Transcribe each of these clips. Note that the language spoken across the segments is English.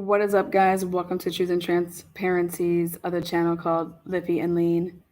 What is up, guys? Welcome to Truth and Transparency's other channel called Lippy and Lean.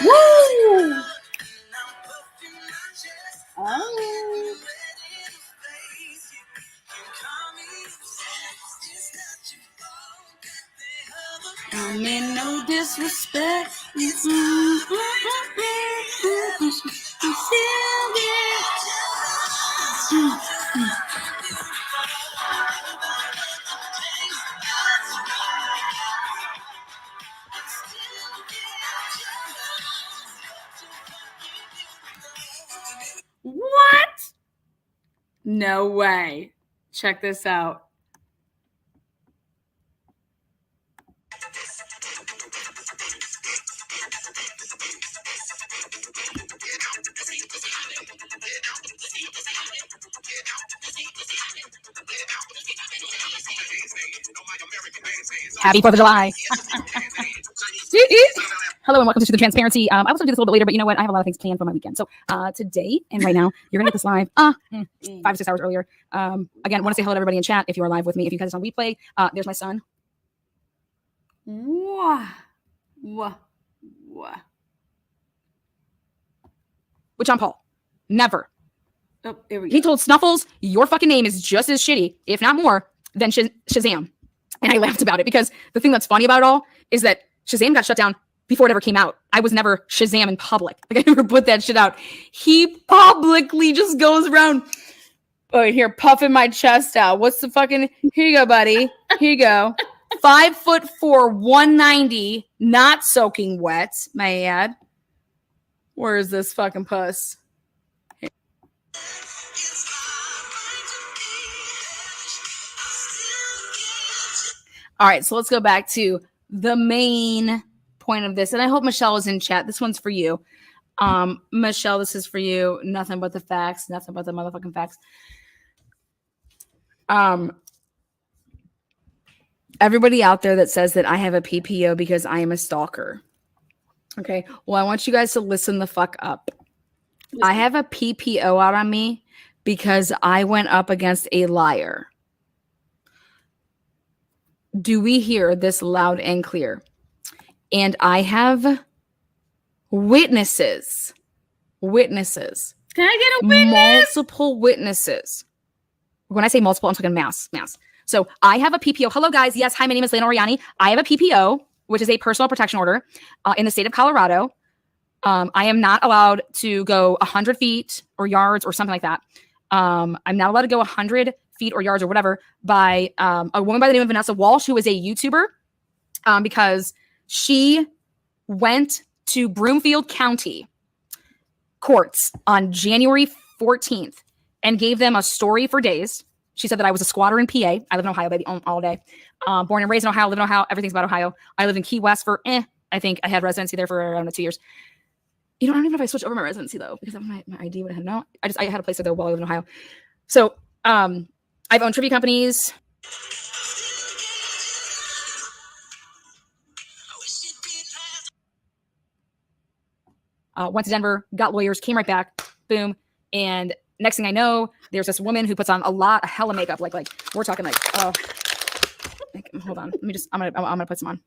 Woo! Oh. I mean, no disrespect. What? No way. Check this out. Happy 4th of July. Hello and welcome to the Transparency. I was going to do this a little bit later, but you know what? I have a lot of things planned for my weekend. So today and right now, you're going to get this live 5 or 6 hours earlier. Again, want to say hello to everybody in chat. If you are live with me, if you guys this on replay, there's my son. With John Paul. Never. Oh, here we He go. told Snuffles, your fucking name is just as shitty, if not more, than Shazam. And I laughed about it because the thing that's funny about it all is that Shazam got shut down before it ever came out. I was never Shazam in public. Like, I never put that shit out. He publicly just goes around, oh, here, puffing my chest out. What's the fucking, here you go, buddy. Here you go. 5'4", 190, not soaking wet, may I add. Where is this fucking puss? All right, so let's go back to the main point of this. And I hope Michelle is in chat. This one's for you. Michelle, this is for you. Nothing but the facts. Nothing but the motherfucking facts. Everybody out there that says that I have a PPO because I am a stalker. Okay, well, I want you guys to listen the fuck up. I have a PPO out on me because I went up against a liar. Do we hear this loud and clear? And I have witnesses. Can I get a witness? Multiple witnesses. When I say multiple, I'm talking mass. So I have a PPO. Hello, guys. Yes, hi, my name is Lena Oriani. I have a PPO, which is a personal protection order in the state of Colorado. I am not allowed to go 100 feet or yards or something like that. I'm not allowed to go 100 feet or yards or whatever by a woman by the name of Vanessa Walsh, who is a YouTuber, because she went to Broomfield County courts on January 14th and gave them a story for days. She said that I was a squatter in PA. I live in Ohio, baby, all day. Born and raised in Ohio, live in Ohio. Everything's about Ohio. I lived in Key West for, I think I had residency there for around 2 years. You know, I don't even know if I switched over my residency though, because of my ID would have no. I had a place there while I lived in Ohio. So I've owned trivia companies. Went to Denver, got lawyers, came right back, boom. And next thing I know, there's this woman who puts on a hell of makeup. Like we're talking like, oh, hold on. Let me just, I'm gonna put some on.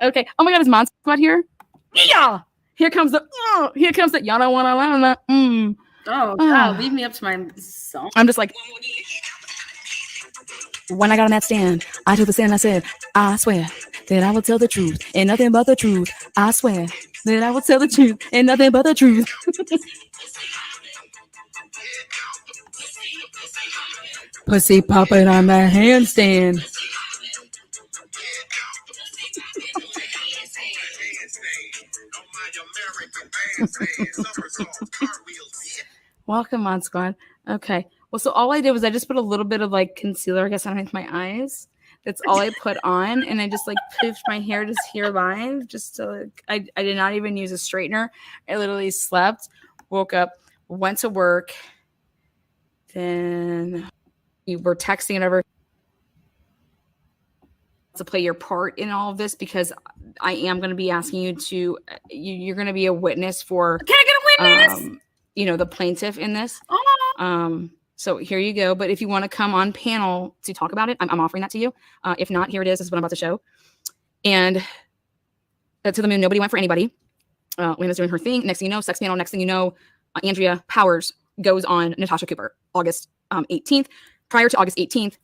Okay. Oh my God, is Mod Squad here? Yeah. Here comes the. Y'all don't want to learn that. Oh God, leave me up to my song. I'm just like. When I got on that stand, I took the stand and I said, I swear that I will tell the truth and nothing but the truth. I swear that I will tell the truth and nothing but the truth. Pussy popping on the handstand. Welcome, Mod Squad. Okay. Well, so all I did was I just put a little bit of like concealer, I guess, underneath my eyes. That's all I put on. And I just like poofed my hair just here live. Just to like, I did not even use a straightener. I literally slept, woke up, went to work. Then we were texting and over to play your part in all of this because I am going to be asking you to, you're going to be a witness for. Can I get a witness? The plaintiff in this. Oh. So here you go. But if you want to come on panel to talk about it, I'm offering that to you. If not, here it is. This is what I'm about to show. And to the moon, nobody went for anybody. Lena's doing her thing. Next thing you know, sex panel. Next thing you know, Andrea Powers goes on Natasha Cooper, August 18th. Prior to August 18th,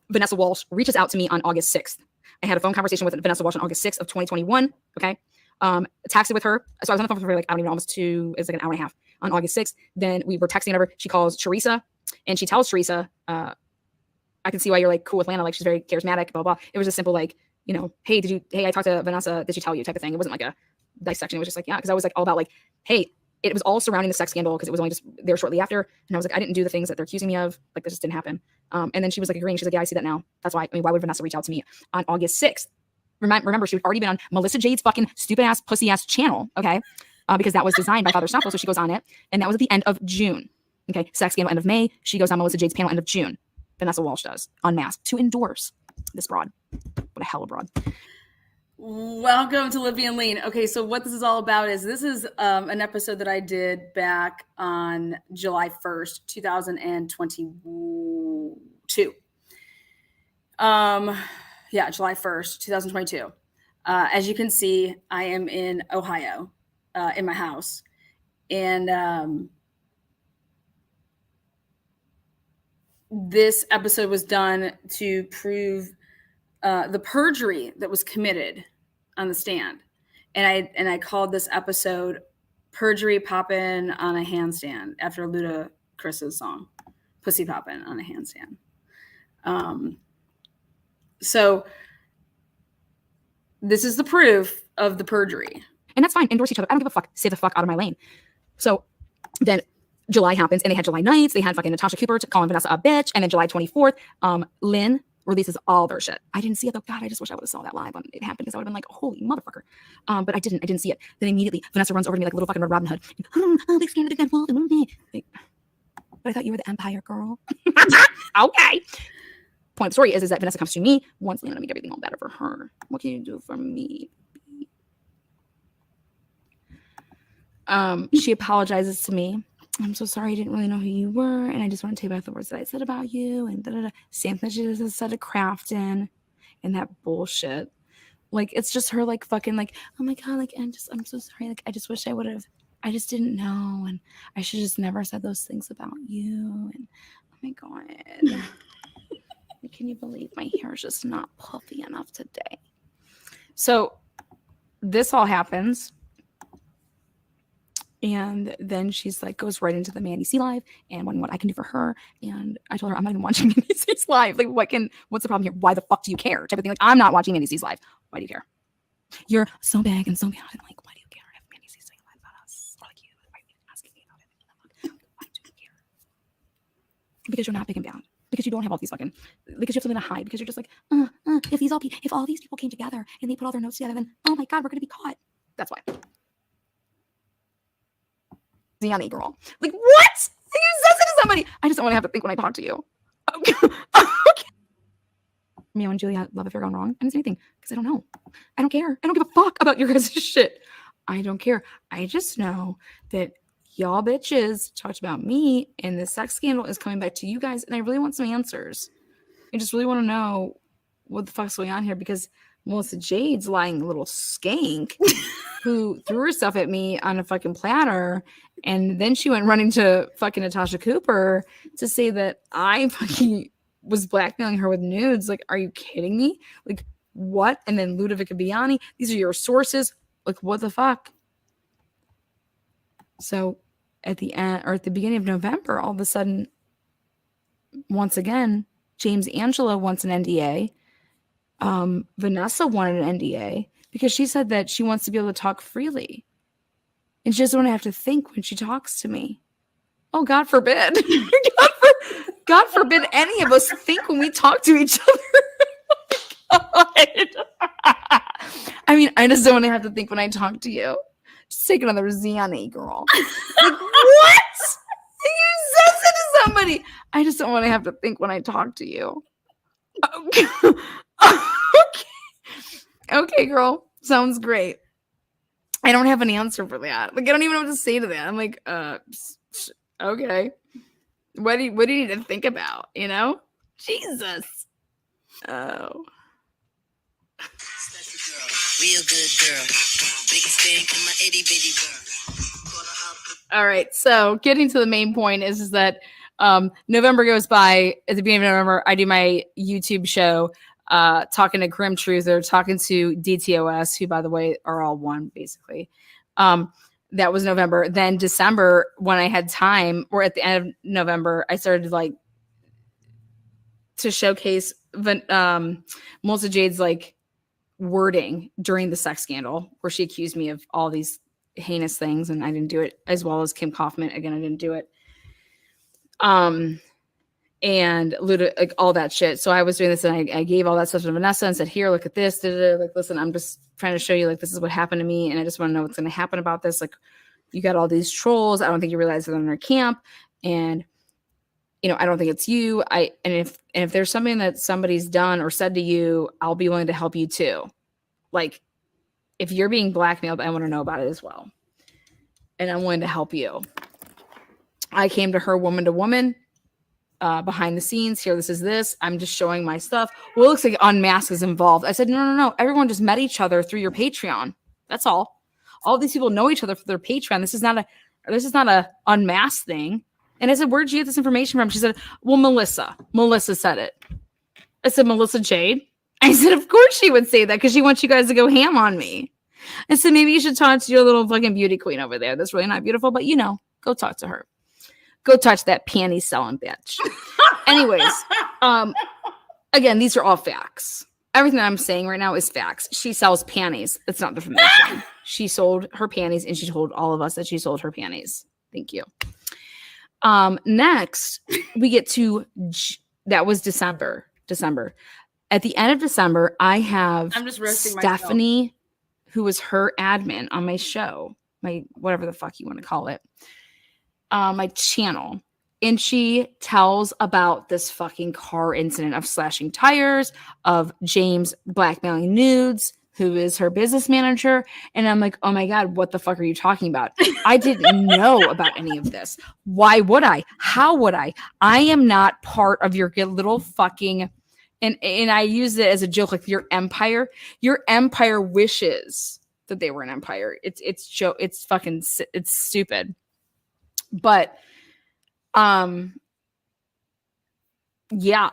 Vanessa Walsh reaches out to me on August 6th. I had a phone conversation with Vanessa Walsh on August 6th of 2021. Okay. Texted with her. So I was on the phone for like, I don't even know, almost it's like an hour and a half on August 6th. Then we were texting over. She calls Teresa and she tells Teresa, I can see why you're like cool with Lana. Like she's very charismatic, blah, blah. It was just simple, like, hey, I talked to Vanessa. Did she tell you type of thing? It wasn't like a dissection. It was just like, yeah. Cause I was like all about like, hey, it was all surrounding the sex scandal. Cause it was only just there shortly after. And I was like, I didn't do the things that they're accusing me of. Like this just didn't happen. And then she was like agreeing. She's like, yeah, I see that now. That's why, why would Vanessa reach out to me on August 6th? Remember, she had already been on Melissa Jade's fucking stupid ass pussy ass channel. Okay. Because that was designed by Father Stoffel. So she goes on it. And that was at the end of June. Okay. Sex scandal end of May. She goes on Melissa Jade's panel end of June. Vanessa Walsh does Unmasked to endorse this broad. What a hell of broad. Welcome to Libby and Lean. Okay, so what this is all about is this is an episode that I did back on July 1st, 2022. July 1st, 2022. As you can see, I am in Ohio, in my house. And this episode was done to prove the perjury that was committed on the stand. And I called this episode Perjury Poppin' on a Handstand after Ludacris's song, Pussy Poppin' on a Handstand. So this is the proof of the perjury. And that's fine. Endorse each other. I don't give a fuck. Stay the fuck out of my lane. So then July happens and they had July 9th. They had fucking Natasha Cooper calling Vanessa a bitch. And then July 24th, Lynn releases all their shit. I didn't see it though. God, I just wish I would have saw that live when it happened because I would have been like, holy motherfucker. But I didn't see it. Then immediately Vanessa runs over to me like a little fucking Robin Hood. They scared of the gun. But I thought you were the Empire girl. Okay. Point of the story is that Vanessa comes to me, wants Lana to make everything all better for her. What can you do for me? She apologizes to me. I'm so sorry. I didn't really know who you were. And I just want to take back the words that I said about you. And same thing she just said to Crafton and that bullshit. Like, it's just her like fucking like, oh my God, like, I'm so sorry. Like, I just wish I would have, I just didn't know. And I should just never said those things about you. And oh my God. Can you believe my hair is just not puffy enough today? So this all happens. And then she's like, goes right into the Mandy C live and what I can do for her. And I told her, I'm not even watching Mandy C's live. Like, what's the problem here? Why the fuck do you care? Type of thing. Like, I'm not watching Mandy C's live. Why do you care? You're so big and so bad. And like, why do you care if Mandy C's doing a live about us? Or like you, why are you asking me about it? Why do you care? Because you're not big and bad. Because you don't have all these fucking, because you have something to hide. Because you're just like, if all these people came together and they put all their notes together, then oh my god, we're gonna be caught. That's why. Ziani girl, like what? You said it to somebody. I just don't want to have to think when I talk to you. Okay. Mio and Julia, love if you're going wrong. I didn't say anything because I don't know. I don't care. I don't give a fuck about your guys' shit. I don't care. I just know that y'all bitches talked about me and the sex scandal is coming back to you guys, and I really want some answers. I just really want to know what the fuck's going on here, because Melissa Jade's lying little skank who threw herself at me on a fucking platter, and then she went running to fucking Natasha Cooper to say that I fucking was blackmailing her with nudes. Like, are you kidding me? Like, what? And then Ludovica Biani, these are your sources. Like, what the fuck? So at the end, or at the beginning of November, all of a sudden, once again, James Angela wants an NDA. Vanessa wanted an NDA because she said that she wants to be able to talk freely. And she doesn't want to have to think when she talks to me. Oh, God forbid. God forbid any of us think when we talk to each other. I mean, I just don't want to have to think when I talk to you. Just take another Ziani, girl. Like, what? You said it to somebody. I just don't want to have to think when I talk to you. Okay. Okay, girl. Sounds great. I don't have an answer for that. Like, I don't even know what to say to that. I'm like, okay. What do you need to think about? You know? Jesus. Oh. Real good girl. Biggest thing in my itty bitty girl. All right. So getting to the main point is that November goes by. At the beginning of November, I do my YouTube show talking to Grim Truther, talking to DTOS, who, by the way, are all one, basically. That was November. Then December, when I had time, or at the end of November, I started like to showcase Melissa Jade's like wording during the sex scandal, where she accused me of all these heinous things, and I didn't do it, as well as Kim Kaufman. Again, I didn't do it. And like all that shit. So I was doing this, and I gave all that stuff to Vanessa and said, here, look at this. Like, listen, I'm just trying to show you, like, this is what happened to me. And I just want to know what's going to happen about this. Like, you got all these trolls. I don't think you realize they're in our camp. And, you know, I don't think it's you. And if there's something that somebody's done or said to you, I'll be willing to help you too. Like, if you're being blackmailed, I want to know about it as well. And I'm willing to help you. I came to her woman to woman. Behind the scenes here, this. I'm just showing my stuff. Well, it looks like Unmasked is involved. I said, no. Everyone just met each other through your Patreon. That's all. All these people know each other for their Patreon. This is not a Unmasked thing. And I said, where'd you get this information from? She said, well, Melissa said it. I said, Melissa Jade? I said, of course she would say that, because she wants you guys to go ham on me. I said, maybe you should talk to your little fucking beauty queen over there. That's really not beautiful, but go talk to her. Go touch that panty selling bitch. Anyways, again, these are all facts. Everything that I'm saying right now is facts. She sells panties. It's not defamation. She sold her panties, and she told all of us that she sold her panties. Thank you. Next, we get to that was December. At the end of December, I have Stephanie, myself, who was her admin on my show, my whatever the fuck you want to call it. My channel, and she tells about this fucking car incident of slashing tires, of James blackmailing nudes, who is her business manager. And I'm like, oh my God, what the fuck are you talking about? I didn't know about any of this. Why would I? How would I? I am not part of your little fucking, and I use it as a joke, like your empire wishes that they were an empire. It's stupid. But, yeah,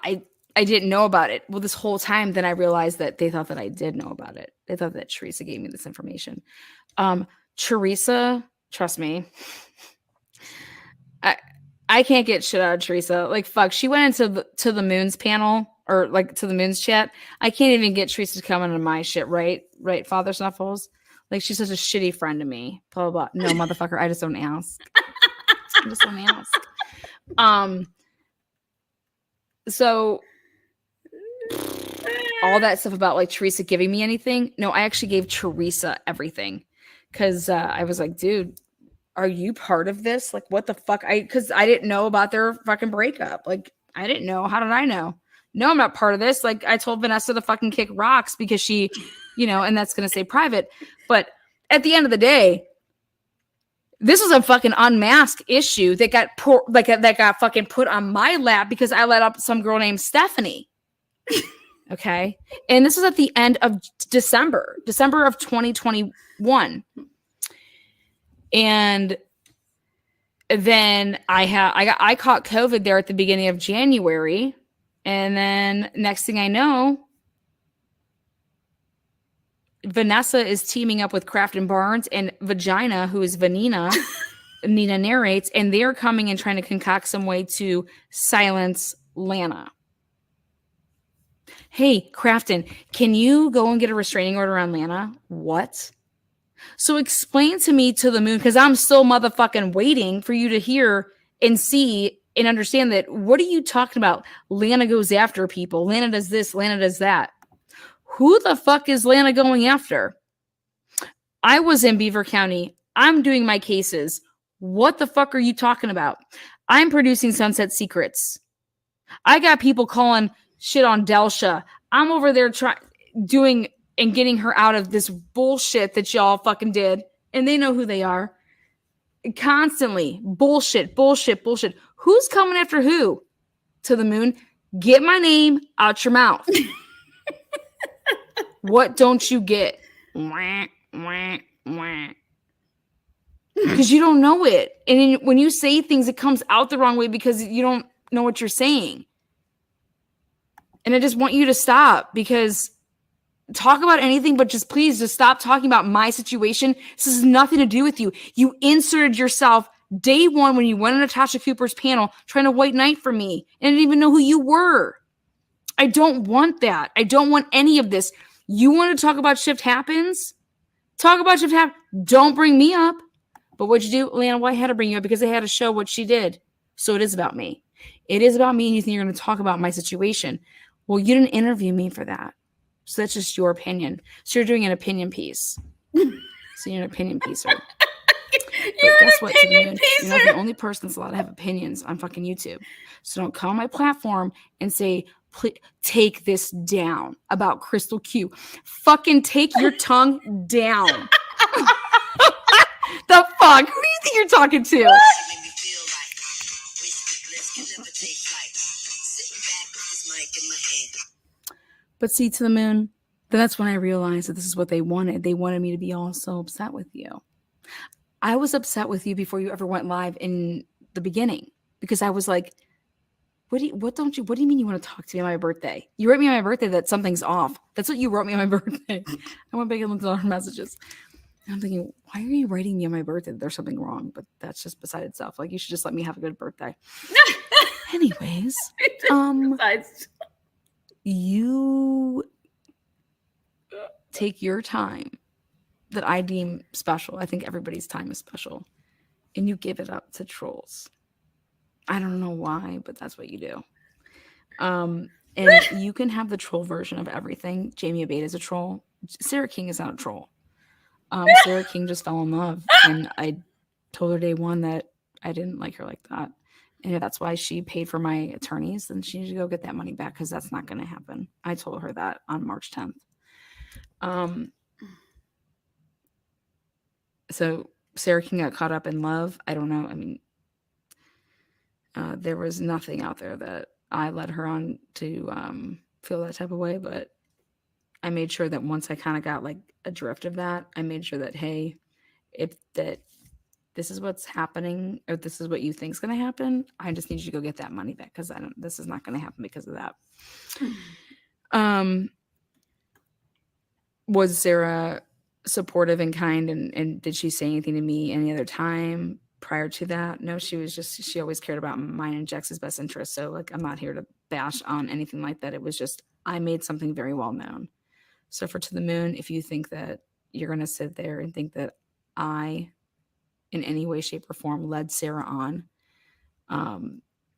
I didn't know about it. Well, this whole time, then I realized that they thought that I did know about it. They thought that Teresa gave me this information. Teresa, trust me, I can't get shit out of Teresa. Like, fuck, she went into to the Moons panel, or like to the Moons chat. I can't even get Teresa to come into my shit, right? Right, Father Snuffles? Like, she's such a shitty friend to me. Blah, blah, blah. No, motherfucker, I just don't ask. I just don't ask. So all that stuff about like Teresa giving me anything. No, I actually gave Teresa everything because I was like, dude, are you part of this? Like, what the fuck? Because I didn't know about their fucking breakup. Like, I didn't know. How did I know? No, I'm not part of this. Like, I told Vanessa to fucking kick rocks because she, and that's gonna stay private. But at the end of the day, this was a fucking unmasked issue that got that got fucking put on my lap because I let up some girl named Stephanie. Okay. And this was at the end of December of 2021. And then I caught COVID there at the beginning of January. And then next thing I know, Vanessa is teaming up with Kraft and Barnes and Vagina, who is Vanina. Nina narrates, and they're coming and trying to concoct some way to silence Lana. Hey, Crafton, can you go and get a restraining order on Lana? What? So explain to me to the moon, because I'm still motherfucking waiting for you to hear and see and understand that. What are you talking about? Lana goes after people. Lana does this. Lana does that. Who the fuck is Lana going after? I was in Beaver County. I'm doing my cases. What the fuck are you talking about? I'm producing Sunset Secrets. I got people calling shit on Delsha. I'm over there doing and getting her out of this bullshit that y'all fucking did. And they know who they are. Constantly. Bullshit. Who's coming after who? To the moon. Get my name out your mouth. What don't you get? Because you don't know it. And when you say things, it comes out the wrong way because you don't know what you're saying. And I just want you to stop, because talk about anything, but please stop talking about my situation. This has nothing to do with you. You inserted yourself day one when you went on Natasha Cooper's panel trying to white knight for me. And I didn't even know who you were. I don't want that. I don't want any of this. You want to talk about Shift Happens? Talk about Shift Happens. Don't bring me up. But what'd you do? Lana White had to bring you up because they had to show what she did. So it is about me. It is about me, and you think you're going to talk about my situation. Well, you didn't interview me for that. So that's just your opinion. So you're doing an opinion piece. So you're an opinion piecer. But guess what? You're not the only person that's allowed to have opinions on fucking YouTube. So don't come on my platform and say, take this down about Crystal Q. Fucking take your tongue down. The fuck? Who do you think you're talking to? But see, to the moon, then that's when I realized that this is what they wanted. They wanted me to be all so upset with you. I was upset with you before you ever went live in the beginning, because I was like, what do you mean you want to talk to me on my birthday? You wrote me on my birthday that something's off. That's what you wrote me on my birthday. I went back and looked at our messages. And I'm thinking, why are you writing me on my birthday that there's something wrong? But that's just beside itself. Like, you should just let me have a good birthday. Anyways, you take your time that I deem special. I think everybody's time is special. And you give it up to trolls. I don't know why, but that's what you do. And you can have the troll version of everything. Jamie Abate is a troll. Sarah King is not a troll. Sarah King just fell in love. And I told her day one that I didn't like her like that. And if that's why she paid for my attorneys, then she needs to go get that money back, because that's not going to happen. I told her that on March 10th. So Sarah King got caught up in love. I don't know. I mean, there was nothing out there that I led her on to feel that type of way. But I made sure that once I kind of got like a drift of that, I made sure that, hey, if this is what's happening, or this is what you think is going to happen, I just need you to go get that money back, because this is not going to happen because of that. Was Sarah supportive and kind, and did she say anything to me any other time prior to that? No, she always cared about mine and Jax's best interest. So like, I'm not here to bash on anything like that. It was just, I made something very well known. So for To the Moon, if you think that you're going to sit there and think that I, in any way, shape, or form, led Sarah on,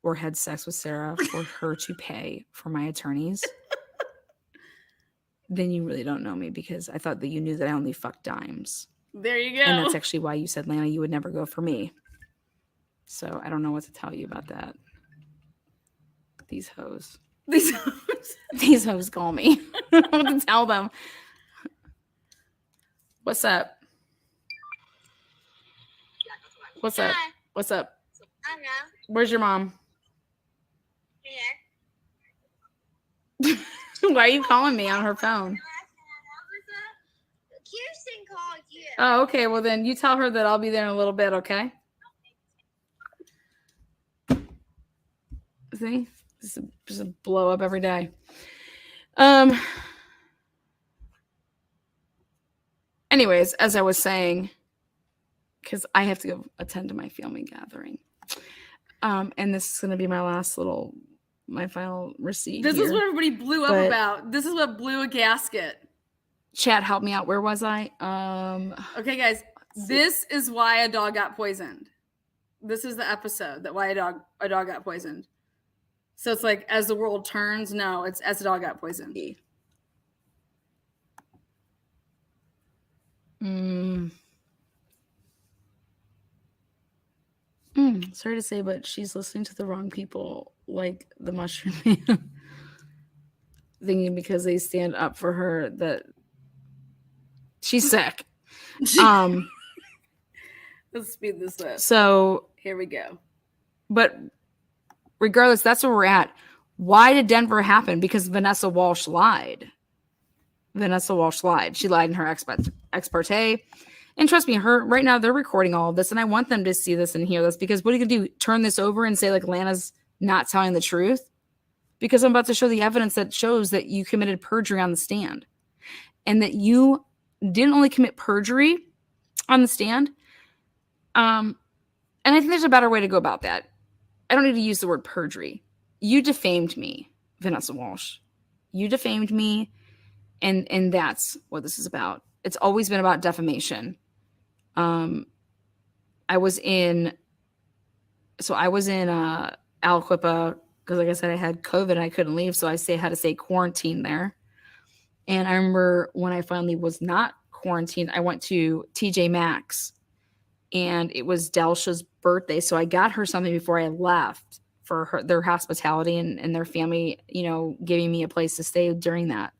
or had sex with Sarah for her to pay for my attorneys, then you really don't know me, because I thought that you knew that I only fucked dimes. There you go. And that's actually why you said, Lana, you would never go for me. So I don't know what to tell you about that. These hoes. These hoes call me. I don't know what to tell them. What's up? What's up? Hi. What's up? I don't know. Where's your mom? Here. Why are you calling me on her phone? Kirsten called you. Oh, okay. Well, then you tell her that I'll be there in a little bit, okay? See? Just a blow up every day. Anyways, as I was saying, because I have to go attend to my family gathering. And this is going to be my final receipt. This is what everybody blew up But- about. This is what blew a gasket. Chat, help me out. Where was I? Okay, guys, this is why a dog got poisoned. This is the episode that why a dog got poisoned. So it's like, as the world turns, no, it's as the dog got poisoned. Sorry to say, but she's listening to the wrong people, like the Mushroom Man, thinking because they stand up for her that she's sick. Let's speed this up. So, Here we go. but regardless, that's where we're at. Why did Denver happen? Because Vanessa Walsh lied. She lied in her ex-parte. And trust me, right now they're recording all of this, and I want them to see this and hear this, because what are you gonna do? Turn this over and say like Lana's not telling the truth? Because I'm about to show the evidence that shows that you committed perjury on the stand, and that you didn't only commit perjury on the stand. And I think there's a better way to go about that. I don't need to use the word perjury. You defamed me, Vanessa Walsh. You defamed me, and that's what this is about. It's always been about defamation. I was in Aliquippa because, like I said, I had COVID and I couldn't leave, so I had to stay quarantined there. And I remember when I finally was not quarantined, I went to TJ Maxx, and it was Delsha's birthday, so I got her something before I left for their hospitality and their family, giving me a place to stay during that.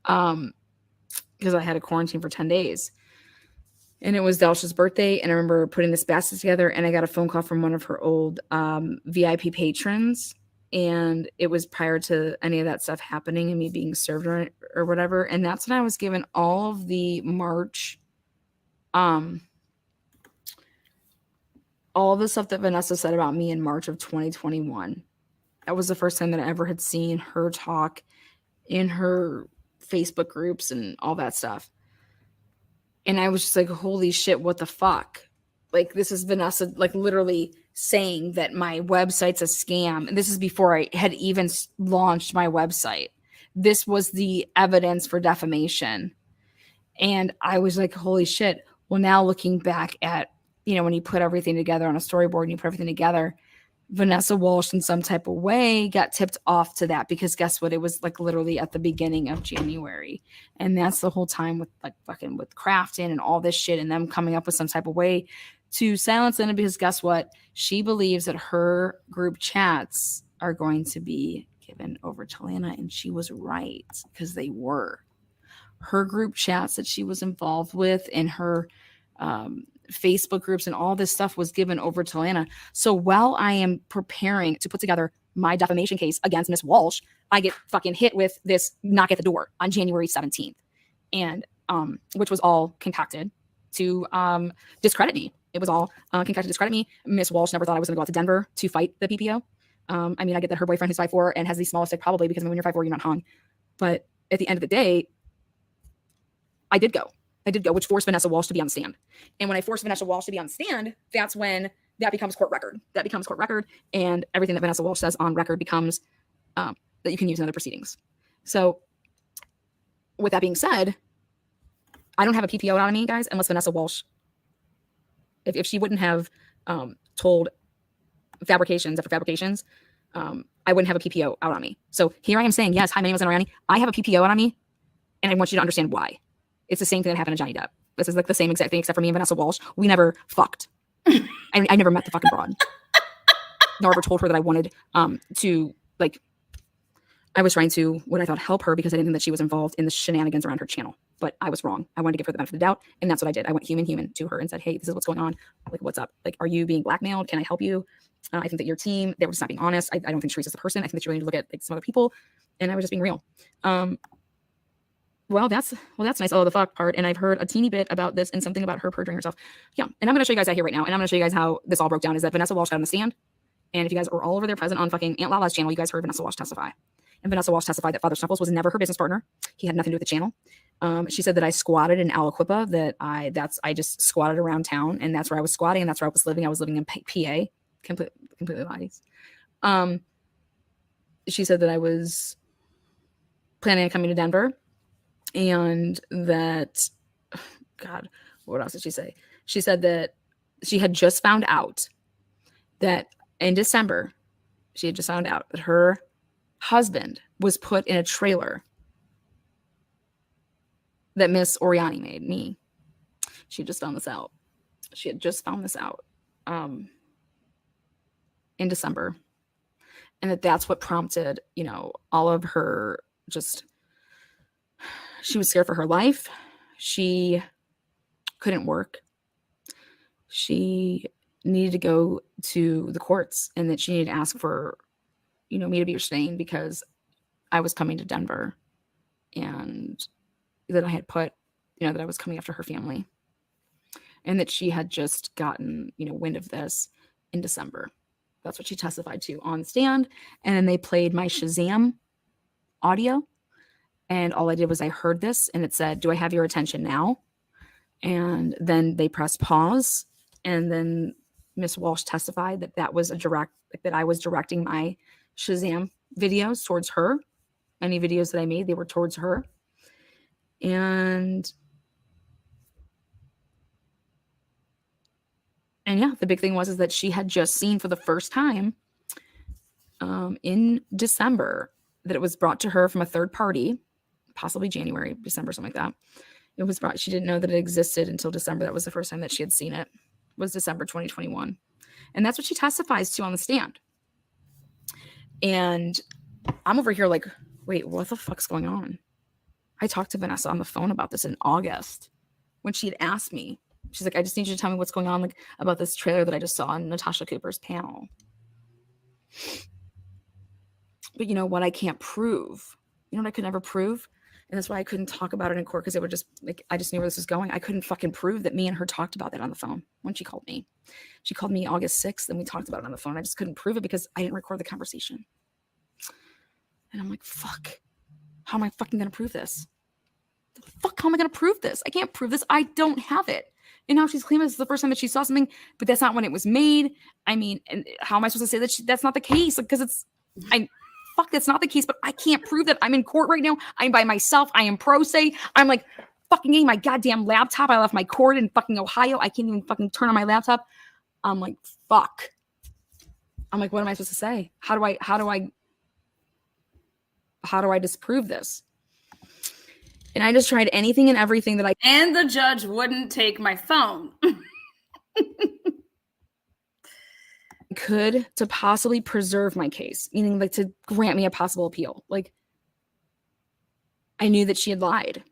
Because I had a quarantine for 10 days. And it was Delsha's birthday, and I remember putting this basket together, and I got a phone call from one of her old VIP patrons, and it was prior to any of that stuff happening and me being served or whatever. And that's when I was given all of the March, all of the stuff that Vanessa said about me in March of 2021. That was the first time that I ever had seen her talk in her Facebook groups and all that stuff. And I was just like, holy shit, what the fuck? Like, this is Vanessa, like, literally saying that my website's a scam. And this is before I had even launched my website. This was the evidence for defamation. And I was like, holy shit. Well, now looking back at, when you put everything together on a storyboard and you put everything together, Vanessa Walsh in some type of way got tipped off to that, because guess what? It was like literally at the beginning of January. And that's the whole time with like fucking with Crafton and all this shit, and them coming up with some type of way to silence Lana, because guess what? She believes that her group chats are going to be given over to Lana. And she was right, because they were. Her group chats that she was involved with in her Facebook groups and all this stuff was given over to Lana. So while I am preparing to put together my defamation case against Miss Walsh, I get fucking hit with this knock at the door on January 17th. And which was all concocted to discredit me. It was all concocted to discredit me. Miss Walsh never thought I was going to go out to Denver to fight the PPO. I mean, I get that her boyfriend who's 5'4" and has the smallest dick probably, because when you're 5'4", you're not hung. But at the end of the day, I did go, which forced Vanessa Walsh to be on the stand. And when I forced Vanessa Walsh to be on the stand, that's when that becomes court record. And everything that Vanessa Walsh says on record becomes that you can use in other proceedings. So with that being said, I don't have a PPO on me, guys, unless Vanessa Walsh, if she wouldn't have told fabrications after fabrications, I wouldn't have a PPO out on me. So here I am saying, yes, hi, my name is Lena Oriani. I have a PPO out on me, and I want you to understand why. It's the same thing that happened to Johnny Depp. This is like the same exact thing, except for me and Vanessa Walsh. We never fucked. I never met the fucking broad. Nor ever told her that I wanted to, like, I was trying to, what I thought, help her because I didn't think that she was involved in the shenanigans around her channel. But I was wrong. I wanted to give her the benefit of the doubt. And that's what I did. I went human to her and said, hey, this is what's going on. Like, what's up? Like, are you being blackmailed? Can I help you? I think that your team, they were just not being honest. I don't think Teresa's the person. I think that you really need to look at like some other people. And I was just being real. Well, that's nice. Oh, the fuck part. And I've heard a teeny bit about this and something about her perjuring herself. Yeah. And I'm going to show you guys that here right now. And I'm going to show you guys how this all broke down is that Vanessa Walsh got on the stand. And if you guys are all over there present on fucking Aunt Lala's channel, you guys heard Vanessa Walsh testify. And Vanessa Walsh testified that Father Snuffles was never her business partner. He had nothing to do with the channel. She said that I squatted in Aliquippa, that I just squatted around town, and that's where I was squatting, and that's where I was living. I was living in PA. Completely lies. She said that I was planning on coming to Denver, and that, God, what else did she say? She said that she had just found out that in December, she had just found out that her husband was put in a trailer that Miss Oriani made me. She just found this out. She had just found this out in December. And that's what prompted, you know, all of her just, she was scared for her life. She couldn't work. She needed to go to the courts and that she needed to ask for, you know, me to be restrained because I was coming to Denver and that I had put, you know, that I was coming after her family and that she had just gotten, you know, wind of this in December. That's what she testified to on stand. And then they played my Shazam audio. And all I did was I heard this and it said, do I have your attention now? And then they pressed pause. And then Miss Walsh testified that that was that I was directing my Shazam videos towards her. Any videos that I made, they were towards her. And yeah, the big thing was that she had just seen for the first time in December that it was brought to her from a third party, possibly January, December, something like that. It was brought, she didn't know that it existed until December. That was the first time that she had seen it, was December 2021. And that's what she testifies to on the stand. And I'm over here like, wait, what the fuck's going on? I talked to Vanessa on the phone about this in August when she had asked me. She's like, I just need you to tell me what's going on, like about this trailer that I just saw on Natasha Cooper's panel. But you know what? I can't prove. You know what I could never prove? And that's why I couldn't talk about it in court, because it would just, like, I just knew where this was going. I couldn't fucking prove that me and her talked about that on the phone when she called me. She called me August 6th and we talked about it on the phone. I just couldn't prove it because I didn't record the conversation. And I'm like, fuck. How am I fucking going to prove this? The fuck, how am I going to prove this? I can't prove this. I don't have it. And now she's claiming this is the first time that she saw something, but that's not when it was made. I mean, and how am I supposed to say that that's not the case? Because fuck, that's not the case, but I can't prove that. I'm in court right now. I'm by myself. I am pro se. I'm like fucking getting my goddamn laptop. I left my cord in fucking Ohio. I can't even fucking turn on my laptop. I'm like, fuck. I'm like, what am I supposed to say? How do I disprove this? And I just tried anything and everything that I And the judge wouldn't take my phone. could to possibly preserve my case, meaning like to grant me a possible appeal. Like, I knew that she had lied.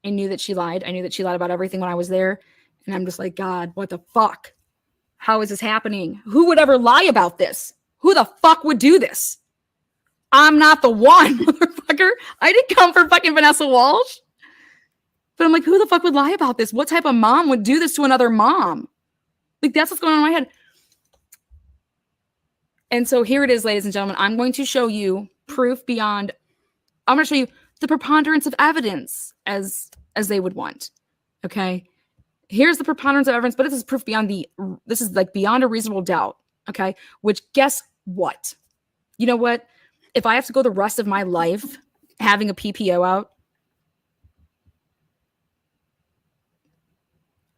I knew that she lied. I knew that she lied about everything when I was there. And I'm just like, God, what the fuck? How is this happening? Who would ever lie about this? Who the fuck would do this? I'm not the one, motherfucker. I didn't come for fucking Vanessa Walsh. But I'm like, who the fuck would lie about this? What type of mom would do this to another mom? Like, that's what's going on in my head. And so here it is, ladies and gentlemen. I'm going to show you proof beyond, I'm going to show you the preponderance of evidence as they would want. Okay. Here's the preponderance of evidence, but this is proof beyond this is like beyond a reasonable doubt. Okay. Which, guess what? You know what? If I have to go the rest of my life having a PPO out,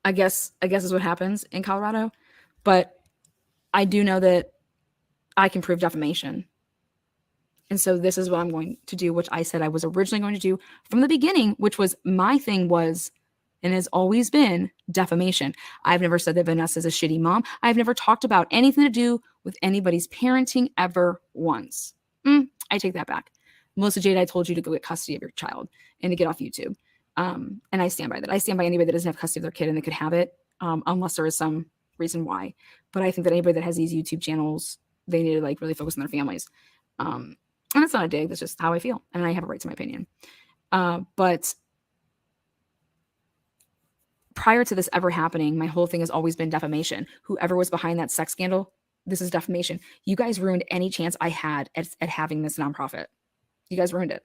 I guess is what happens in Colorado. But I do know that I can prove defamation. And so this is what I'm going to do, which I said I was originally going to do from the beginning, which was my thing was and has always been defamation. I've never said that Vanessa's a shitty mom. I've never talked about anything to do with anybody's parenting ever once. I take that back. Melissa Jade, I told you to go get custody of your child and to get off YouTube. And I stand by that. I stand by anybody that doesn't have custody of their kid and they could have it, unless there is some reason why. But I think that anybody that has these YouTube channels, they need to like really focus on their families. And it's not a dig. That's just how I feel. And I have a right to my opinion. But prior to this ever happening, my whole thing has always been defamation. Whoever was behind that sex scandal, this is defamation. You guys ruined any chance I had at having this nonprofit. You guys ruined it.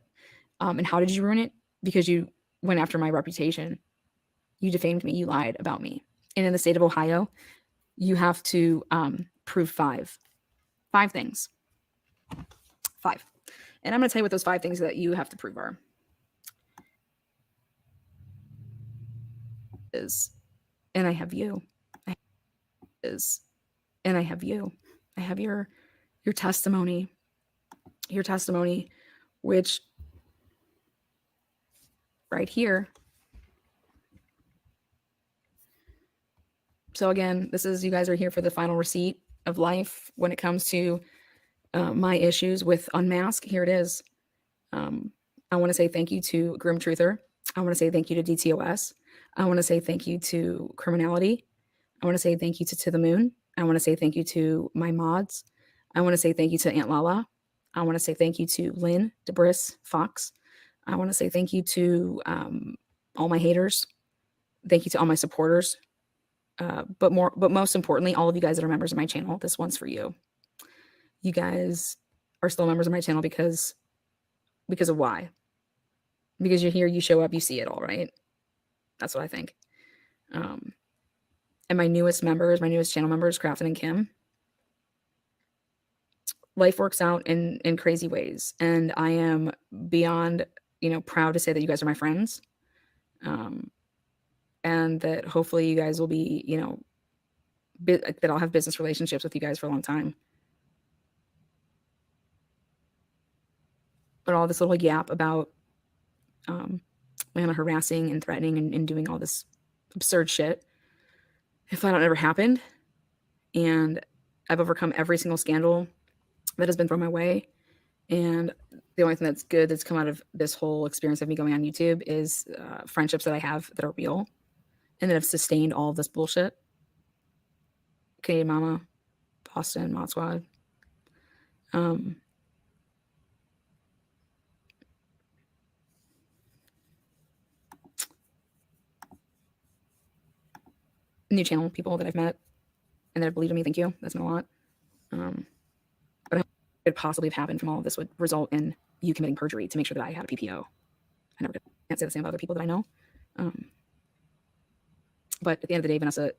And how did you ruin it? Because you went after my reputation. You defamed me. You lied about me. And in the state of Ohio, you have to prove five things. 5. And I'm going to tell you what those 5 things that you have to prove are. And I have you. And I have you. I have your testimony. Your testimony, which right here. So again, this is, you guys are here for the final receipt of life when it comes to my issues with Unmasked. Here it is. I want to say thank you to Grim Truther. I want to say thank you to DTOS. I want to say thank you to Criminality. I want to say thank you to the Moon. I want to say thank you to my mods. I want to say thank you to Aunt Lala. I want to say thank you to Lynn, Debris, Fox. I want to say thank you to all my haters. Thank you to all my supporters. But most importantly, all of you guys that are members of my channel, this one's for you. You guys are still members of my channel because of why? Because you're here, you show up, you see it all, right? That's what I think. And my newest members, my newest channel members, Crafton and Kim, life works out in crazy ways. And I am beyond, proud to say that you guys are my friends. And that hopefully you guys will be, that I'll have business relationships with you guys for a long time. But all this little yap about harassing and threatening and doing all this absurd shit, if that never happened, and I've overcome every single scandal that has been thrown my way, and the only thing that's good that's come out of this whole experience of me going on YouTube is friendships that I have that are real and that have sustained all of this bullshit. Canadian Mama, Boston, Mod Squad. New channel people that I've met and that have believed in me. Thank you. That's been a lot. But what could possibly have happened from all of this would result in you committing perjury to make sure that I had a PPO. I never can't say the same about other people that I know. But at the end of the day, Vanessa,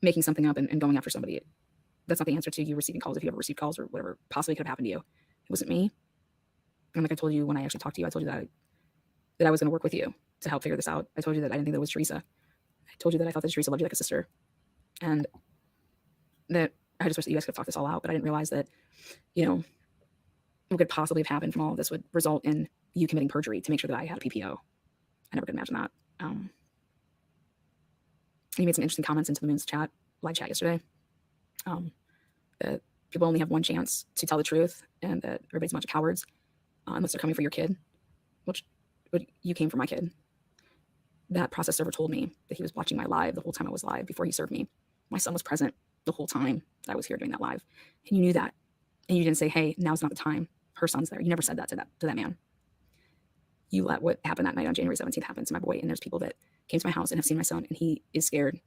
making something up and going after somebody, that's not the answer to you receiving calls. If you ever received calls or whatever possibly could have happened to you, it wasn't me. And like I told you when I actually talked to you, I told you that I was going to work with you to help figure this out. I told you that I didn't think that was Teresa. I told you that I thought that Teresa loved you like a sister, and that I just wish that you guys could talk this all out. But I didn't realize that, what could possibly have happened from all of this would result in you committing perjury to make sure that I had a PPO. I never could imagine that. You made some interesting comments into the Moon's live chat yesterday. That people only have one chance to tell the truth, and that everybody's a bunch of cowards unless they're coming for your kid, which you came for my kid. That process server told me that he was watching my live the whole time I was live before he served me. My son was present the whole time that I was here doing that live. And you knew that. And you didn't say, hey, now's not the time. Her son's there. You never said that to that man. You let what happened that night on January 17th happen to my boy. And there's people that came to my house and have seen my son, and he is scared.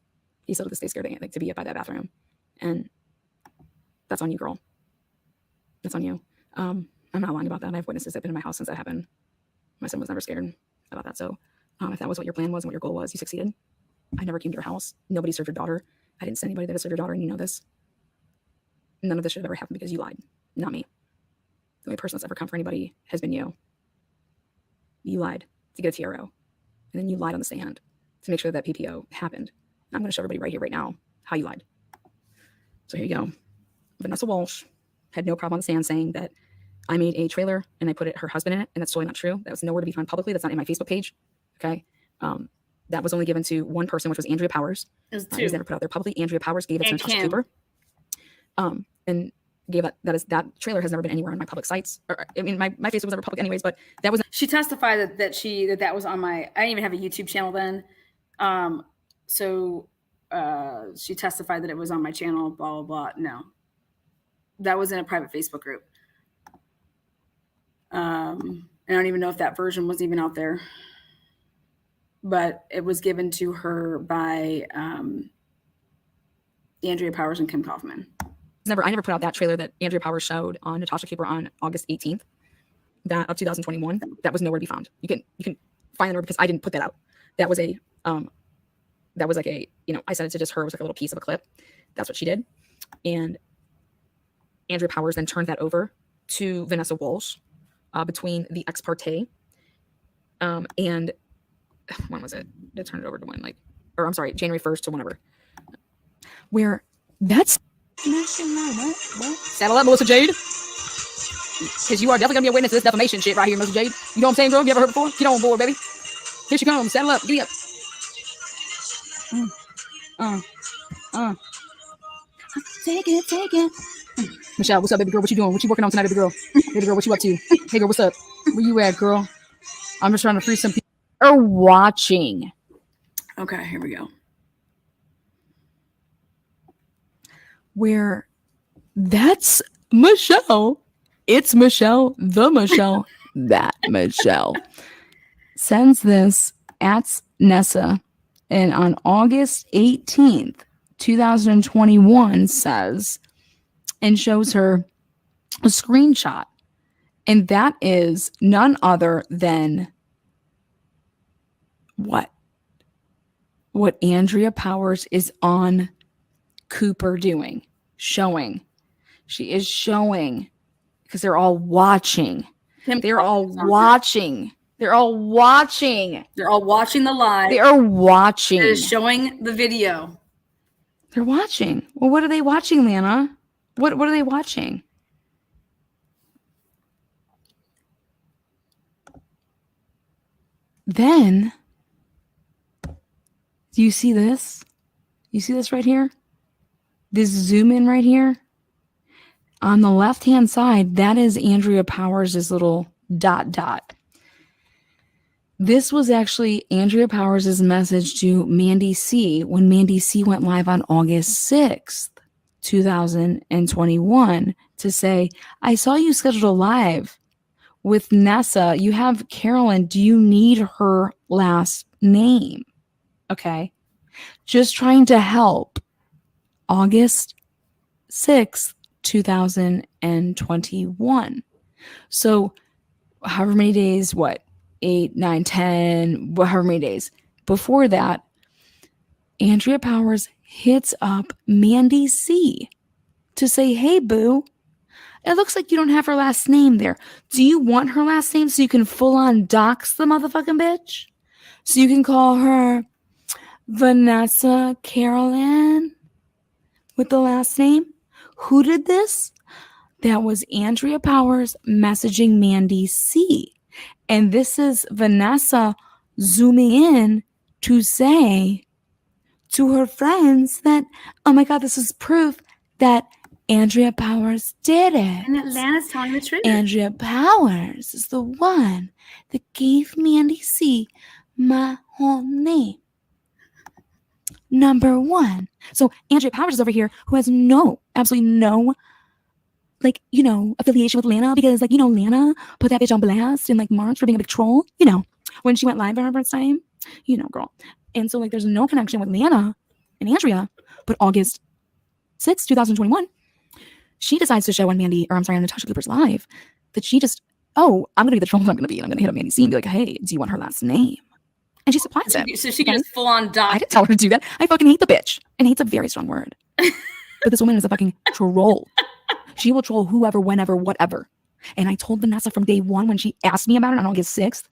He's still to this day scared to be up by that bathroom. And that's on you, girl. That's on you. I'm not lying about that. I have witnesses that have been in my house since that happened. My son was never scared about that. So if that was what your plan was and what your goal was, you succeeded. I never came to your house. Nobody served your daughter. I didn't send anybody that served your daughter, and you know this. None of this should have ever happened because you lied, not me. The only person that's ever come for anybody has been you. You lied to get a TRO, and then you lied on the stand to make sure that PPO happened. And I'm going to show everybody right here, right now, how you lied. So here you go. Vanessa Walsh, had no problem on the stand saying that I made a trailer and I put her husband in it, and that's totally not true. That was nowhere to be found publicly. That's not in my Facebook page. Okay. That was only given to one person, which was Andrea Powers. It was It was never put out there publicly. Andrea Powers gave it to And Natasha Kim. Cooper. And gave it, that trailer has never been anywhere on my public sites. Or, I mean, my Facebook was never public anyways, but that was She testified that was on my. I didn't even have a YouTube channel then, so she testified that it was on my channel. Blah blah blah. No, that was in a private Facebook group. I don't even know if that version was even out there, but it was given to her by Andrea Powers and Kim Kaufman. I never put out that trailer that Andrea Powers showed on Natasha Cooper on August 18th of 2021. That was nowhere to be found. You can find the number because I didn't put that out. That was like a, I sent it to just her. It was like a little piece of a clip. That's what she did. And Andrea Powers then turned that over to Vanessa Walsh between the Ex-parte and when was it? They turned it over to when, January 1st to whenever. Where that's saddle up, Melissa Jade. Because you are definitely gonna be a witness to this defamation shit right here, Melissa Jade. You know what I'm saying, girl? You ever heard before? Get on board, baby. Here she comes. Saddle up. Giddy up. Take it. Michelle, what's up, baby girl? What you doing? What you working on tonight, baby girl? Baby girl, what you up to? Hey, girl, what's up? Where you at, girl? I'm just trying to free some people. Are watching. Okay, here we go. Where that's Michelle. It's Michelle, the Michelle, that Michelle sends this at Nessa, and on August 18th, 2021 says and shows her a screenshot, and that is none other than what Andrea Powers is on Cooper doing, showing. She is showing because they're all watching. They're all watching. They're all watching. They're all watching the live. They are watching. It is showing the video. They're watching. Well, what are they watching, Lana? What are they watching? Then, do you see this? You see this right here? This zoom in right here? On the left-hand side, that is Andrea Powers' little ... This was actually Andrea Powers' message to Mandy C when Mandy C went live on August 6th, 2021 to say, I saw you scheduled a live with Nessa. You have Carolyn. Do you need her last name? Okay. Just trying to help. August 6th, 2021. So however many days, 8, 9, 10, however many days before that, Andrea Powers hits up Mandy C to say, hey, boo, it looks like you don't have her last name there. Do you want her last name so you can full on dox the motherfucking bitch? So you can call her Vanessa Carolyn with the last name? Who did this? That was Andrea Powers messaging Mandy C. And this is Vanessa zooming in to say to her friends that, oh my God, this is proof that Andrea Powers did it. And Atlanta's telling the truth. Andrea Powers is the one that gave Mandy C my whole name. Number one. So Andrea Powers is over here who has absolutely no, affiliation with Lana because, Lana put that bitch on blast in, March for being a big troll, when she went live on her first time, girl. And so, there's no connection with Lana and Andrea, but August 6th, 2021, she decides to show on Natasha Cooper's live that she just, I'm going to be the troll I'm going to be, and I'm going to hit up Mandy C and be like, hey, do you want her last name? And she supplies it. So she can just full on dox. I didn't tell her to do that. I fucking hate the bitch. And hate's a very strong word. But this woman is a fucking troll. She will troll whoever, whenever, whatever. And I told Vanessa from day one when she asked me about it on August 6th,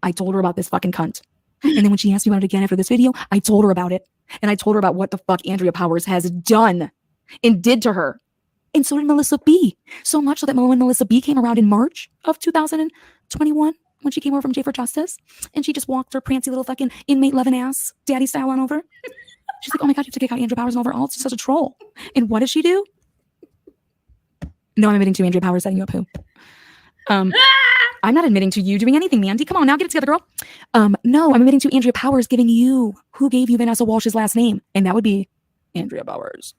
I told her about this fucking cunt. And then when she asked me about it again after this video, I told her about it. And I told her about what the fuck Andrea Powers has done and did to her And so did Melissa B. So much so that when Melissa B came around in March of 2021, when she came over from J for Justice, and she just walked her prancy little fucking inmate loving ass, daddy style on over. She's like, oh my God, you have to kick out Andrea Powers and overall. It's just such a troll. And what does she do? No, I'm admitting to Andrea Powers setting you up who? I'm not admitting to you doing anything, Mandy. Come on now, get it together, girl. No, I'm admitting to Andrea Powers giving you who gave you Vanessa Walsh's last name, and that would be Andrea Powers.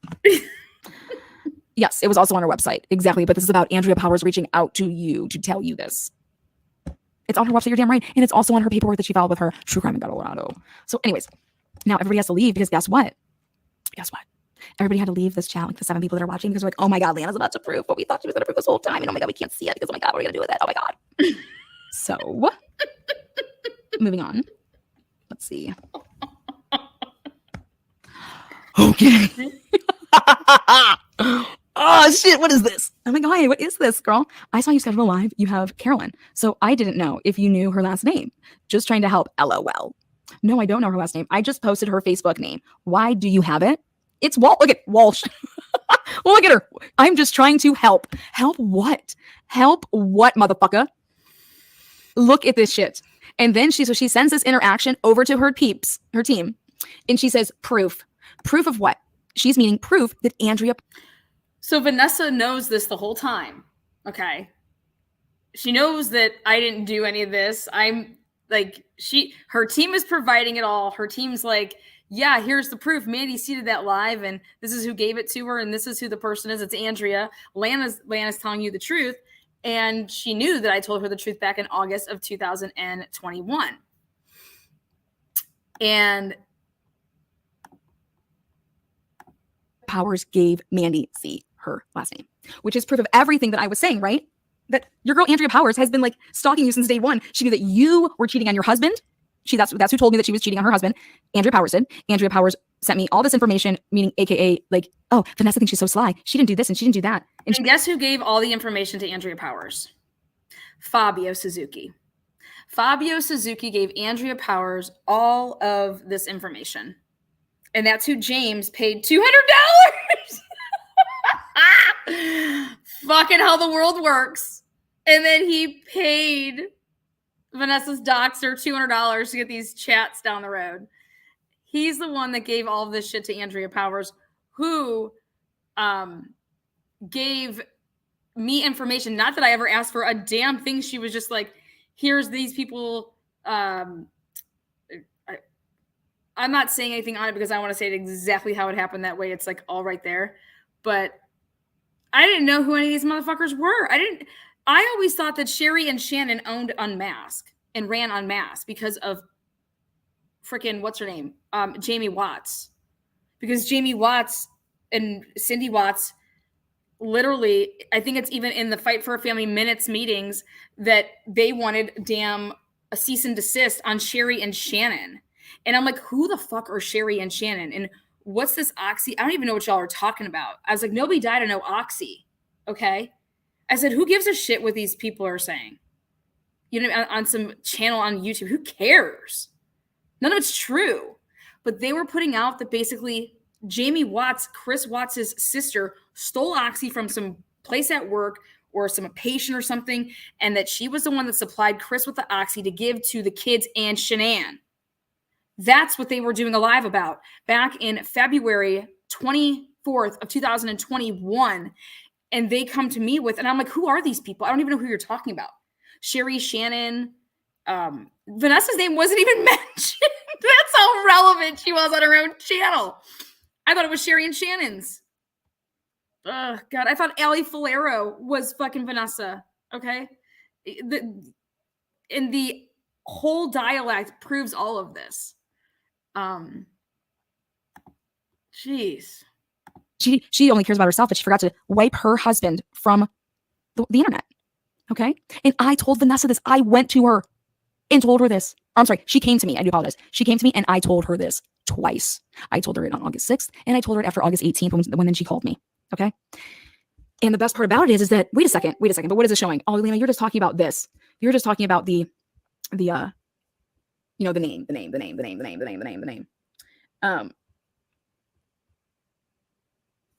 Yes, it was also on her website. Exactly, but this is about Andrea Powers reaching out to you to tell you this. It's on her website, you're damn right, and it's also on her paperwork that she filed with her True Crime in Colorado. So anyways, now everybody has to leave because guess what? Guess what? Everybody had to leave this chat, like the 7 people that are watching, because they're like, oh my God, Lana's about to prove what we thought she was going to prove this whole time. And oh my God, we can't see it because, oh my God, what are we going to do with it? Oh my God. So, moving on. Let's see. Okay. Oh shit, what is this? Oh my God, what is this, girl? I saw you schedule a live. You have Carolyn. So I didn't know if you knew her last name. Just trying to help. LOL. No, I don't know her last name. I just posted her Facebook name. Why do you have it? It's Walt. Look at Walsh. Look at her. I'm just trying to help. Help what? Help what, motherfucker? Look at this shit. And then she sends this interaction over to her peeps, her team. And she says, proof. Proof of what? She's meaning proof that Andrea. So Vanessa knows this the whole time. Okay. She knows that I didn't do any of this. I'm like, her team is providing it all. Her team's like, yeah, here's the proof. Mandy seeded that live, and this is who gave it to her, and this is who the person is. It's Andrea. Lana's telling you the truth. And she knew that I told her the truth back in August of 2021. And Powers gave Mandy C her last name, which is proof of everything that I was saying, right? That your girl Andrea Powers has been like stalking you since day one. She knew that you were cheating on your husband. That's who told me that she was cheating on her husband. Andrea Powers did. Andrea Powers sent me all this information, meaning AKA like, oh, Vanessa thinks she's so sly. She didn't do this and she didn't do that. And guess who gave all the information to Andrea Powers? Fabio Suzuki. Fabio Suzuki gave Andrea Powers all of this information. And that's who James paid $200. Fucking how the world works. And then he paid Vanessa's doxer $200 to get these chats down the road. He's the one that gave all of this shit to Andrea Powers, who gave me information. Not that I ever asked for a damn thing. She was just like, here's these people. I'm not saying anything on it because I want to say it exactly how it happened that way. It's like all right there. But I didn't know who any of these motherfuckers were. I always thought that Sherry and Shannon owned Unmasked and ran Unmasked because of freaking, what's her name? Jamie Watts. Because Jamie Watts and Cindy Watts literally, I think it's even in the Fight for a Family Minutes meetings that they wanted a cease and desist on Sherry and Shannon. And I'm like, who the fuck are Sherry and Shannon? And what's this Oxy? I don't even know what y'all are talking about. I was like, nobody died of no Oxy. Okay. I said, who gives a shit what these people are saying? You know, on some channel on YouTube, who cares? None of it's true. But they were putting out that basically Jamie Watts, Chris Watts' sister, stole Oxy from some place at work or some patient or something, and that she was the one that supplied Chris with the Oxy to give to the kids and Shanann. That's what they were doing a live about back in February 24th of 2021. And they come to me with, and I'm like, who are these people? I don't even know who you're talking about. Sherry, Shannon, Vanessa's name wasn't even mentioned. That's how relevant she was on her own channel. I thought it was Sherry and Shannon's. Oh, God. I thought Ali Falero was fucking Vanessa. Okay. And the whole dialect proves all of this. Jeez. She only cares about herself, but she forgot to wipe her husband from the internet. Okay. And I told Vanessa this. I went to her and told her this. I'm sorry. She came to me. I do apologize. She came to me and I told her this twice. I told her it on August 6th and I told her it after August 18th when then she called me. Okay. And the best part about it is that, wait a second, but what is it showing? Oh, Lena, you're just talking about this. You're just talking about the name.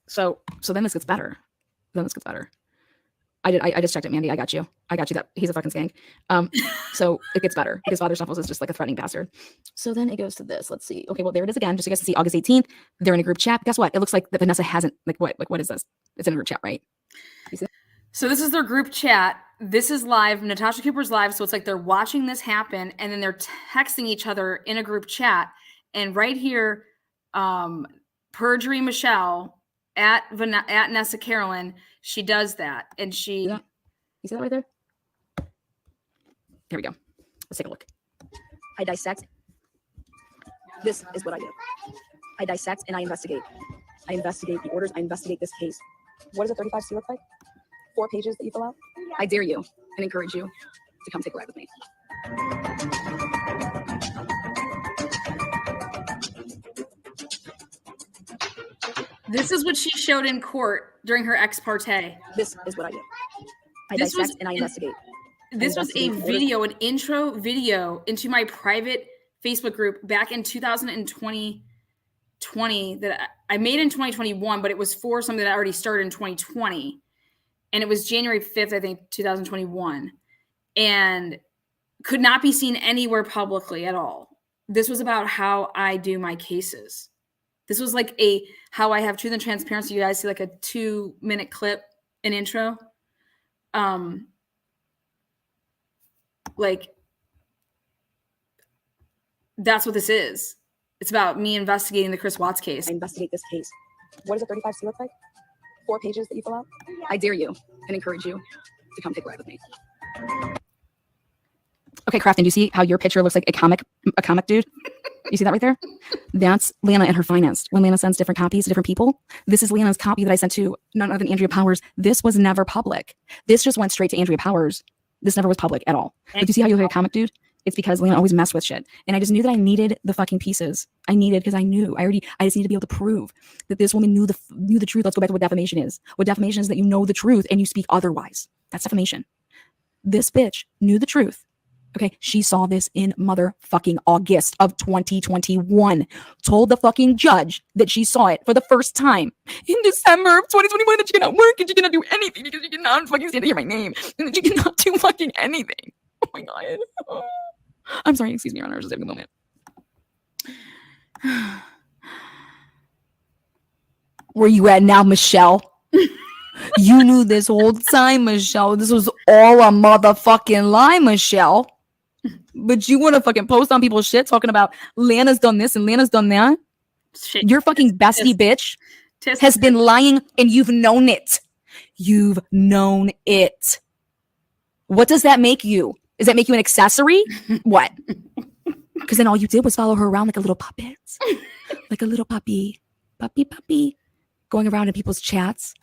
So then this gets better. Then this gets better. I just checked it, Mandy. I got you. That he's a fucking skank. So it gets better because Father Snuffles is just like a threatening bastard. So then it goes to this. Let's see. Okay, well, there it is again. Just so you guys can see August 18th. They're in a group chat. Guess what? It looks like that Vanessa hasn't, what is this? It's in a group chat, right? You see that? So this is their group chat. This is live. Natasha Cooper's live. So it's like they're watching this happen and then they're texting each other in a group chat. And right here, Perjury Michelle at Nessa Carolyn, she does that. And she... You see that right there? Here we go. Let's take a look. I dissect. This is what I do. I dissect and I investigate. I investigate the orders. I investigate this case. What does a 35C look like? 4 pages that you fill out? I dare you and encourage you to come take a ride with me. This is what she showed in court during her ex-parte. This is what I do. I dissect and I investigate. This was a video, an intro video into my private Facebook group back in 2020 that I made in 2021, but it was for something that I already started in 2020. And it was January 5th, I think, 2021. And could not be seen anywhere publicly at all. This was about how I do my cases. This was like how I have truth and transparency. You guys see like a 2-minute clip, an intro. Like, that's what this is. It's about me investigating the Chris Watts case. I investigate this case. What does a 35C look like? 4 pages that you fill out? I dare you and encourage you to come take a ride with me. Okay, Crafton, do you see how your picture looks like a comic dude? You see that right there? That's Lana and her finest. When Lana sends different copies to different people, this is Lana's copy that I sent to none other than Andrea Powers. This was never public. This just went straight to Andrea Powers. This never was public at all. But do you see how you look like a comic dude? It's because Lana always messed with shit. And I just knew that I needed the fucking pieces. I just needed to be able to prove that this woman knew the truth. Let's go back to what defamation is. What defamation is that you know the truth and you speak otherwise. That's defamation. This bitch knew the truth. Okay, she saw this in motherfucking August of 2021. Told the fucking judge that she saw it for the first time in December of 2021 that she cannot work and she cannot do anything because she cannot fucking stand to hear my name and that she cannot do fucking anything. Oh my god. Oh. I'm sorry, excuse me, Your Honor, I was just having a moment. Where you at now, Michelle? You knew this whole time, Michelle. This was all a motherfucking lie, Michelle. But you want to fucking post on people's shit talking about Lana's done this and Lana's done that? Shit. Your fucking bestie bitch has been lying and you've known it. You've known it. What does that make you? Does that make you an accessory? What? Because then all you did was follow her around like a little puppet. Like a little puppy. Puppy. Going around in people's chats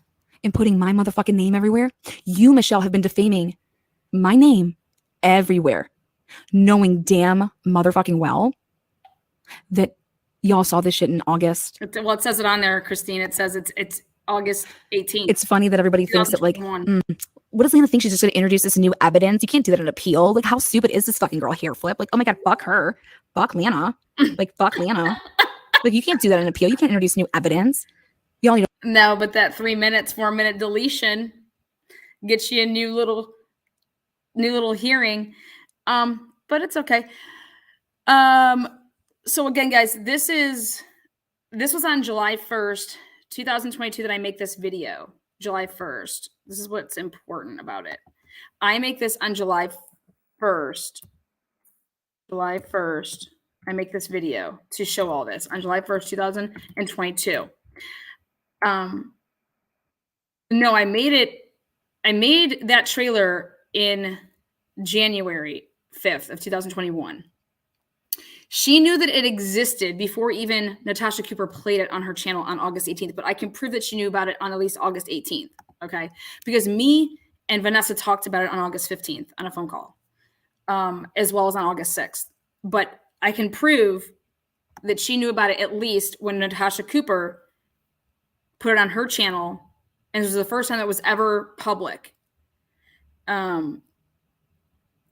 and putting my motherfucking name everywhere. You, Michelle, have been defaming my name everywhere. Knowing damn motherfucking well that y'all saw this shit in August. Well, it says it on there, Christine. It says it's August 18th. It's funny that everybody thinks that like, what does Lana think? She's just going to introduce this new evidence? You can't do that in appeal. Like, how stupid is this fucking girl? Hair flip. Like, oh my God, fuck her. Fuck Lana. Like, fuck Lana. Like, you can't do that in appeal. You can't introduce new evidence. You all need to- No, but that 4-minute deletion gets you a new little hearing. But it's okay. So again, guys, this was on July 1st, 2022 that I make this video. July 1st. This is what's important about it. I make this on July 1st. July 1st. I make this video to show all this on July 1st, 2022. No, I made that trailer in January 5th of 2021. She knew that it existed before even Natasha Cooper played it on her channel on August 18th, but I can prove that she knew about it on at least August 18th, okay? Because me and Vanessa talked about it on August 15th on a phone call, as well as on August 6th. But I can prove that she knew about it at least when Natasha Cooper put it on her channel, and this was the first time that was ever public.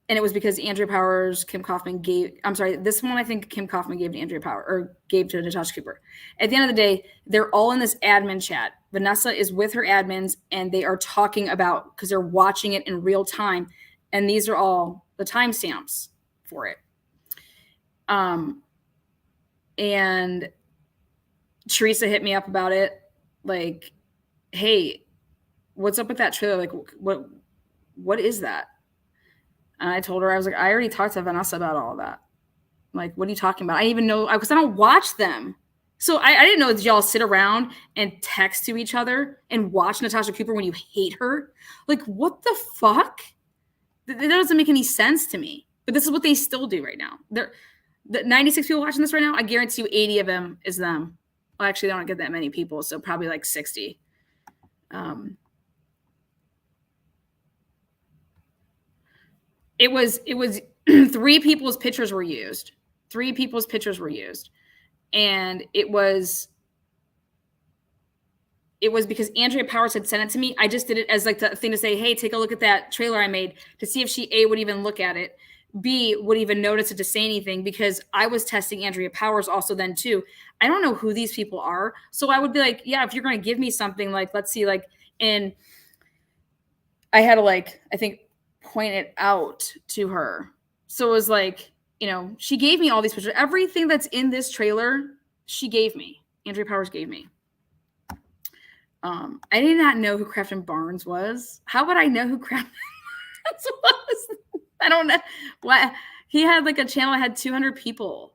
And it was because Andrea Powers, Kim Kaufman this one I think Kim Kaufman gave to Andrea Powers, or gave to Natasha Cooper. At the end of the day, they're all in this admin chat. Vanessa is with her admins, and they are talking about, because they're watching it in real time, and these are all the timestamps for it. And Teresa hit me up about it, like, hey, what's up with that trailer? Like, what is that? And I told her, I was like, I already talked to Vanessa about all of that. Like, what are you talking about? I didn't even know, because I don't watch them. So I didn't know that y'all sit around and text to each other and watch Natasha Cooper when you hate her. Like, what the fuck? That doesn't make any sense to me. But this is what they still do right now. The 96 people watching this right now, I guarantee you 80 of them is them. Well, actually, they don't get that many people, so probably like 60. It was 3 people's pictures were used. 3 people's pictures were used. And it was because Andrea Powers had sent it to me. I just did it as like the thing to say, hey, take a look at that trailer I made, to see if she A, would even look at it, B, would even notice it to say anything, because I was testing Andrea Powers also then too. I don't know who these people are. So I would be like, yeah, if you're going to give me something, like, let's see, like, and I had to, like, I think, point it out to her. So it was like, you know, she gave me all these pictures. Everything that's in this trailer, she gave me. Andrea Powers gave me. I did not know who Crafton Barnes was. How would I know who Crafton Barnes was? I don't know. What, he had like a channel that had 200 people.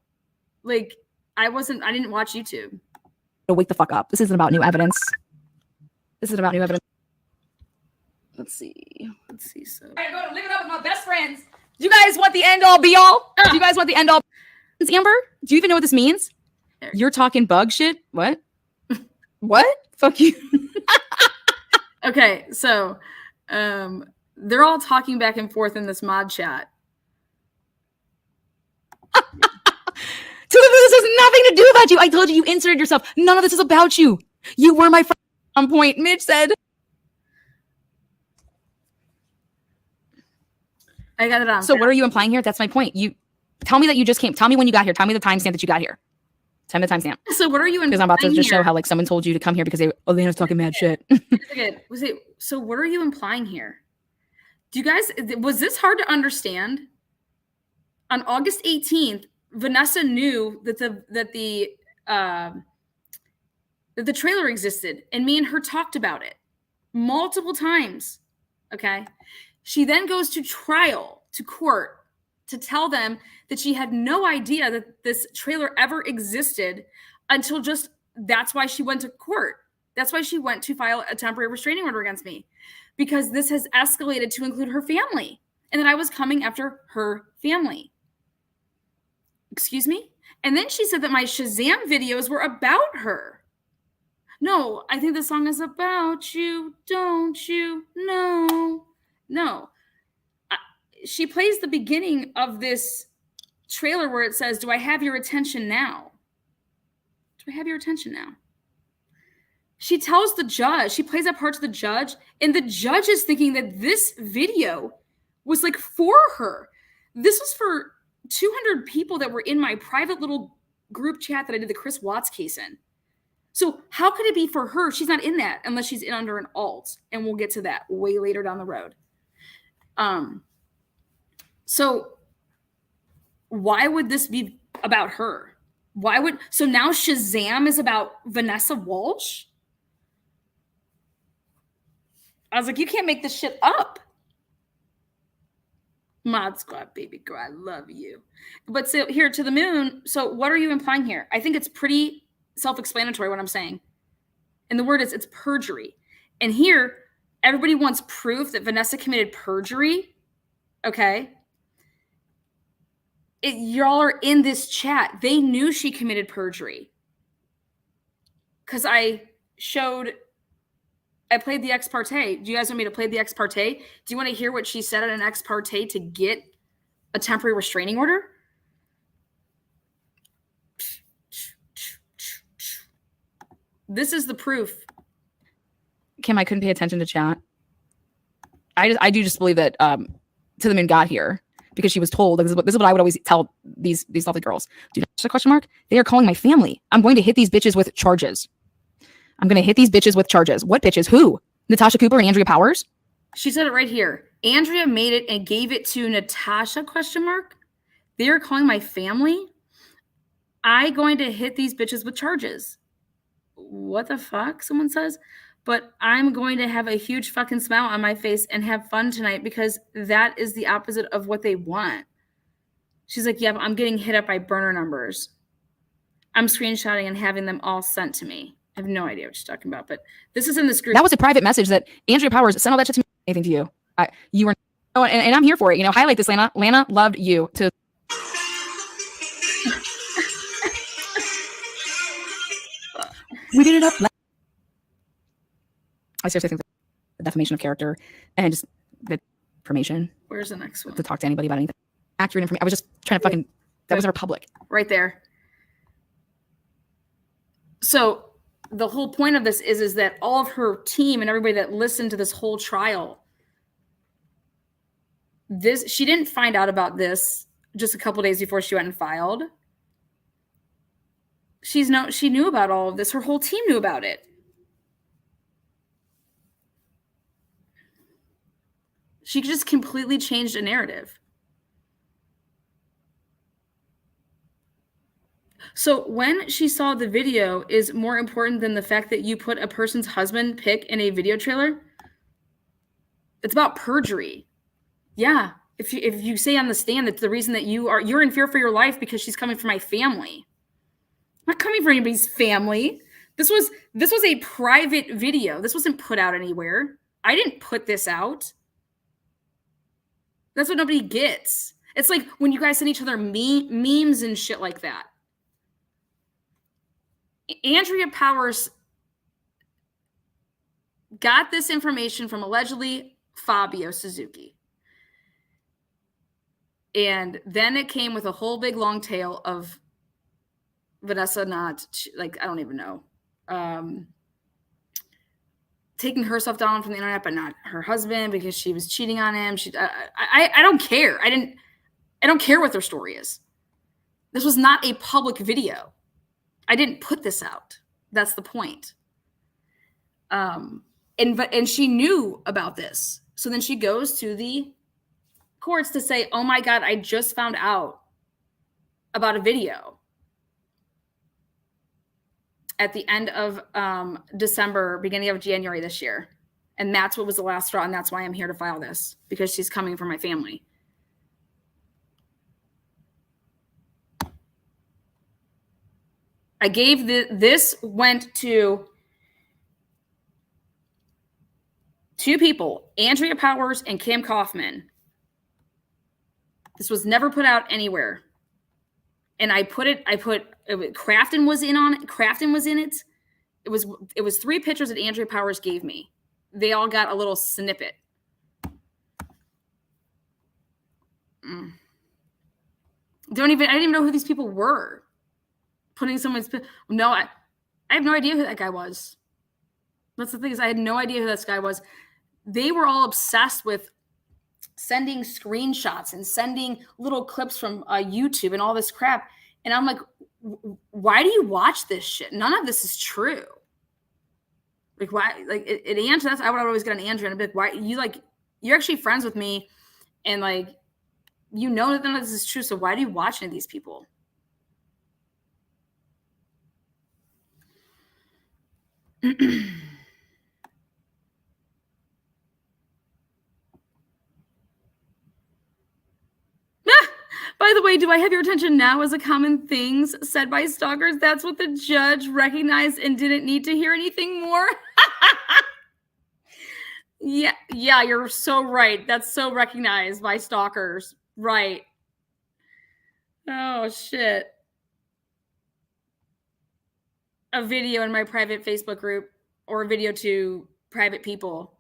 Like, I didn't watch YouTube. Wake the fuck up. This isn't about new evidence. This isn't about new evidence. Let's see. So I'm going to live it up with my best friends. Do you guys want the end all be all? Do you guys want the end all? Amber, do you even know what this means? You're talking bug shit? What? What? Fuck you. Okay, so they're all talking back and forth in this mod chat. This has nothing to do about you. I told you, you inserted yourself. None of this is about you. You were my friend at some point. Mitch said. I got it on. So what are you implying here? That's my point. You tell me that you just came. Tell me when you got here. Tell me the timestamp that you got here. Tell me the timestamp. So what are you implying? Because I'm about to just here? show how like someone told you to come here because Elena's talking mad shit. So what are you implying here? Do you guys, was this hard to understand? On August 18th, Vanessa knew that the trailer existed, and me and her talked about it multiple times. Okay. She then goes to court, to tell them that she had no idea that this trailer ever existed until that's why she went to court. That's why she went to file a temporary restraining order against me, because this has escalated to include her family, and that I was coming after her family. Excuse me? And then she said that my Shazam videos were about her. No, I think the song is about you, don't you? No. She plays the beginning of this trailer where it says, do I have your attention now? Do I have your attention now? She tells the judge, she plays that part to the judge, and the judge is thinking that this video was like for her. This was for 200 people that were in my private little group chat that I did the Chris Watts case in. So how could it be for her? She's not in that unless she's in under an alt, and we'll get to that way later down the road. So why would this be about her? So now Shazam is about Vanessa Walsh? I was like, you can't make this shit up. Mod Squad, baby girl, I love you. But so here, to the moon. So what are you implying here? I think it's pretty self-explanatory what I'm saying. And the word is, it's perjury. And here, everybody wants proof that Vanessa committed perjury. Okay. Y'all are in this chat. They knew she committed perjury. Because I played the ex-parte. Do you guys want me to play the ex-parte? Do you want to hear what she said at an ex-parte to get a temporary restraining order? This is the proof. Kim, I couldn't pay attention to chat. I do just believe that To the Moon got here. because she was told. This is what I would always tell these lovely girls. Do not a question mark. They are calling my family. I'm going to hit these bitches with charges. What bitches? Who? Natasha Cooper and Andrea Powers? She said it right here. Andrea made it and gave it to Natasha, question mark. They are calling my family. I going to hit these bitches with charges. What the fuck? Someone says. But I'm going to have a huge fucking smile on my face and have fun tonight because that is the opposite of what they want. She's like, yeah, but I'm getting hit up by burner numbers. I'm screenshotting and having them all sent to me. I have no idea what she's talking about, but this is in this group. That was a private message that Andrea Powers sent all that shit to me. Anything to you. You were, and I'm here for it. You know, highlight this, Lana. Lana loved you to. We did it up. I seriously think the defamation of character and just the information. Where's the next one? To talk to anybody about anything. Accurate information. I was just trying to fucking. That was our public. Right there. So the whole point of this is that all of her team and everybody that listened to this whole trial, she didn't find out about this just a couple days before she went and filed. She knew about all of this. Her whole team knew about it. She just completely changed a narrative. So when she saw the video is more important than the fact that you put a person's husband pic in a video trailer. It's about perjury. Yeah. If you say on the stand that the reason that you're in fear for your life because she's coming for my family. I'm not coming for anybody's family. This was a private video. This wasn't put out anywhere. I didn't put this out. That's what nobody gets. It's like when you guys send each other memes and shit like that. Andrea Powers got this information from allegedly Fabio Suzuki. And then it came with a whole big long tail of Vanessa I don't even know, taking herself down from the internet, but not her husband because she was cheating on him. I don't care. I don't care what their story is. This was not a public video. I didn't put this out. That's the point. And she knew about this. So then she goes to the courts to say, oh my God, I just found out about a video at the end of December, beginning of January this year. And that's what was the last straw. And that's why I'm here to file this, because she's coming for my family. I gave this went to two people, Andrea Powers and Kim Kaufman. This was never put out anywhere. And Crafton was in on it. Crafton was in it. It was 3 pictures that Andrea Powers gave me. They all got a little snippet. I didn't even know who these people were. Putting someone's no, I have no idea who that guy was. That's the thing, is I had no idea who this guy was. They were all obsessed with sending screenshots and sending little clips from YouTube and all this crap. And I'm like, why do you watch this shit? None of this is true. Like, why? Like, Andrea, that's I would always get on Andrea and be like, why? You're actually friends with me, and like, you know that none of this is true. So why do you watch any of these people? By the way, do I have your attention now as a common things said by stalkers? That's what the judge recognized and didn't need to hear anything more. Yeah, you're so right. That's so recognized by stalkers. Right. Oh, shit. A video in my private Facebook group or a video to private people.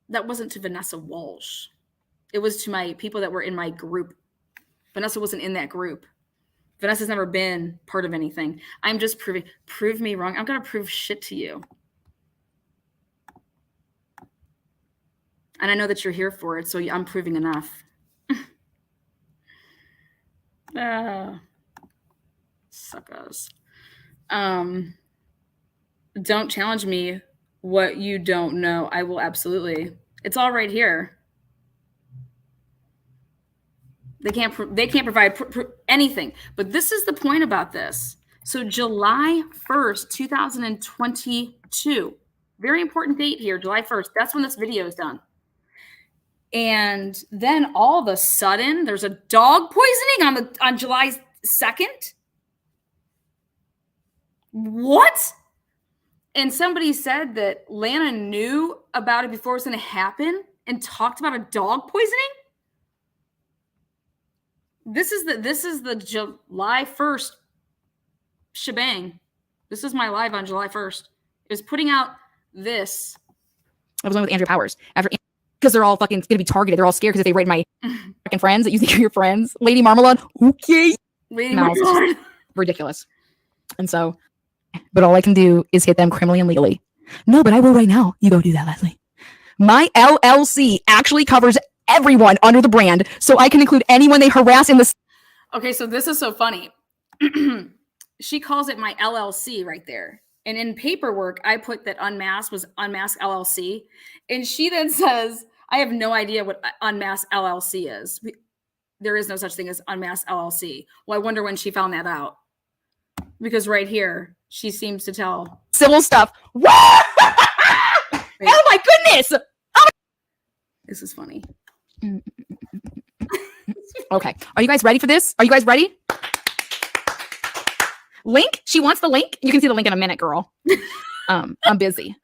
That wasn't to Vanessa Walsh. It was to my people that were in my group. Vanessa wasn't in that group. Vanessa's never been part of anything. I'm just prove me wrong. I'm going to prove shit to you. And I know that you're here for it, so I'm proving enough. Suckers. Don't challenge me what you don't know. I will absolutely. It's all right here. They can't provide anything. But this is the point about this. So July 1st, 2022. Very important date here, July 1st. That's when this video is done. And then all of a sudden, there's a dog poisoning on July 2nd. What? And somebody said that Lana knew about it before it was going to happen and talked about a dog poisoning. This is the July 1st shebang. This is my live on July 1st. It was putting out this. I was on with Andrea Powers after, because they're all fucking gonna be targeted. They're all scared because if they raid my fucking friends that you think are your friends, Lady Marmalade, okay, Lady Marmalade, ridiculous. And so, but all I can do is hit them criminally and legally. No, but I will right now. You go do that, Leslie. My LLC actually covers everyone under the brand, so I can include anyone they harass in this. Okay, so this is so funny. She calls it my LLC right there. And in paperwork, I put that Unmasked was Unmasked LLC. And she then says, I have no idea what Unmasked LLC is. There is no such thing as Unmasked LLC. Well, I wonder when she found that out. Because right here, she seems to tell. Civil stuff. Oh my goodness! This is funny. Okay. Are you guys ready for this? Are you guys ready? Link? She wants the link. You can see the link in a minute, girl. I'm busy.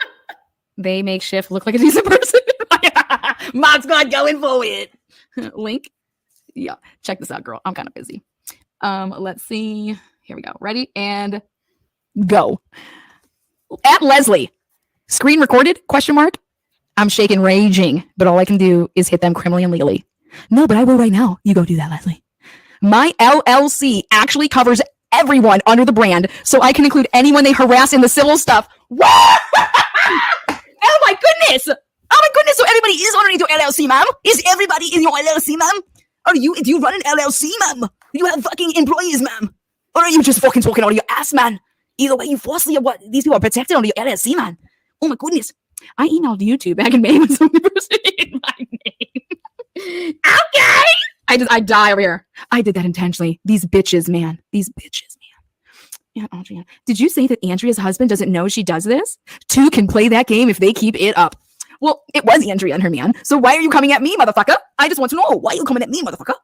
They make Shift look like a decent person. Mod Squad going for it. Link? Yeah. Check this out, girl. I'm kind of busy. Let's see. Here we go. Ready? And go. At Leslie. Screen recorded? Question mark. I'm shaking, raging, but all I can do is hit them criminally and legally. No, but I will right now. You go do that, Leslie. My LLC actually covers everyone under the brand, so I can include anyone they harass in the civil stuff. Oh my goodness! Oh my goodness! So everybody is underneath your LLC, ma'am? Is everybody in your LLC, ma'am? Do you run an LLC, ma'am? Do you have fucking employees, ma'am? Or are you just fucking talking out of your ass, man? Either way, you falsely what? These people are protected under your LLC, man. Oh my goodness. I emailed YouTube back in May when somebody was in my name. Okay. I die over here. I did that intentionally. These bitches, man. These bitches, man. Yeah, Andrea. Did you say that Andrea's husband doesn't know she does this? Two can play that game if they keep it up. Well, it was Andrea and her man. So why are you coming at me, motherfucker? I just want to know. Why are you coming at me, motherfucker?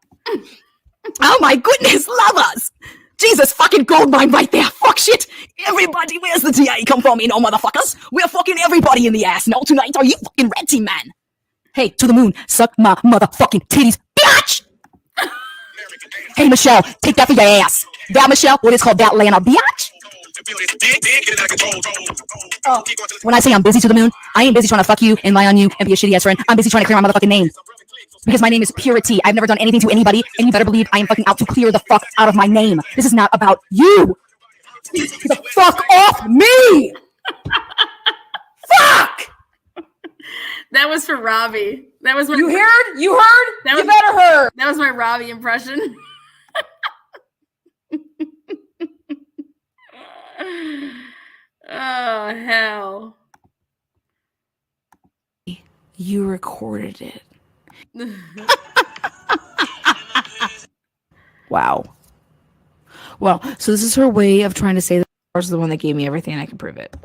Oh my goodness, lovers. Jesus fucking gold mine right there. Fuck shit. Everybody, where's the TA come from, you know, motherfuckers? We're fucking everybody in the ass now tonight. Are you fucking red team, man? Hey, to the moon. Suck my motherfucking titties, bitch. Hey, Michelle, take that for your ass. That, Michelle, what is called that Lana, bitch? Oh, when I say I'm busy to the moon, I ain't busy trying to fuck you and lie on you and be a shitty ass friend. I'm busy trying to clear my motherfucking name. Because my name is Purity. I've never done anything to anybody, and you better believe I am fucking out to clear the fuck out of my name. This is not about you. The fuck off me! Fuck! That was for Robbie. That was my. You heard? You heard? That You was, better heard. That was my Robbie impression. Oh hell! You recorded it. Wow. Well, so this is her way of trying to say that I was the one that gave me everything and I can prove it.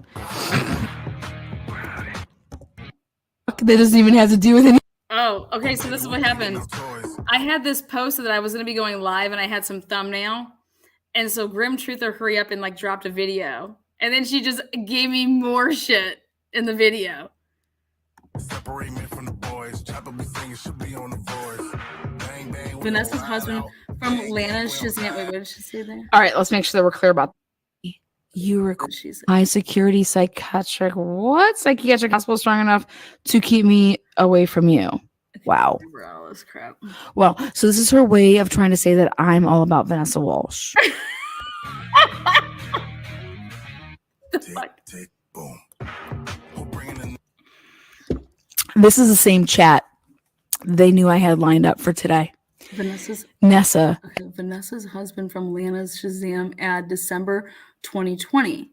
That doesn't even have to do with any. Oh, okay. So this is what happened. I had this post that I was going to be going live, and I had some thumbnail, and so Grim Truther hurry up and like dropped a video, and then she just gave me more shit in the video. Separate me from the boys. Chopper be singing, should be on the voice. Bang, bang, Vanessa's husband from Lana Shazam. Wait, what did she say there? All right, let's make sure that we're clear about that. You record She said, high security psychiatric. What psychiatric hospital strong enough to keep me away from you? Wow. Remember all this crap. Well, so this is her way of trying to say that I'm all about Vanessa Walsh. The Tick, fuck? tick, boom. We're bringing in This is the same chat they knew I had lined up for today. Vanessa's Nessa. okay, Vanessa's husband from Lana's Shazam ad December 2020.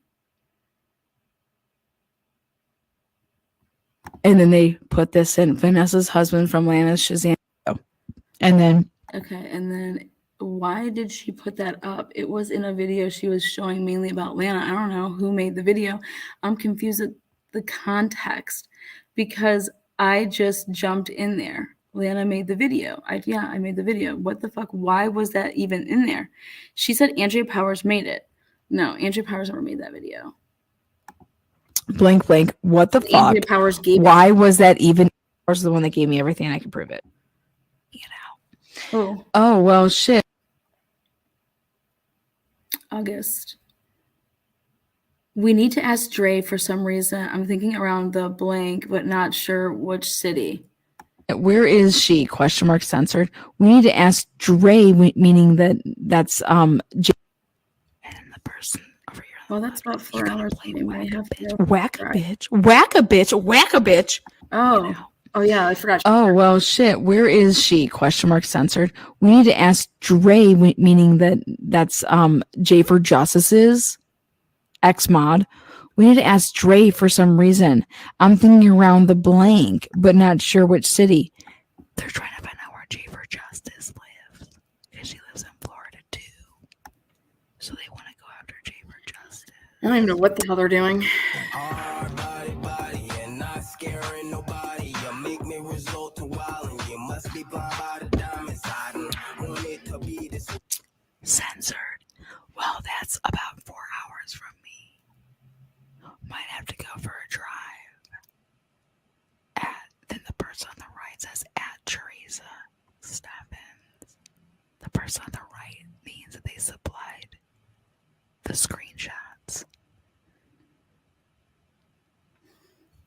And then they put this in Vanessa's husband from Lana's Shazam. And then Okay, and then why did she put that up? It was in a video she was showing mainly about Lana. I don't know who made the video. I'm confused at the context because I just jumped in there. Lana made the video. I made the video. What the fuck? Why was that even in there? She said Andrea Powers made it. No, Andrea Powers never made that video. blank blank. What the fuck? Andrea Powers gave Why was that even? Was the one that gave me everything and I can prove it. Get out. Oh, Oh well, shit. August. We need to ask Dre for some reason. I'm thinking around the blank, but not sure which city. Where is she? Question mark censored. We need to ask Dre, meaning that's J. And the person over here. Well, that's about 4 hours. We might have to Whack a bitch. Whack a bitch. Whack a bitch. Oh yeah, I forgot. Oh well, shit. Where is she? Question mark censored. We need to ask Dre, meaning that's J for Justice's X mod. We need to ask Dre for some reason. I'm thinking around the blank, but not sure which city. They're trying to find out where J for Justice lives because she lives in Florida too. So they want to go after J for Justice. I don't even know what the hell they're doing. Hard body, and not scaring nobody. You make me resort to wild, and you must be blind by the diamonds. I don't want it to be this. Censored. Well, that's about 4 hours from me. Might have to go for a drive. Then the person on the right says at Teresa Steffens. The person on the right means that they supplied the screenshots.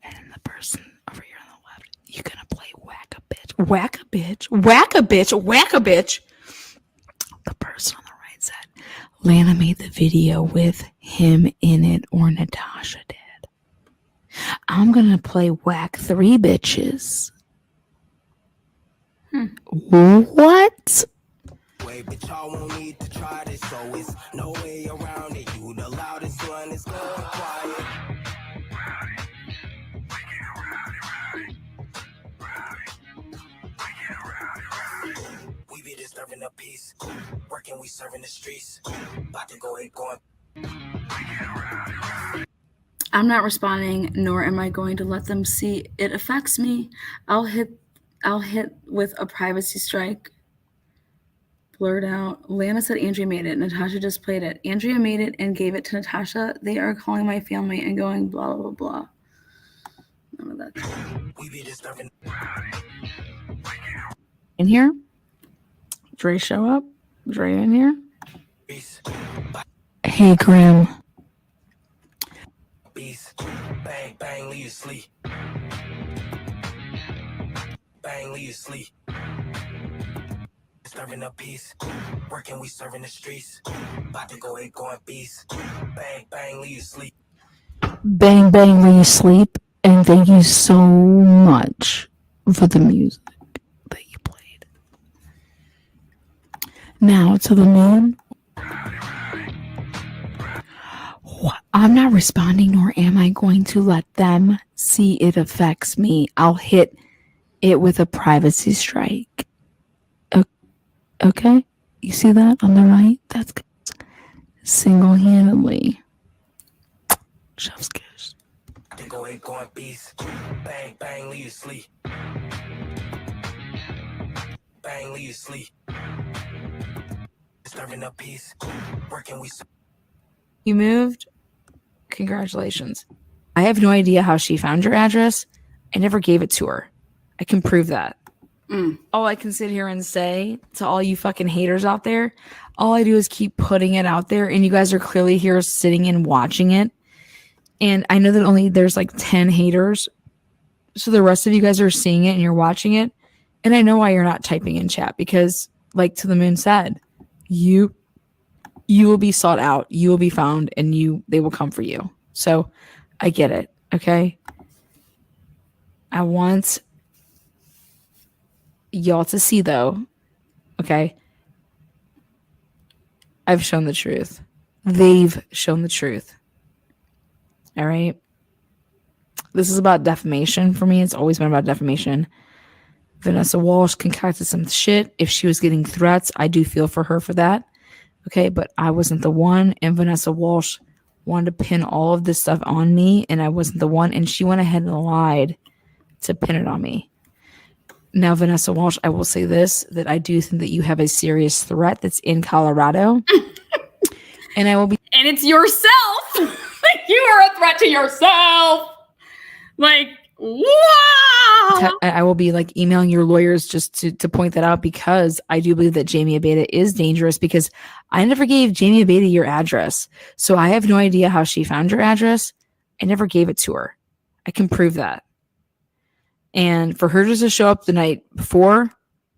And then the person over here on the left, you gonna play whack a bitch. Whack a bitch. Whack a bitch. Whack a bitch. The person on the right said, Lana made the video with him in it or Natasha did. I'm gonna play whack 3 bitches. What? Way, but y'all won't need to try this, so it's no way around it. You the loudest one, it's going quiet. We be disturbing the peace, working, we serving the streets. About to go, it going. I'm not responding, nor am I going to let them see it affects me. I'll hit with a privacy strike. Blurred out. Lana said Andrea made it. Natasha just played it. Andrea made it and gave it to Natasha. They are calling my family and going blah blah blah. None of that. We be disturbing. In here? Dre show up? Dre in here? Peace, Hey Grim. peace. Bang, bang, leave you sleep. Bang, leave you sleep. Disturbing the peace, working, we serving the streets. About to go, it going beast. Bang, bang, leave you sleep. Bang bang when you sleep. And thank you so much for the music that you played. Now to the moon. I'm not responding, nor am I going to let them see it affects me. I'll hit it with a privacy strike. Okay? You see that on the right? That's good. Single-handedly. Chef's kiss. To go, it going beast. Bang, bang, leave you sleep. Bang, leave you sleep. Disturbing the peace, working, we. You moved? Congratulations. I have no idea how she found your address. I never gave it to her. I can prove that. All I can sit here and say to all you fucking haters out there, all I do is keep putting it out there, and you guys are clearly here sitting and watching it. And I know that there's like 10 haters. So the rest of you guys are seeing it and you're watching it. And I know why you're not typing in chat, because like To the Moon said, you will be sought out, you will be found, and they will come for you. So I get it. Okay. I want y'all to see, though. Okay. I've shown the truth. They've shown the truth. All right. This is about defamation for me. It's always been about defamation. Vanessa Walsh concocted some shit. If she was getting threats, I do feel for her for that. Okay, but I wasn't the one, and Vanessa Walsh wanted to pin all of this stuff on me, and I wasn't the one, and she went ahead and lied to pin it on me. Now, Vanessa Walsh, I will say this, that I do think that you have a serious threat that's in Colorado. And I will be... And it's yourself. You are a threat to yourself. Like, wow. I will be like emailing your lawyers just to point that out, because I do believe that Jamie Abeda is dangerous, because I never gave Jamie Abeda your address. So I have no idea how she found your address. I never gave it to her. I can prove that. And for her just to show up the night before,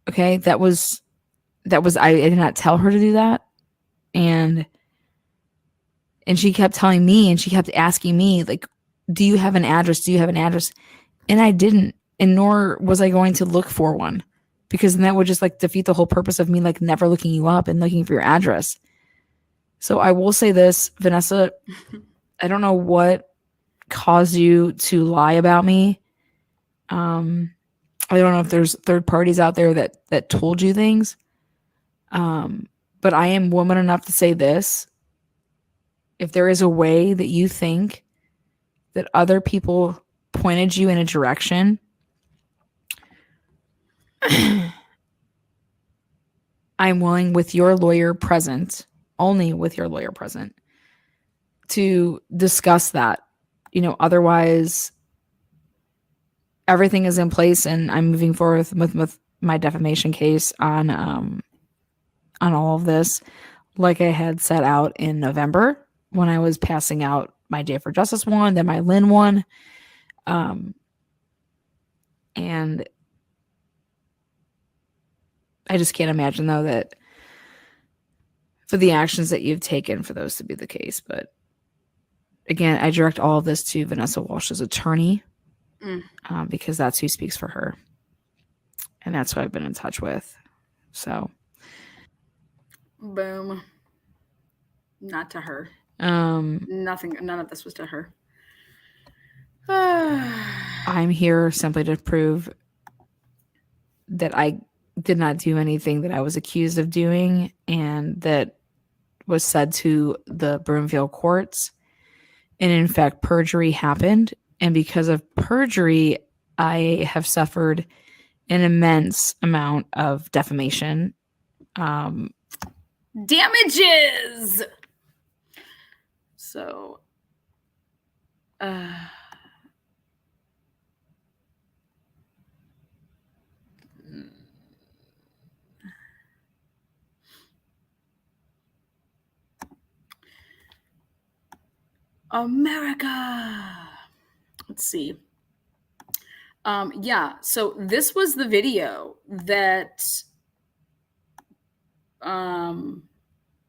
okay, that was I did not tell her to do that. And she kept telling me, and she kept asking me, like, do you have an address? Do you have an address? And I didn't, and nor was I going to look for one, because then that would just like defeat the whole purpose of me like never looking you up and looking for your address. So I will say this, Vanessa, I don't know what caused you to lie about me. I don't know if there's third parties out there that told you things. But I am woman enough to say this. If there is a way that you think that other people pointed you in a direction, I'm willing, with your lawyer present, only with your lawyer present, to discuss that. You know, otherwise everything is in place, and I'm moving forward with my defamation case on all of this, like I had set out in November when I was passing out my Day for Justice one, then my Lynn one. And I just can't imagine, though, that for the actions that you've taken for those to be the case. But again, I direct all of this to Vanessa Walsh's attorney, because that's who speaks for her. And that's who I've been in touch with. So. Boom. Not to her. Nothing. None of this was to her. I'm here simply to prove that I did not do anything that I was accused of doing, and that was said to the Broomfield courts. And in fact, perjury happened. And because of perjury, I have suffered an immense amount of defamation. Damages. So, America. Let's see. Yeah, so this was the video that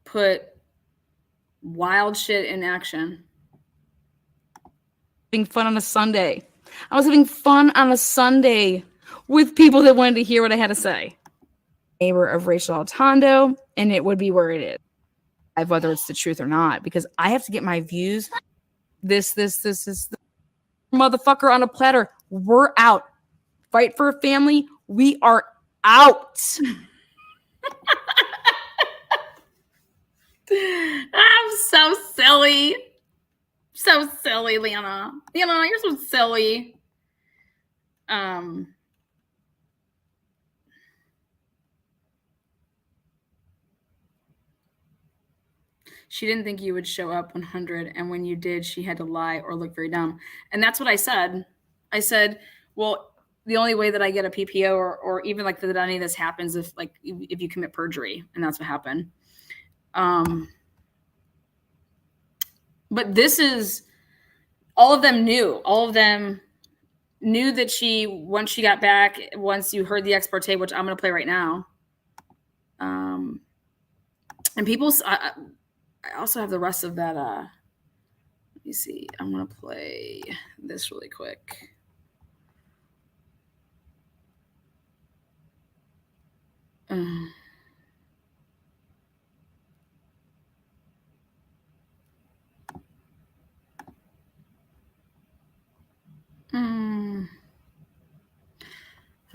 put wild shit in action. Having fun on a Sunday. I was having fun on a Sunday with people that wanted to hear what I had to say. Neighbor of Rachel Altondo, and it would be where it is, whether it's the truth or not, because I have to get my views. This is the motherfucker on a platter. We're out. Fight for a family. We are out. I'm so silly. So silly, Lana. Lana, you're so silly. She didn't think you would show up 100, and when you did, she had to lie or look very dumb. And that's what I said. I said, well, the only way that I get a PPO or even like that any of this happens if you commit perjury, and that's what happened. But this is, all of them knew. All of them knew that once she got back, once you heard the ex-parte, which I'm going to play right now. And I also have the rest of that. Let me see. I'm going to play this really quick.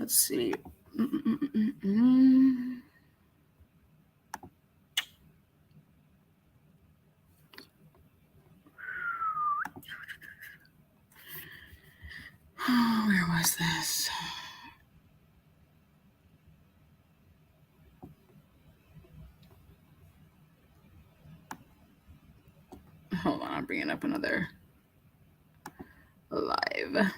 Let's see. Oh, where was this? Hold on, I'm bringing up another live.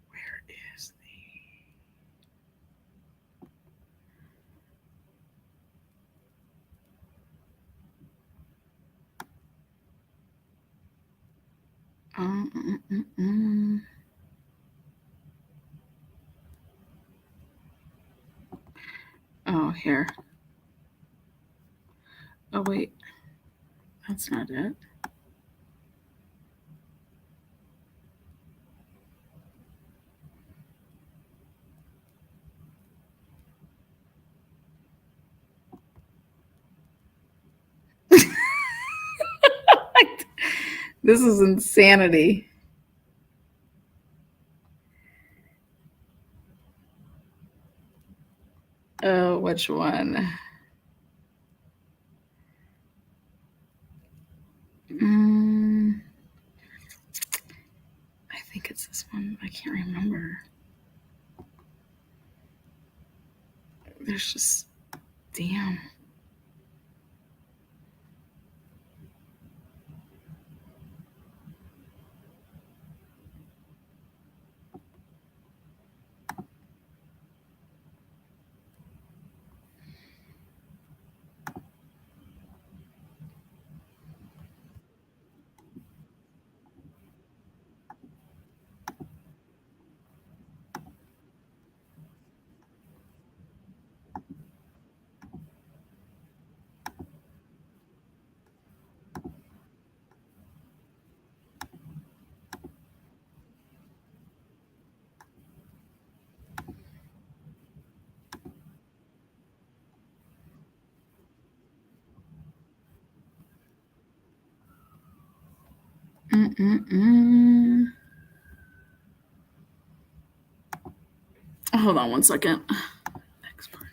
Where is the Oh, here. Oh, wait. That's not it. This is insanity. Oh, which one? I think it's this one. I can't remember. There's just, damn. Hold on one second. Next part.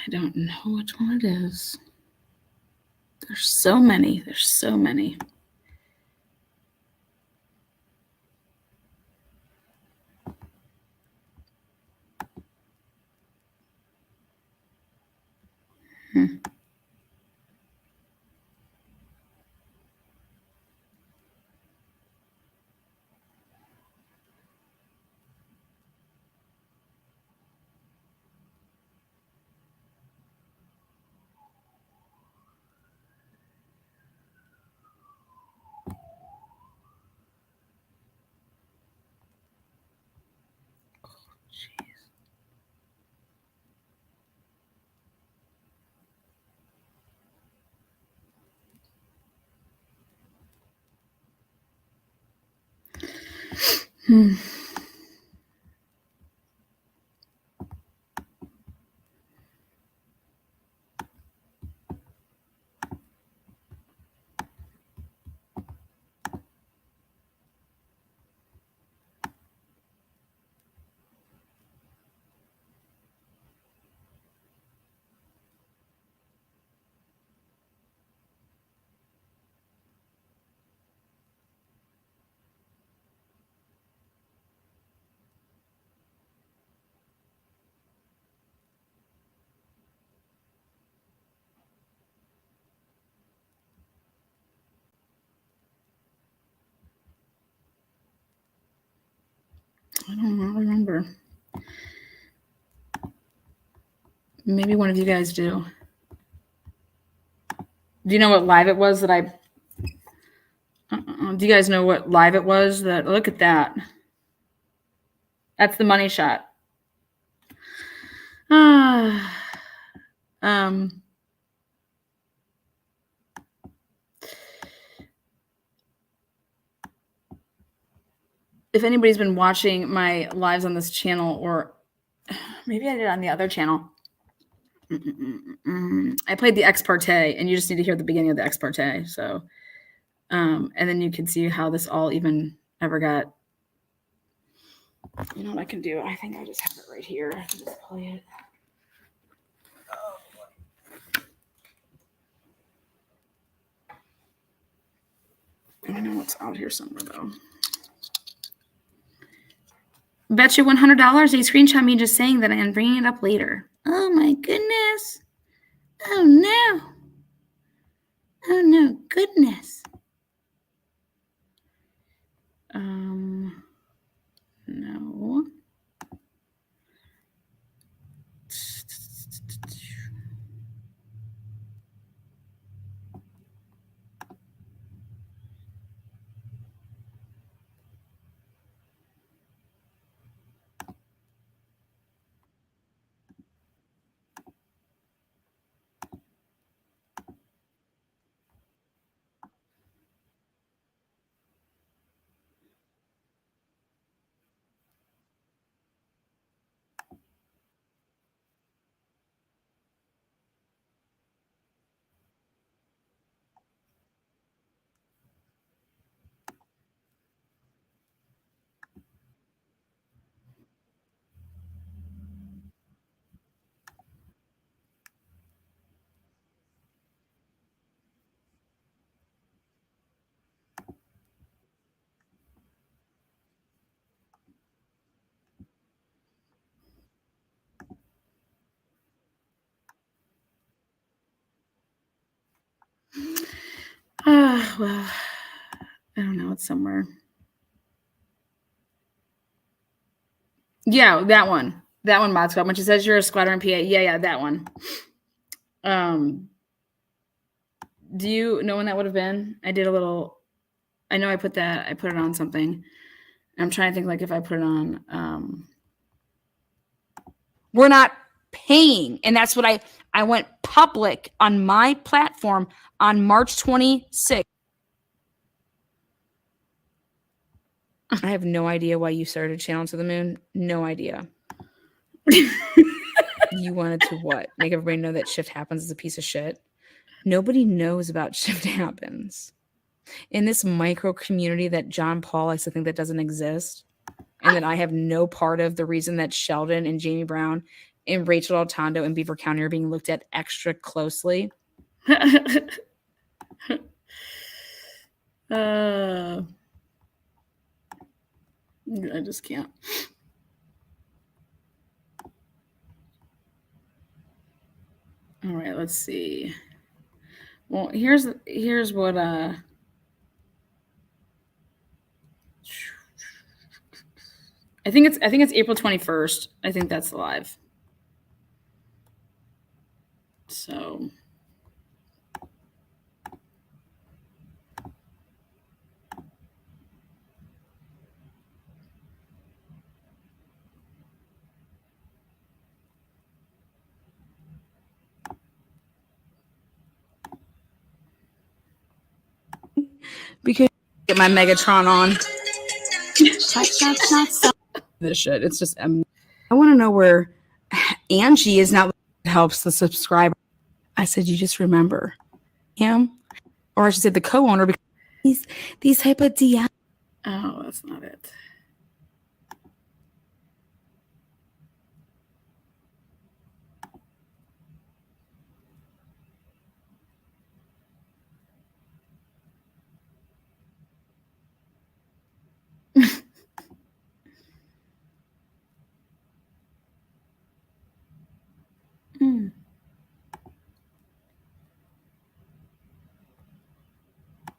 I don't know which one it is. There's so many. There's so many. I don't remember. Maybe one of you guys do. Do you know what live it was that I... do you guys know what live it was that... Look at that. That's the money shot. If anybody's been watching my lives on this channel, or maybe I did on the other channel, I played the Ex-parte, and you just need to hear the beginning of the Ex-parte. So, and then you can see how this all even ever got. You know what I can do? I think I just have it right here. I can just play it. I know it's out here somewhere, though. Bet you $100 they screenshot me just saying that and bringing it up later. Oh my goodness. Oh no. Oh no, goodness. No. Well, I don't know. It's somewhere. Yeah, that one. That one, Mod Squad. When she says you're a squatter in PA. Yeah, that one. Do you know when that would have been? I did a little. I know I put it on something. I'm trying to think like if I put it on. We're not paying. And that's what I went public on my platform on March 26th. I have no idea why you started Channel to the Moon. No idea. You wanted to what? Make everybody know that Shift Happens is a piece of shit? Nobody knows about Shift Happens. In this micro community that John Paul likes to think that doesn't exist, and that I have no part of, the reason that Sheldon and Jamie Brown and Rachel Altondo and Beaver County are being looked at extra closely. I just can't. All right, let's see. Well, here's what I think it's April 21st. I think that's live. So Because get my Megatron on. This shit. It's just I want to know where Angie is not helps the subscriber. I said, you just remember him, or I should say the co-owner, because these type of DM. Oh, that's not it.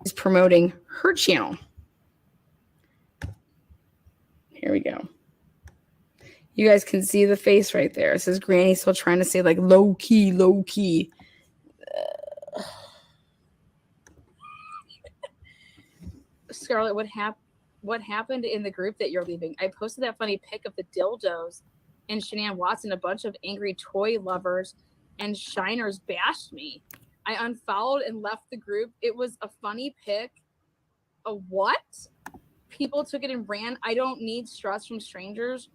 Is promoting her channel. Here we go. You guys can see the face right there. It says Granny still trying to say like low key, low key. Scarlett, what happened in the group that you're leaving? I posted that funny pic of the dildos and Shanann Watson, a bunch of angry toy lovers and shiners bashed me. I unfollowed and left the group. It was a funny pic. A what? People took it and ran. I don't need stress from strangers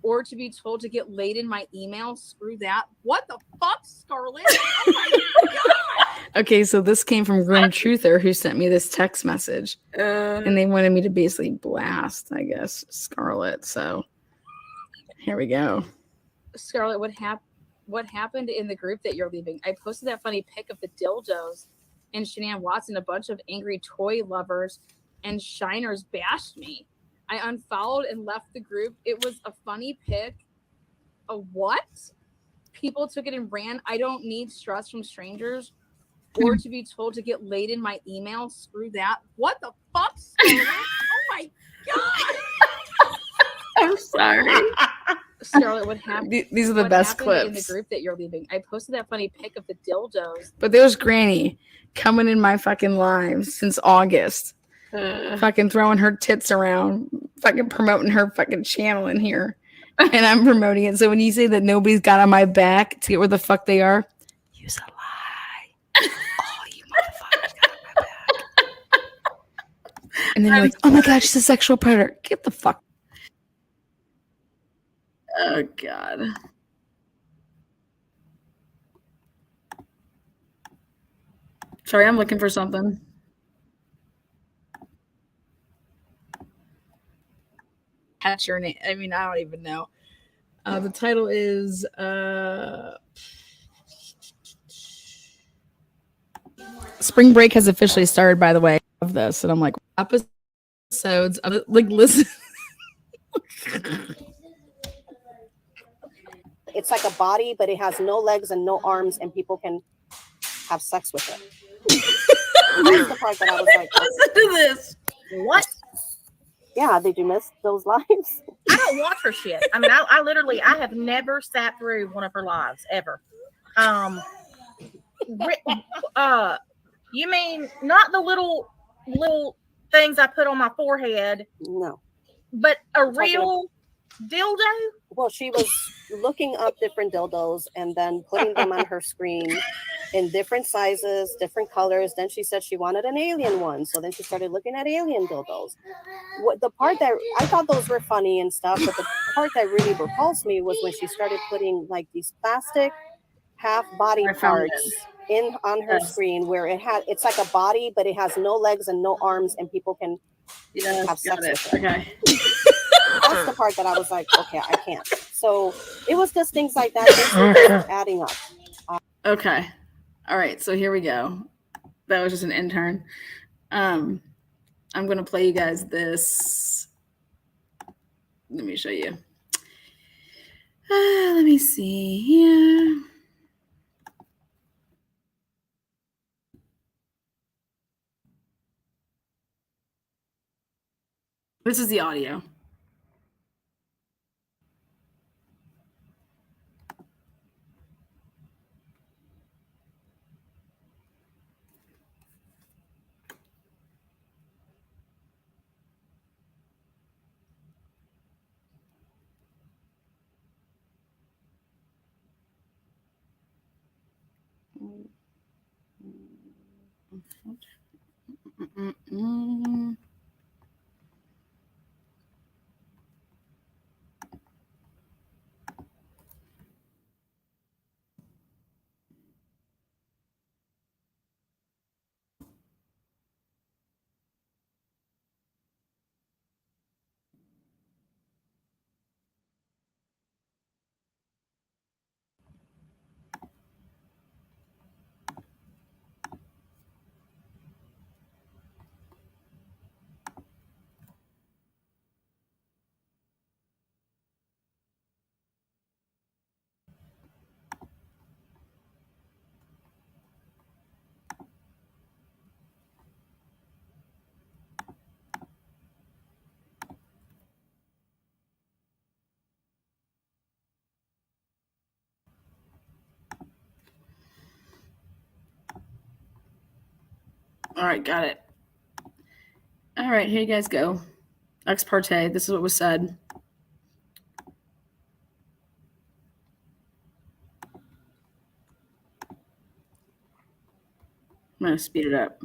or to be told to get laid in my email. Screw that. What the fuck, Scarlett? Oh my God. Okay, so this came from Grim Truther, who sent me this text message. And they wanted me to basically blast, I guess, Scarlett. So here we go. Scarlett, what happened in the group that you're leaving? I posted that funny pic of the dildos and Shanann Watson, a bunch of angry toy lovers and shiners bashed me. I unfollowed and left the group. It was a funny pic. A what? People took it and ran. I don't need stress from strangers or to be told to get laid in my email. Screw that. What the fuck, Scarlett? Oh my God. I'm sorry. Scarlett, what happened? These are the best clips in the group that you're leaving. I posted that funny pic of the dildos. But there's Granny coming in my fucking live since August. Fucking throwing her tits around, fucking promoting her fucking channel in here. And I'm promoting it. So when you say that nobody's got on my back to get where the fuck they are, use a lie. Oh, you motherfuckers got on my back. And then you're like, oh my God, she's a sexual predator. Get the fuck. Oh, God. Sorry, I'm looking for something. Catch your name. I mean, I don't even know. The title is Spring Break has officially started, by the way, of this. And I'm like, episodes of it, like, listen. It's like a body, but it has no legs and no arms, and people can have sex with it. That's the part that I was like, listen to this. What? Yeah, did you miss those lives? I don't watch her shit. I mean, I literally, I have never sat through one of her lives ever. You mean not the little things I put on my forehead? No. But a real dildo? Well, she was looking up different dildos and then putting them on her screen in different sizes, different colors. Then she said she wanted an alien one. So then she started looking at alien dildos. What the part that I thought those were funny and stuff, but the part that really repulsed me was when she started putting like these plastic half body parts in on her screen where it's like a body, but it has no legs and no arms, and people can have sex with it. Okay. That's the part that I was like, okay, I can't. So it was just things like that just adding up. Okay. All right. So here we go. That was just an intern. I'm going to play you guys this. Let me show you. Let me see here. This is the audio. All right, got it. All right, here you guys go. Ex-parte. This is what was said. I'm going to speed it up.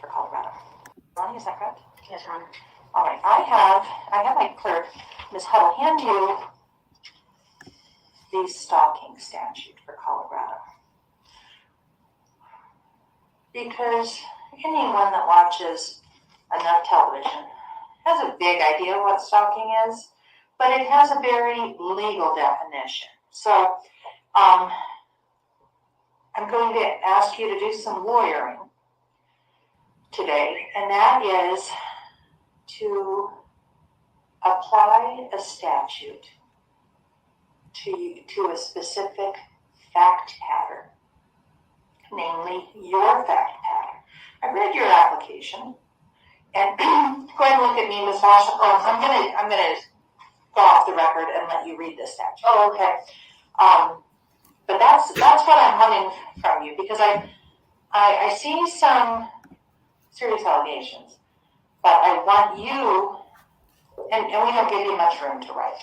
For Colorado. Ronnie, is that correct? Yes, Ron. All right, I have my clerk, Ms. Huddle, hand you the stalking statute for Colorado. Because anyone that watches enough television has a big idea what stalking is, but it has a very legal definition. So I'm going to ask you to do some lawyering today, and that is to apply a statute to a specific fact pattern, namely your fact pattern. I read your application, and go ahead and look at me, Ms. Walsh. I'm gonna go off the record and let you read this statute. Oh, okay. But that's what I'm wanting from you, because I see some serious allegations, but I want you, and we don't give you much room to write.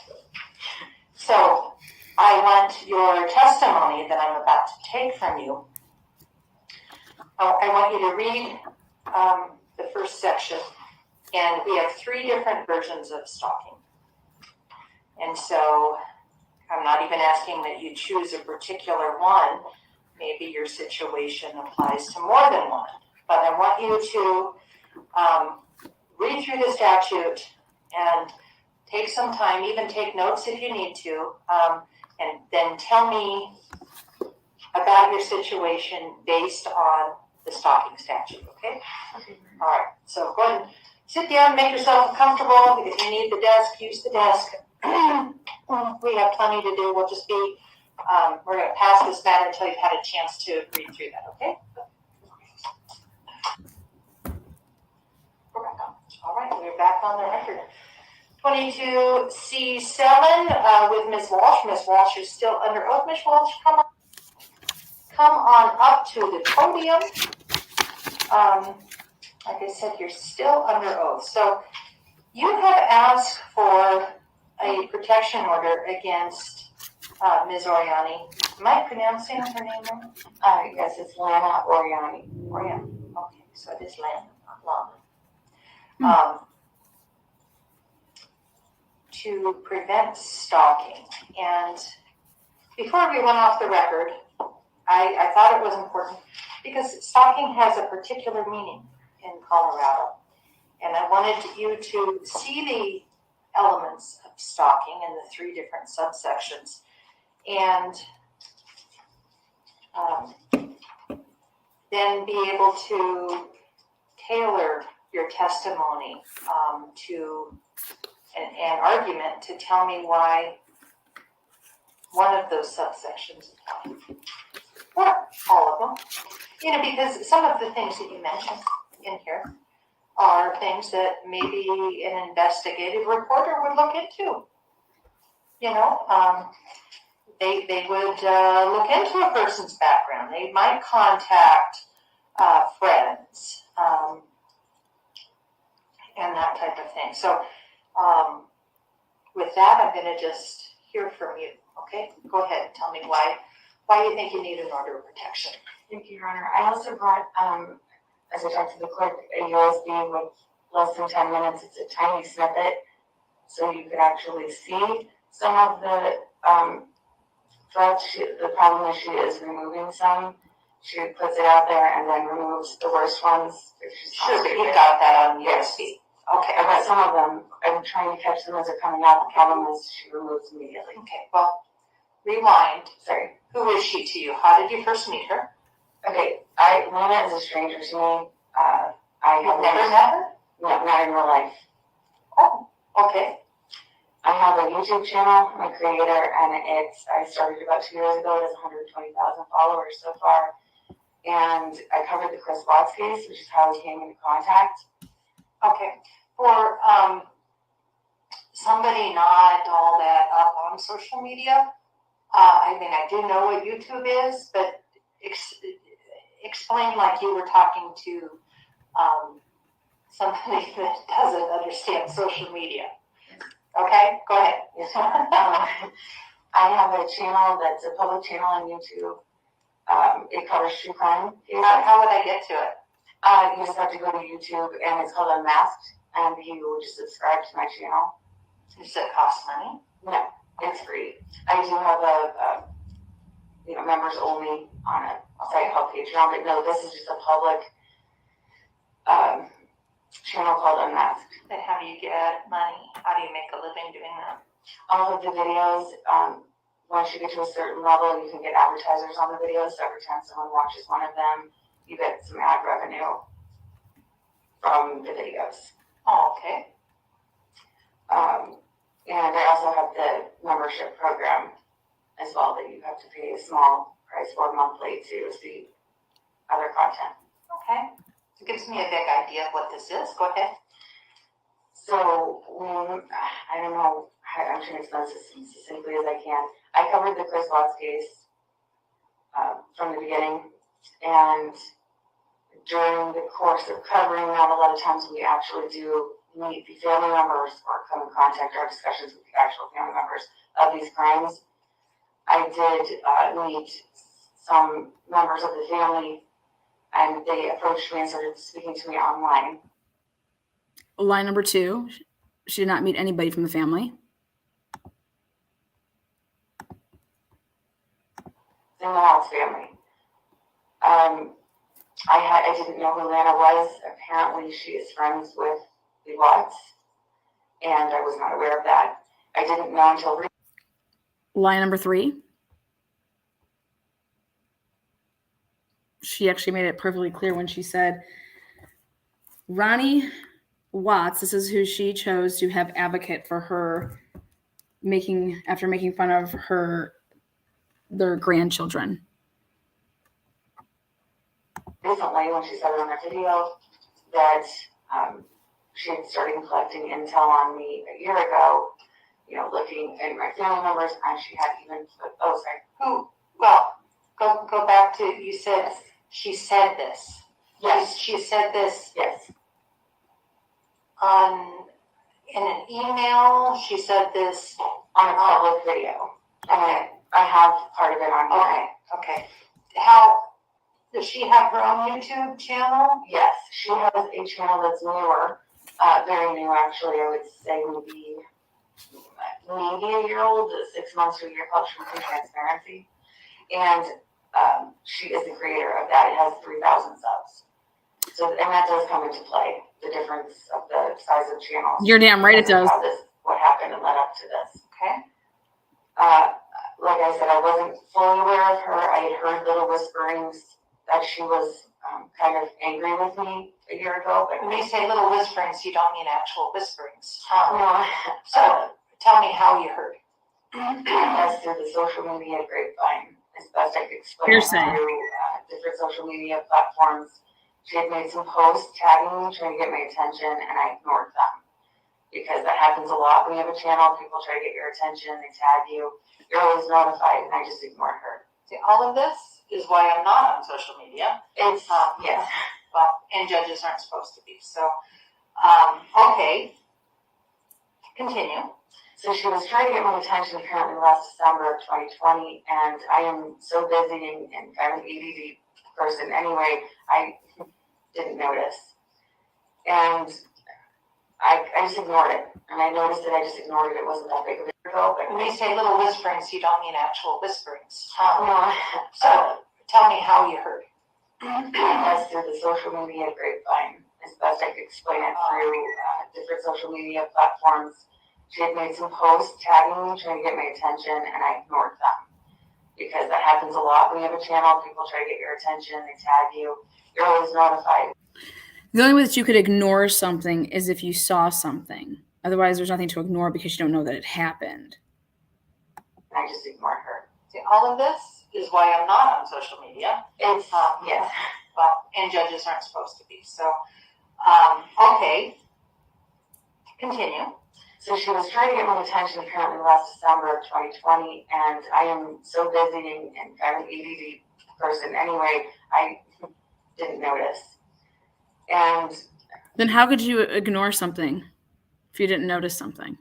So I want your testimony that I'm about to take from you. I want you to read the first section, and we have 3 different versions of stalking. And so I'm not even asking that you choose a particular one. Maybe your situation applies to more than one. But I want you to read through the statute and take some time, even take notes if you need to, and then tell me about your situation based on the stalking statute, okay? All right, so go ahead and sit down, make yourself comfortable. If you need the desk, use the desk. We have plenty to do. We'll just be, we're going to pass this matter until you've had a chance to read through that, okay? We're back on. All right, we're back on the record. 22C7 with Ms. Walsh. Ms. Walsh is still under oath. Ms. Walsh, come on up to the podium. Like I said, you're still under oath. So you have asked for a protection order against Ms. Oriani. Am I pronouncing her name right? Yes, it's Lana Oriani. Oriani. Okay, so it is Lana, not Lana. To prevent stalking. And before we went off the record, I thought it was important because stalking has a particular meaning in Colorado. And I wanted you to see the elements of stalking in the 3 different subsections, and then be able to tailor your testimony to an argument to tell me why one of those subsections apply. Or all of them. You know, because some of the things that you mentioned in here are things that maybe an investigative reporter would look into. You know, they would look into a person's background. They might contact friends and that type of thing. So with that, I'm going to just hear from you. Okay, go ahead and tell me why you think you need an order of protection. Thank you, Your Honor. I also brought, as I talked to the clerk, a USB with less than 10 minutes. It's a tiny snippet, so you could actually see some of the threats. The problem is she is removing some. She puts it out there and then removes the worst ones. Sure, but you got that on USB. Okay, I got some of them. I'm trying to catch them as they're coming out. The problem is she removes immediately. Okay, well, rewind. Sorry. Who is she to you? How did you first meet her? Okay, Lana is a stranger to me. You've never met her? No, not in real life. Oh, okay. I have a YouTube channel, I'm a creator, and I started about 2 years ago. It has 120,000 followers so far. And I covered the Chris Watts case, which is how we came into contact. Okay, for somebody not all that up on social media, I mean, I do know what YouTube is, but explain like you were talking to somebody that doesn't understand social media. Okay, go ahead. Yes, I have a channel that's a public channel on YouTube. It covers true crime cases. How would I get to it? You just have to go to YouTube, and it's called Unmasked, and you would just subscribe to my channel. Does it cost money? No, it's free. I do have a members only on a site called Patreon, but no, this is just a public channel called Unmasked. Then how do you get money? How do you make a living doing that? All of the videos, once you get to a certain level, you can get advertisers on the videos. So every time someone watches one of them, you get some ad revenue from the videos. Oh, okay. And I also have the membership program as well that you have to pay a small price for monthly to see other content. Okay. It gives me a big idea of what this is. Go ahead. So, I don't know, I'm trying to explain this as succinctly as I can. I covered the Chris Watts case from the beginning, and during the course of covering that, a lot of times we actually do meet the family members or come in contact or have discussions with the actual family members of these crimes. I did meet some members of the family, and they approached me and started speaking to me online. Line number 2, she did not meet anybody from the family. In the Watts family. I didn't know who Lana was. Apparently she is friends with the Watts, and I was not aware of that. I didn't know until Line number 3. She actually made it perfectly clear when she said, Ronnie Watts, this is who she chose to have advocate for her after making fun of their grandchildren. recently when she said it on her video that she had started collecting intel on me a year ago, looking at my family members, and she had even Go back to, you said she said this. Yes. She said this Yes. in an email. She said this On a public video. Okay. I have part of it on here. Okay. How does she have her own YouTube channel? Yes, she has a channel that's newer, very new actually. I would say maybe a year old, 6 months to a year, called Truth and Transparency. And she is the creator of that. It has 3,000 subs. So, and that does come into play, the difference of the size of channels. You're damn right it does. What happened and led up to this. Okay. Like I said, I wasn't fully aware of her. I had heard little whisperings that she was kind of angry with me a year ago. But When you say little whisperings, you don't mean actual whisperings. no, So tell me how you heard. as through the social media grapevine, as best I could explain it Hearsay. through different social media platforms. She had made some posts tagging me, trying to get my attention, and I ignored them. Because that happens a lot when you have a channel. People try to get your attention, they tag you. You're always notified, and I just ignored her. See, all of this is why I'm not on social media. It's, yes. Well, and judges aren't supposed to be. So, okay. Continue. So she was trying to get my attention apparently last December of 2020, and I am so busy and kind of ADD person anyway, I didn't notice. And I just ignored it. And I noticed that I just ignored it. It wasn't that big of a deal. But When you say little whisperings, you don't mean actual whisperings. no, So tell me how you heard. as through the social media grapevine, as best I could explain it through different social media platforms. She had made some posts tagging me, trying to get my attention, and I ignored them. Because that happens a lot when you have a channel. People try to get your attention, they tag you. You're always notified. The only way that you could ignore something is if you saw something. Otherwise, there's nothing to ignore because you don't know that it happened. I just ignored her. See, all of this is why I'm not on social media. It's, yes. Well, and judges aren't supposed to be. So, okay. Continue. So she was trying to get my attention apparently last December of 2020, and I am so busy and I'm an ADD person anyway, I didn't notice. And Then how could you ignore something if you didn't notice something?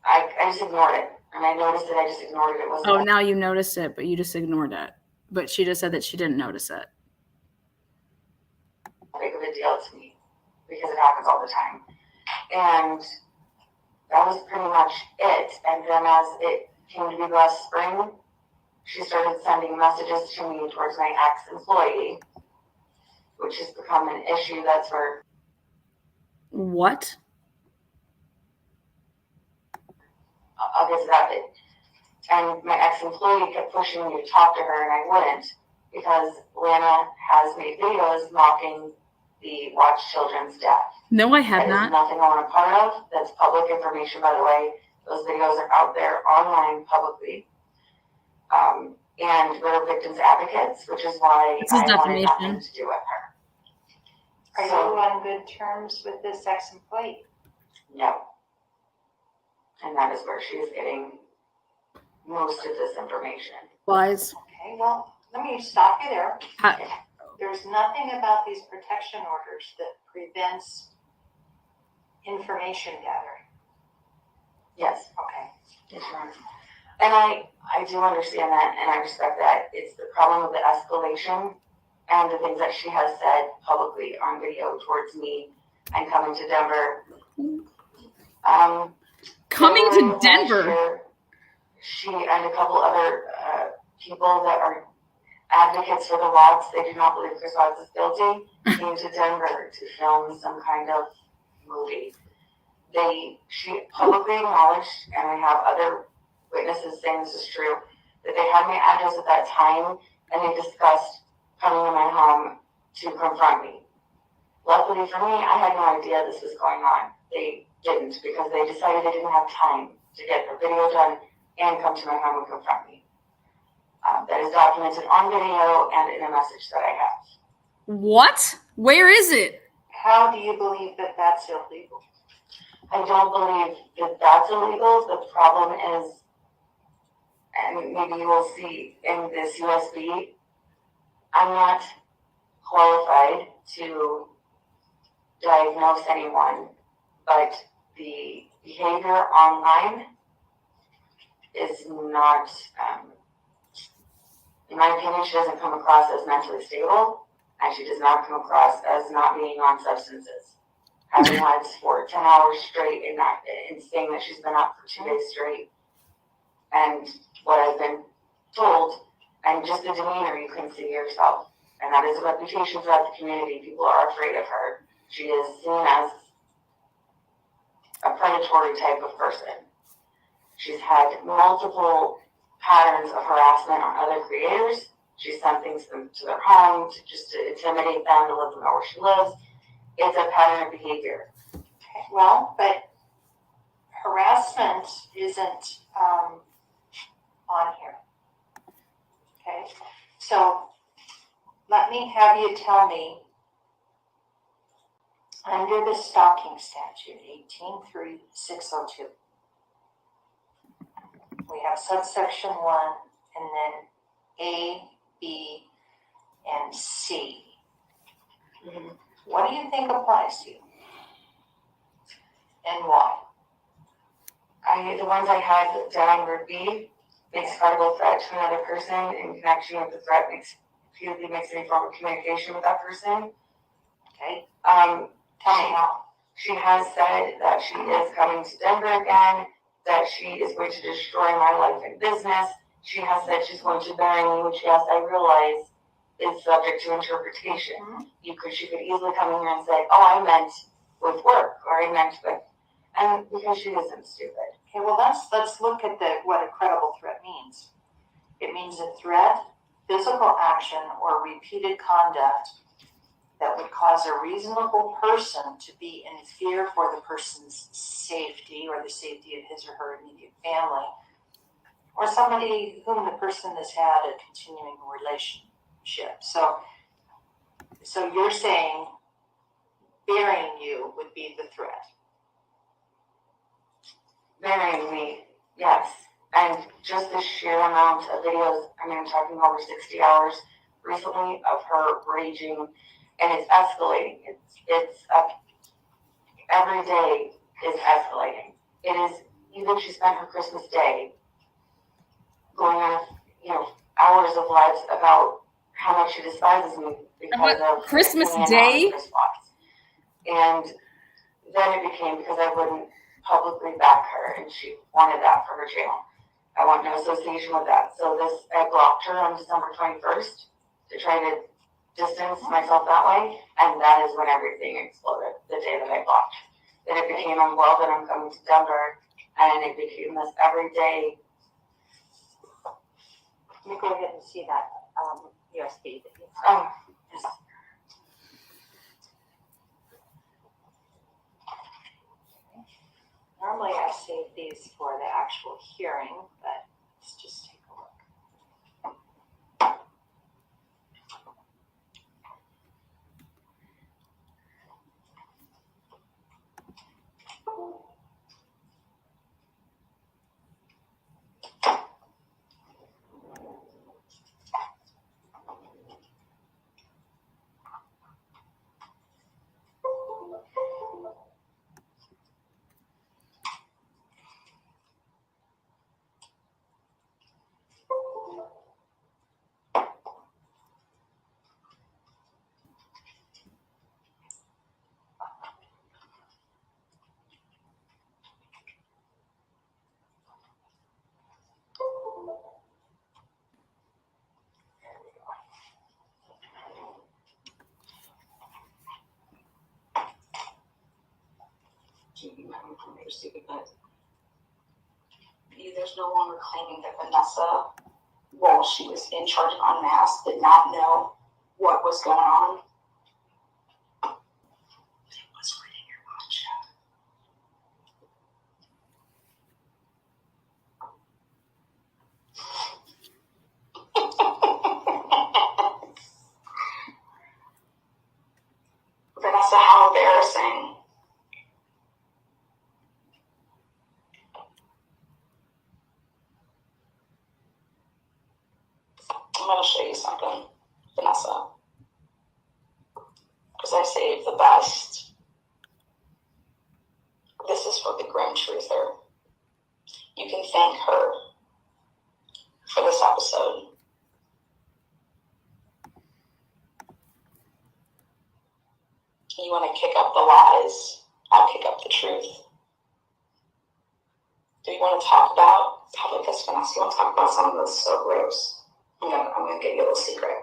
I just ignored it. And I noticed it, I just ignored it. It wasn't Oh, now you noticed it, but you just ignored it. But she just said that she didn't notice it. that big of a deal to me because it happens all the time. And that was pretty much it. And then as it came to be last spring, she started sending messages to me towards my ex-employee, which has become an issue. That's where What? I'll get to that bit. And my ex-employee kept pushing me to talk to her, and I wouldn't because Lana has made videos mocking the Watch Children's death. No, I have That is not. nothing I want a part of. That's public information, by the way. Those videos are out there online publicly. And we're victims advocates, which is why This is I wanted defamation. nothing to do with her. Are you on good terms with this ex-employee? No. And that is where she is getting most of this information. Lies. Okay, well, let me stop you there. How- There's nothing about these protection orders that prevents information gathering. Yes. Okay. Yes, ma'am. And I do understand that, and I respect that. It's the problem of the escalation and the things that she has said publicly on video towards me and coming to Denver. Coming to Last Denver. year, she and a couple other people that are advocates for the Watts, they do not believe Chris Watts is guilty, came to Denver to film some kind of movie. She publicly acknowledged, and I have other witnesses saying this is true, that they had my address at that time, and they discussed coming to my home to confront me. Luckily for me, I had no idea this was going on. They didn't, because they decided they didn't have time to get the video done and come to my home and confront me. That is documented on video and in a message that I have. What? Where is it? How do you believe that that's illegal? I don't believe that that's illegal. The problem is, and maybe you will see in this USB, I'm not qualified to diagnose anyone, but the behavior online is not, in my opinion, she doesn't come across as mentally stable, and she does not come across as not being on substances. Having had for 10 hours straight and saying that she's been up for 2 days straight, and what I've been told, and just the demeanor you can see yourself, and that is a reputation throughout the community. People are afraid of her. She is seen as a predatory type of person. She's had multiple patterns of harassment on other creators. She's sent things to their home just to intimidate them, to let them know where she lives. It's a pattern of behavior. Okay, well, but harassment isn't on here. Okay, so let me have you tell me, under the stalking statute, 183602, we have subsection 1 and then A, B, and C. Mm-hmm. What do you think applies to you? And why? The ones I had down were B, makes credible threat to another person in connection with the threat, repeatedly makes any form of communication with that person. Okay, Tell me how. She has said that she is coming to Denver again, that she is going to destroy my life and business. She has said she's going to bury me, which, yes, I realize is subject to interpretation. Mm-hmm. She could easily come in here and say, oh, I meant with work, or I meant with, and because she isn't stupid. Okay, well, let's look at what a credible threat means. It means a threat, physical action, or repeated conduct that would cause a reasonable person to be in fear for the person's safety or the safety of his or her immediate family, or somebody whom the person has had a continuing relationship. So you're saying burying you would be the threat? Burying me, yes. And just the sheer amount of videos, I mean, I'm talking over 60 hours recently of her raging, and it's escalating. It's every day is escalating. It is, even she spent her Christmas day going on, hours of lives about how much she despises me because of Christmas me and Day? my response. And then it became because I wouldn't publicly back her, and she wanted that for her channel. I want no association with that. So I blocked her on December 21st to try to distance myself that way, and that is when everything exploded, the day that I blocked. Then it became, I'm well, then I'm coming to Denver, and it became this every day. Let me go ahead and see that USB. Yes. Normally I save these for the actual hearing, but let's just take a look. There's no longer claiming that Vanessa, while she was in charge of Unmasked, did not know what was going on. It was reading your watch. Vanessa, how embarrassing. I'm going to show you something, Vanessa, because I saved the best. This is for the Grim Truther. You can thank her for this episode. You want to kick up the lies, I'll kick up the truth. Do you want to talk about, how about this, Vanessa? You want to talk about something that's so gross? I'm gonna give you a little secret.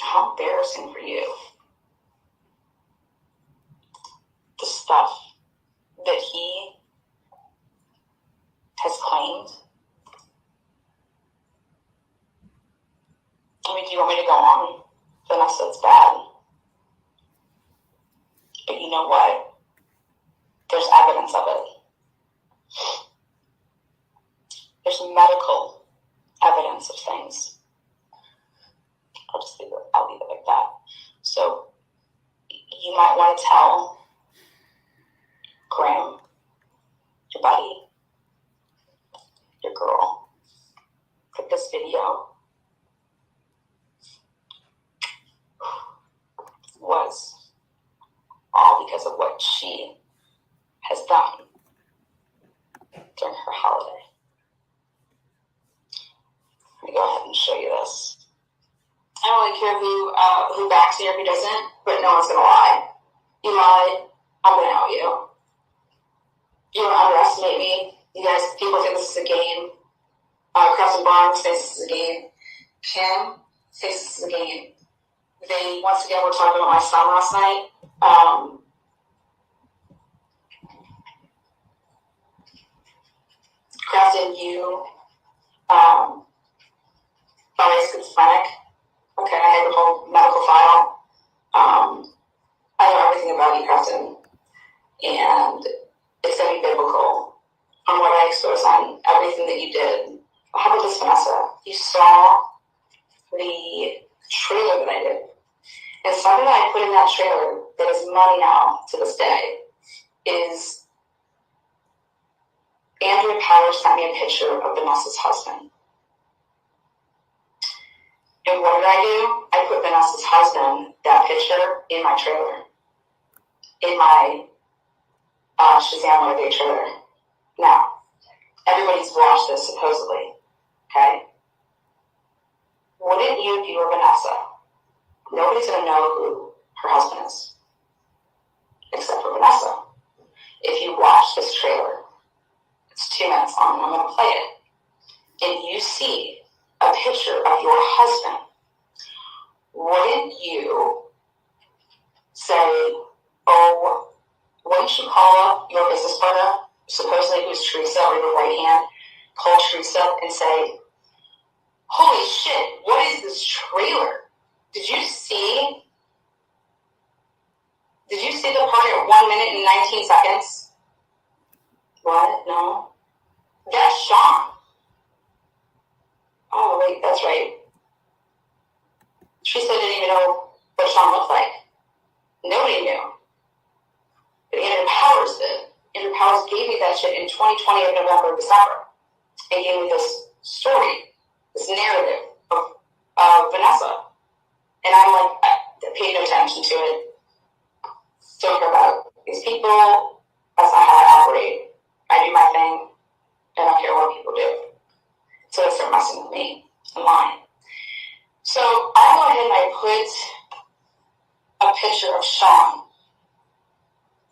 How embarrassing for you. The stuff that he has claimed. I mean, do you want me to go on? Vanessa, it's bad. But you know what? There's evidence of it. There's medical evidence of things. I'll leave it like that. So you might want to tell Graham, your buddy, your girl, that this video was all because of what she has done during her holiday. Let me go ahead and show you this. I don't really care who backs me or who doesn't, but no one's gonna lie. You lied, I'm gonna out you. You don't underestimate me. You guys, people think this is a game. Kristen Barnes thinks this is a game. Kim thinks this is a game. They, once again, were talking about my son last night. Kristen, you, schizophrenic. Okay, I have the whole medical file. I know everything about you, Captain. And it's going to be biblical on what I expose on everything that you did. How about this, Vanessa? You saw the trailer that I did. And something that I put in that trailer that is money now to this day is Andrea Powers sent me a picture of Vanessa's husband. And what did I do? I put Vanessa's husband, that picture, in my trailer. In my Shazam Day trailer. Now, everybody's watched this, supposedly. Okay? Wouldn't you, if you were Vanessa, nobody's going to know who her husband is. Except for Vanessa. If you watch this trailer, it's 2 minutes long, and I'm going to play it, and you see a picture of your husband, wouldn't you say, oh, wouldn't you call up your business partner, supposedly who's Teresa, or your right hand, call Teresa and say, holy shit, what is this trailer? Did you see the part at 1 minute and 19 seconds? What? No. That's Sean. Oh, wait, that's right. Teresa didn't even know what Sean looked like. Nobody knew. But Andrew Powers did. Andrew Powers gave me that shit in 2020 of November, December. And gave me this story, this narrative of Vanessa. And I'm like, I paid no attention to it. Don't care about these people. That's not how I operate. I do my thing. I don't care what people do. So they start messing with me and lying. So I go ahead and I put a picture of Sean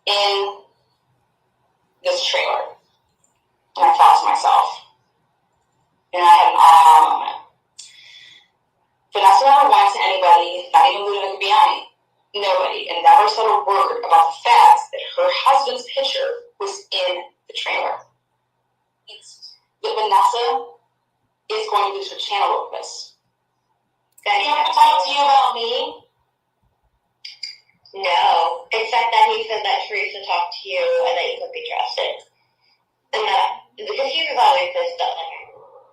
in this trailer. And I thought to myself, and I had an aha moment. Vanessa never went to anybody, not even Ludovic Biani, nobody, and never said a word about the fact that her husband's picture was in the trailer. But Vanessa is going to lose her channel with this. Did he ever talk to you about me? No, except that he said that Teresa talked to you and that you could be trusted. And that, because he was always this stuff.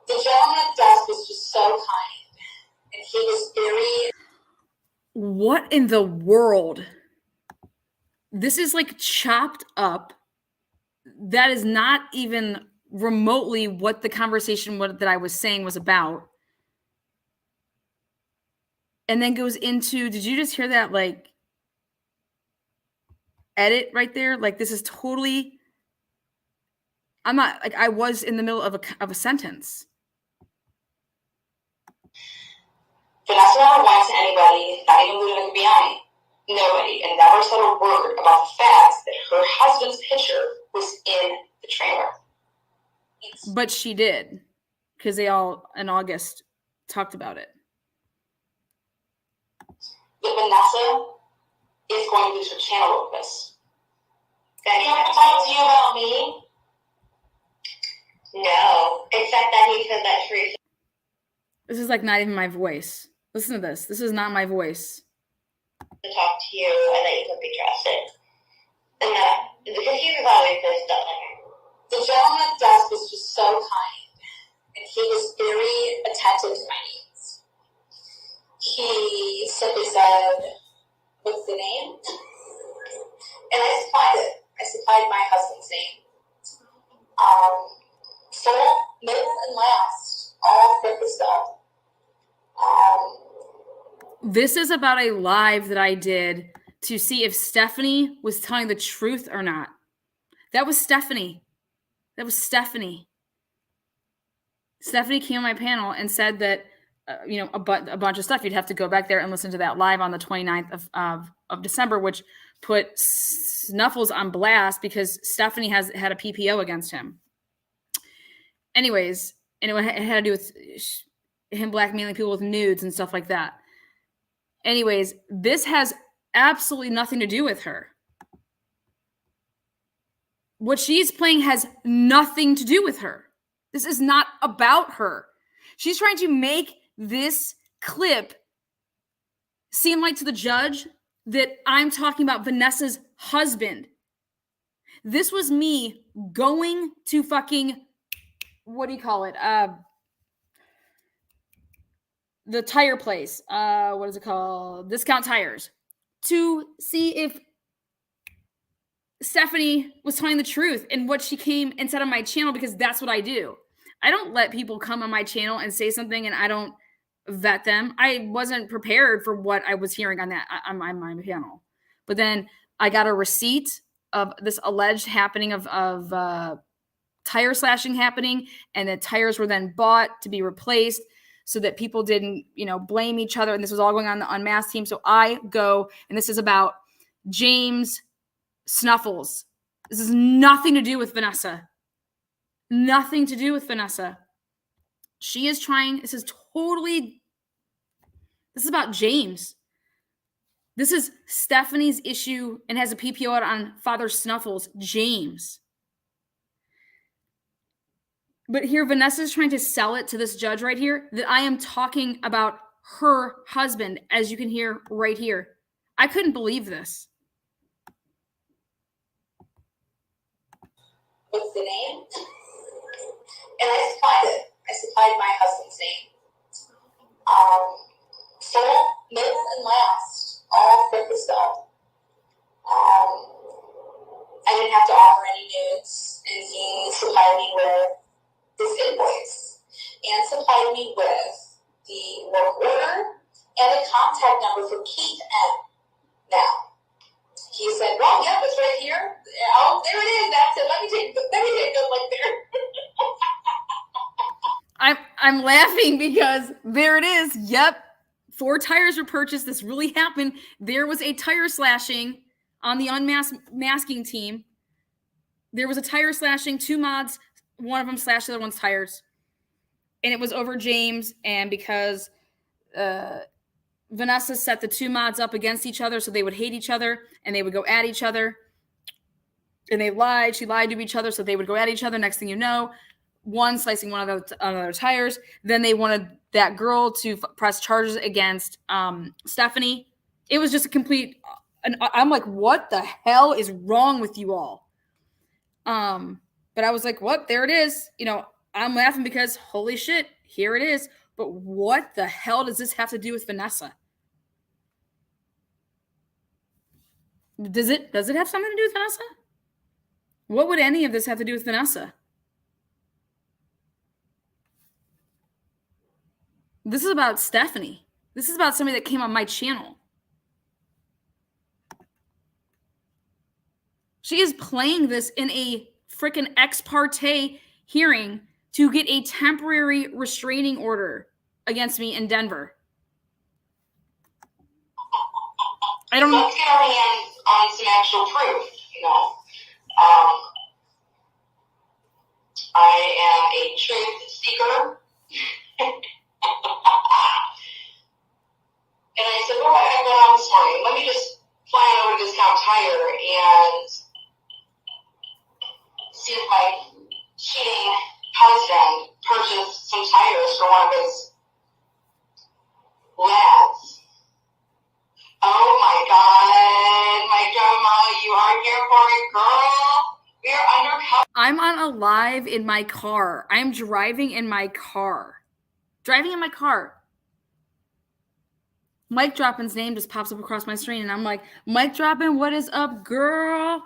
The gentleman at the desk was just so kind. And he was very... What in the world? This is like chopped up. That is not even remotely what the conversation that I was saying was about. And then goes into, did you just hear that like edit right there? Like this is totally, I'm not, like I was in the middle of a sentence. Vanessa never went to anybody, not even Ludovic Biani, nobody, and never said a word about the fact that her husband's picture was in the trailer. But she did, because they all in August talked about it. But Vanessa is going to lose her channel with this. Did he ever talk to you about me? No, except that he said that Teresa. This is like not even my voice. Listen to this. This is not my voice. To talk to you and that you could be trusted. And that, because he was always this stuff. The gentleman at the desk was just so kind. And he was very attentive to my needs. He simply said, what's the name? And I supplied it. I supplied my husband's name. Full, middle, and last. All fit the stuff. This is about a live that I did to see if Stephanie was telling the truth or not. That was Stephanie. Stephanie came on my panel and said that, a bunch of stuff. You'd have to go back there and listen to that live on the 29th of December, which put Snuffles on blast because Stephanie had a PPO against him. Anyways, and it had to do with him blackmailing people with nudes and stuff like that. Anyways, this has absolutely nothing to do with her. What she's playing has nothing to do with her. This is not about her. She's trying to make this clip seem like to the judge that I'm talking about Vanessa's husband? This was me going to fucking, what do you call it? The tire place. What is it called? Discount Tires. To see if Stephanie was telling the truth and what she came and said on my channel, because that's what I do. I don't let people come on my channel and say something and I don't vet them. I wasn't prepared for what I was hearing on my channel. But then I got a receipt of this alleged happening of tire slashing happening, and the tires were then bought to be replaced so that people didn't, blame each other. And this was all going on the Unmasked team. So I go, and this is about James Snuffles. This has nothing to do with Vanessa. Nothing to do with Vanessa. She is trying, this is about James. This is Stephanie's issue and has a PPO out on Father Snuffles, James. But here, Vanessa's trying to sell it to this judge right here that I am talking about her husband, as you can hear right here. I couldn't believe this. What's the name? And I supplied it. I supplied my husband's name. Full, middle, and last, all fit the bill. I didn't have to offer any nudes, and he supplied me with this invoice and supplied me with the work order and a contact number for Kate M. Now, he said, well, yeah, it's right here. Oh, there it is. That's it. Let me take a good look there. I'm laughing because there it is. Yep. 4 tires were purchased. This really happened. There was a tire slashing on the unmasking team. There was a tire slashing, 2 mods. One of them slashed the other one's tires. And it was over James. And because Vanessa set the 2 mods up against each other so they would hate each other and they would go at each other. And they lied. She lied to each other so they would go at each other. Next thing you know, one slicing one of the other tires. Then they wanted that girl to press charges against Stephanie. It was just a complete... And I'm like, what the hell is wrong with you all? But I was like, what? There it is. I'm laughing because holy shit, here it is. But what the hell does this have to do with Vanessa? Does it have something to do with Vanessa? What would any of this have to do with Vanessa? This is about Stephanie. This is about somebody that came on my channel. She is playing this in a freaking ex-parte hearing to get a temporary restraining order against me in Denver. I don't know. Let's get our hands on some actual proof, I am a truth seeker. And I said, well, I got on this morning. Let me just fly over to Discount Tire and see if my cheating husband purchased some tires for one of his lads. Oh my God, my grandma, you are here for it, girl. We are undercover. I'm on a live in my car. I'm driving in my car. Mike Droppin's name just pops up across my screen, and I'm like, Mike Droppin, what is up, girl?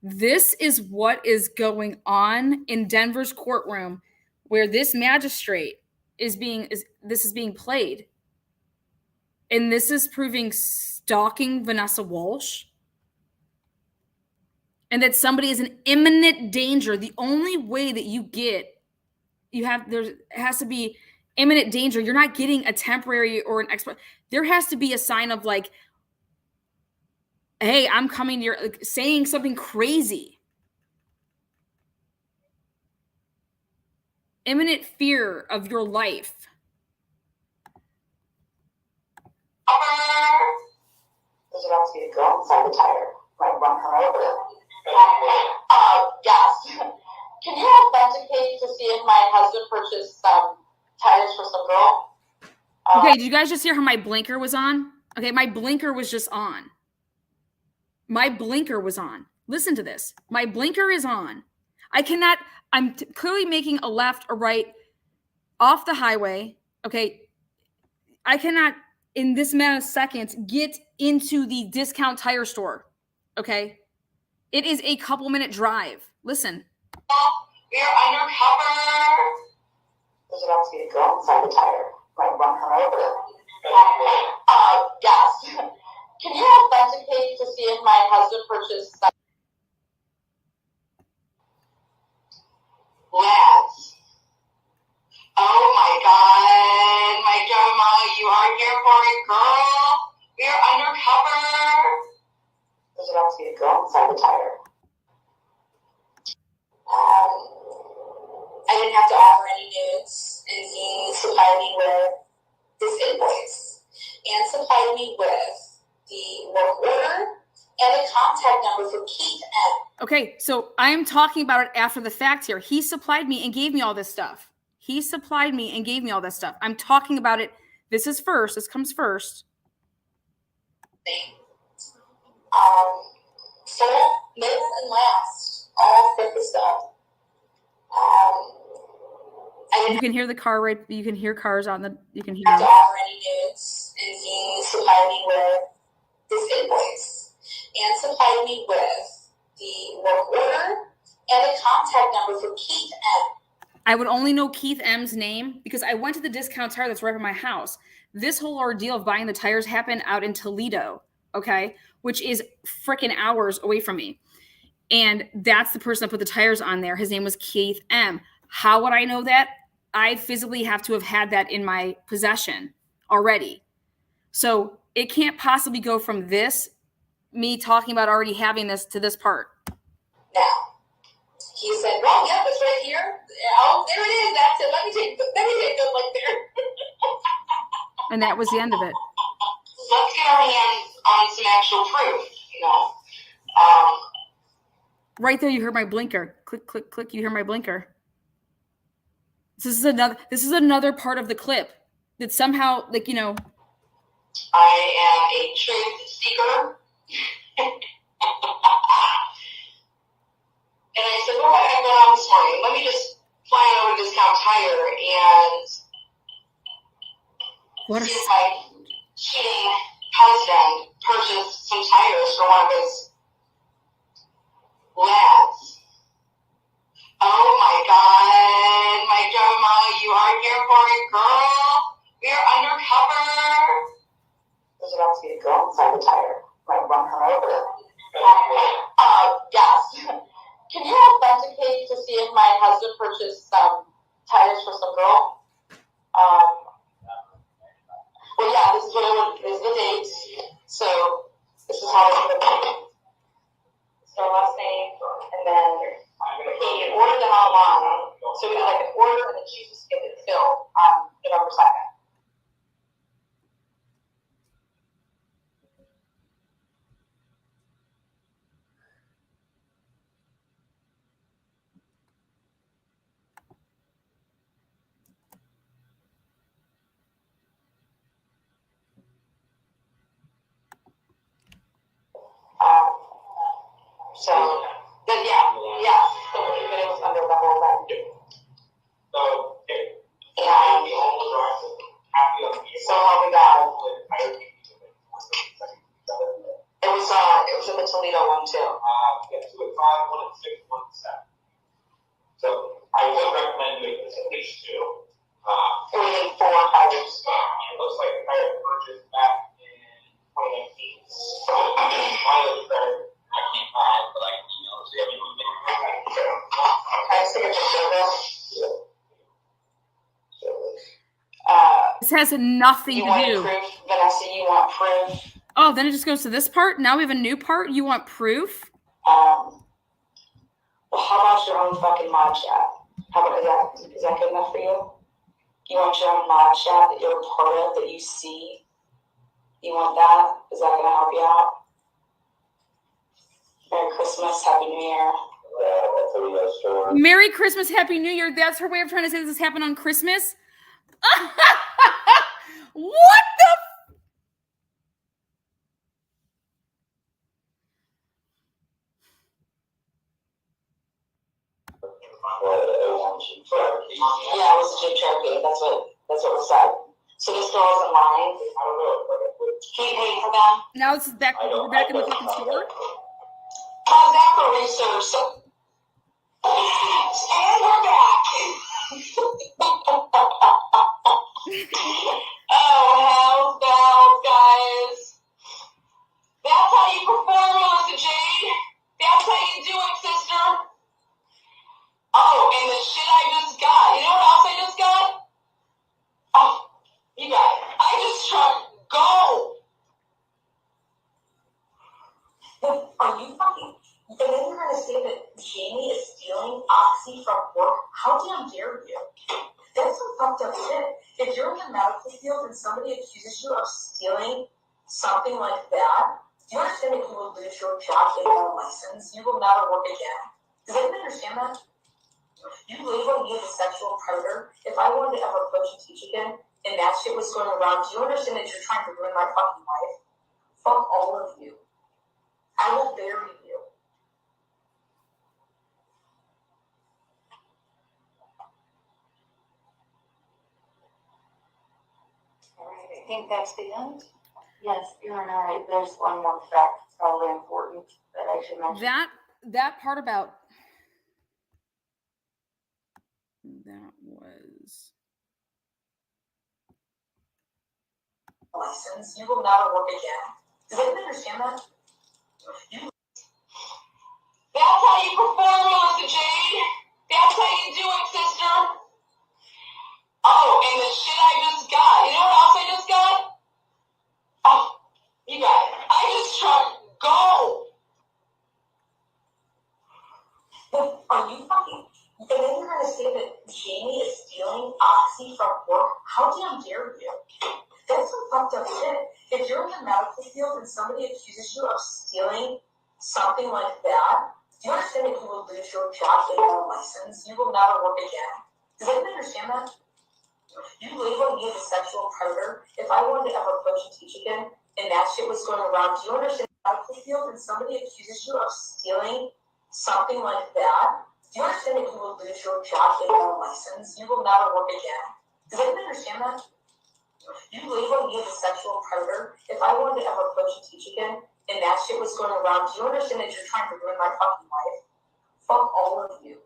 This is what is going on in Denver's courtroom, where this magistrate is being played. And this is proving stalking Vanessa Walsh. And that somebody is in imminent danger. The only way that there has to be imminent danger. You're not getting a temporary or an expert. There has to be a sign of like, hey, I'm coming to your, like, saying something crazy. Imminent fear of your life. There's about to be a girl inside the tire. Might run her over. Yes. Can you authenticate to see if my husband purchased some tires for some girl? Okay, did you guys just hear how my blinker was on? Okay, my blinker was just on. My blinker was on. Listen to this. My blinker is on. I'm clearly making a left or right off the highway. Okay, I cannot, in this amount of seconds, get into the discount tire store. Okay, it is a couple-minute drive. Listen. We are undercover. There's about to be a girl inside the tire. Might run her over. Yes. Can you authenticate to see if my husband purchased some lads? Oh my God, my grandma, you are here for it, girl. We are undercover. There's about to be a girl inside the tire. I didn't have to offer any nudes, and he supplied me with this invoice and supplied me with the work order and the contact number for Keith M. Okay, so I am talking about it after the fact here. He supplied me and gave me all this stuff. He supplied me and gave me all this stuff. I'm talking about it. This is first. This comes first. Full, mid, and last. All fit the stuff. You can hear the car right. You can hear cars on the. You can hear. To offer any nudes, and he supplied me with this invoice and supplied me with the work order and the contact number for Keith M. I would only know Keith M's name because I went to the discount tire that's right by my house. This whole ordeal of buying the tires happened out in Toledo, okay, which is freaking hours away from me. And that's the person that put the tires on there. His name was Keith M. How would I know that? I physically have to have had that in my possession already. So it can't possibly go from this, me talking about already having this, to this part. Now, he said, well, yeah, it's right here. Oh, there it is. That's it. Let me take a look there. And that was the end of it. Let's get our hands on some actual proof, you know. Right there, you heard my blinker. Click, click, click. You hear my blinker. This is another part of the clip that somehow, like, you know. I am a truth seeker. And I said, well, what I got on this morning? Let me just fly over to Discount Tire and see if my cheating husband purchased some tires for one of his lads. Oh my God, my grandma, you are here for it, girl. We are undercover. There's about to be a girl inside the tire. Might run her over. Yes. Can you authenticate to see if my husband purchased some tires for some girl? Well, yeah, this is the date. So this is how it's going to be. So last name, and then he ordered them online. So we got like an order, and then she just get it filled on November 2nd. So, but yeah. So it was under the whole thing. So, and so help me God. It was in the Toledo one too. 2 at 5, 1 at 6, 1 at 7. So I would recommend doing this at least 2. We need 4 tires. It looks like the tire purchased back in 2019. So mileage there. I can't find, but I can email it to everyone. Can I see a picture of this? This has nothing You to want do. proof, Vanessa? You want proof? Oh, then it just goes to this part. Now we have a new part. You want proof? Well, how about your own fucking mod chat? How about is that good enough for you? You want your own mod chat that you're a part of, that you see? You want that? Is that gonna help you out? Merry Christmas, Happy New Year. Merry Christmas, Happy New Year. That's her way of trying to say this happened on Christmas. What the? Yeah, it was Jeep Cherokee. That's what was said. So this girl isn't lying. I don't know. He paid for them. Now this is back. We're back in the fucking store. How's that for research? So, and we're back. Oh, hell's bells, guys. That's how you perform, Melissa Jade. That's how you do it, sister. Oh, and the shit I just got. You know what else I just got? Oh, you got it. I just struck gold. Are you fucking... And then you're going to say that Jamie is stealing Oxy from work? How damn dare you? That's some fucked up shit. If you're in the medical field and somebody accuses you of stealing something like that, do you understand that you will lose your job and your license? You will never work again. Does anyone understand that? You label me as a sexual predator. If I wanted to ever coach and teach again, and that shit was going around, do you understand that you're trying to ruin my fucking life? Fuck all of you. I will bury you. All right, I think that's the end. Yes, you're right. There's one more fact that's probably important that I should mention. That part about that was License, you will never work again. Does anyone understand that? That's how you perform, Melissa Jade. That's how you do it, sister. Oh, and the shit I just got. You know what else I just got? Oh, you got it. I just struck gold. Are you fucking... And then you're going to say that Jamie is stealing Oxy from work? How damn dare you? That's some fucked up shit. If you're in the medical field and somebody accuses you of stealing something like that, do you understand that you will lose your job and your license? You will never work again. Does anyone understand that? You label me as a sexual predator. If I wanted to ever coach and teach again, and that shit was going around, do you understand the medical field and somebody accuses you of stealing something like that? Do you understand that you will lose your job and your license? You will never work again. Does anyone understand that? You label me as a sexual predator. If I wanted to ever coach and teach again, and that shit was going around, do you understand that you're trying to ruin my fucking life? Fuck all of you.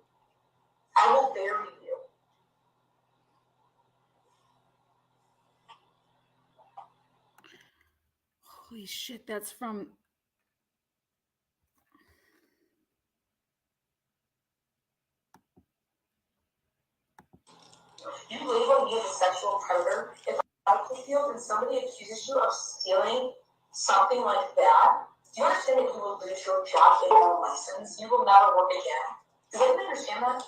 I will bury you. holy shit. That's from You label me as a sexual predator. If I'm in the medical field and somebody accuses you of stealing something like that, do you understand that you will lose your job and your license? You will never work again. Does anyone understand that?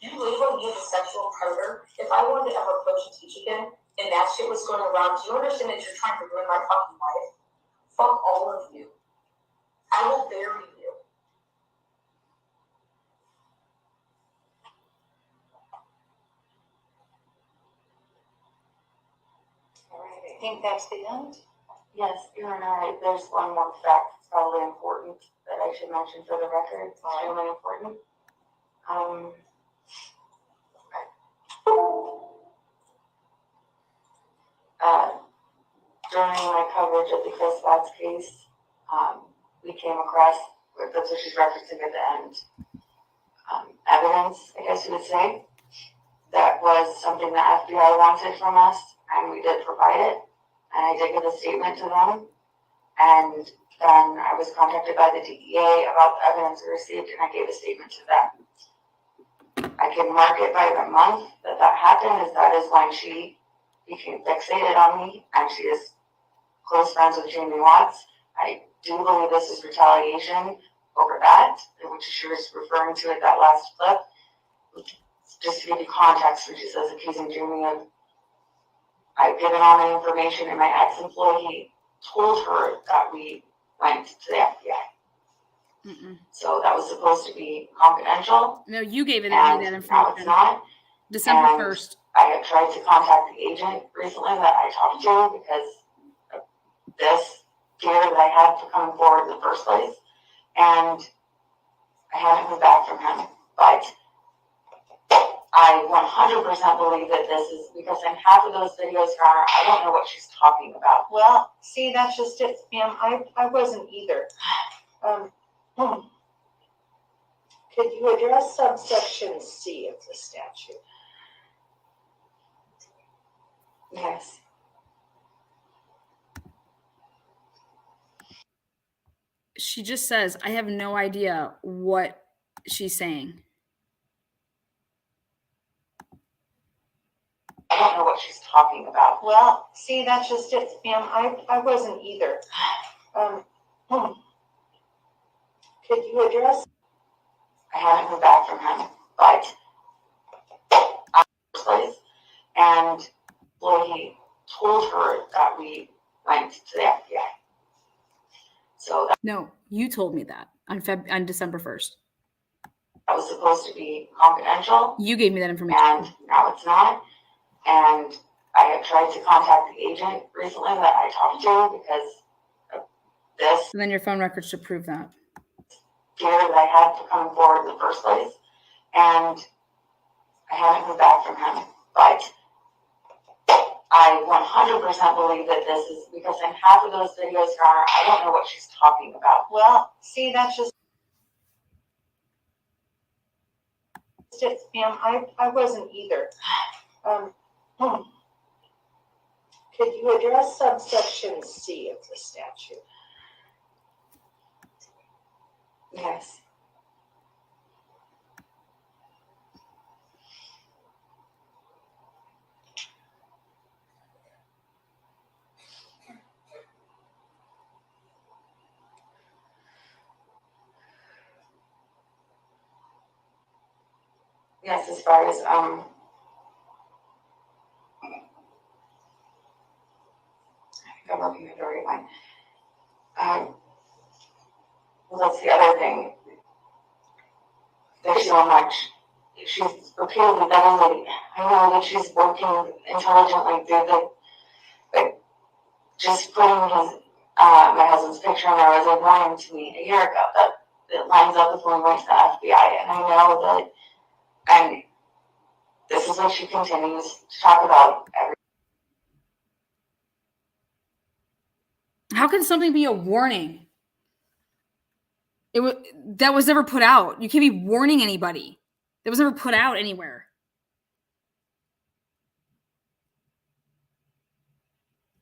You label me as a sexual predator. If I wanted to ever coach and teach again, and that shit was going around, do you understand that you're trying to ruin my fucking life? Fuck all of you. I will bury you. All right, I think that's the end. Yes, you're right. There's one more fact that's probably important that I should mention for the record. It's extremely important. During my coverage of the Chris Watts case, we came across, that's what she's referencing at the end, evidence, I guess you would say, that was something the FBI wanted from us, and we did provide it, and I did give a statement to them, and then I was contacted by the DEA about the evidence we received, and I gave a statement to them. I can mark it by the month that happened, as that is when she became fixated on me, and she is close friends with Jamie Watts. I do believe this is retaliation over that, which she was referring to at that last clip. Just to give you context, when she says accusing Jamie of, I've given all the information, and my ex-employee told her that we went to the FBI. So that was supposed to be confidential. No, you gave it and that now information. it's not. December 1st. I have tried to contact the agent recently that I talked to because of this fear that I had for coming forward in the first place. And I haven't heard back from him. But I 100% believe that this is because in half of those videos, Your Honor, I don't know what she's talking about. Well, see, that's just it, ma'am. I wasn't either. Could you address subsection C of the statute? Yes. She just says, I have no idea what she's saying. I don't know what she's talking about. Well, see, that's just it, ma'am. I wasn't either. Could you address? I haven't heard back from him, but I place, and Lloyd told her that we went to the FBI. So No, you told me that on December 1st. That was supposed to be confidential. You gave me that information. And now it's not. And I have tried to contact the agent recently that I talked to because of this. And then your phone records should prove that. Fear that I had for coming forward in the first place. And I haven't heard back from him. But I 100% believe that this is because in half of those videos, Your Honor, I don't know what she's talking about. Well, see, that's just it, ma'am. I wasn't either. Could you address subsection C of the statute? Yes. Yes, as far as I think I'm looking at the right one. Well, that's the other thing. There's so much. She's repeatedly betting that I know that she's working intelligently through the, like, just putting his my husband's picture in there was a warning to me a year ago that it lines up with when we went to the FBI, and I know that. And this is what she continues to talk about every. How can something be a warning? That was never put out. You can't be warning anybody. That was never put out anywhere.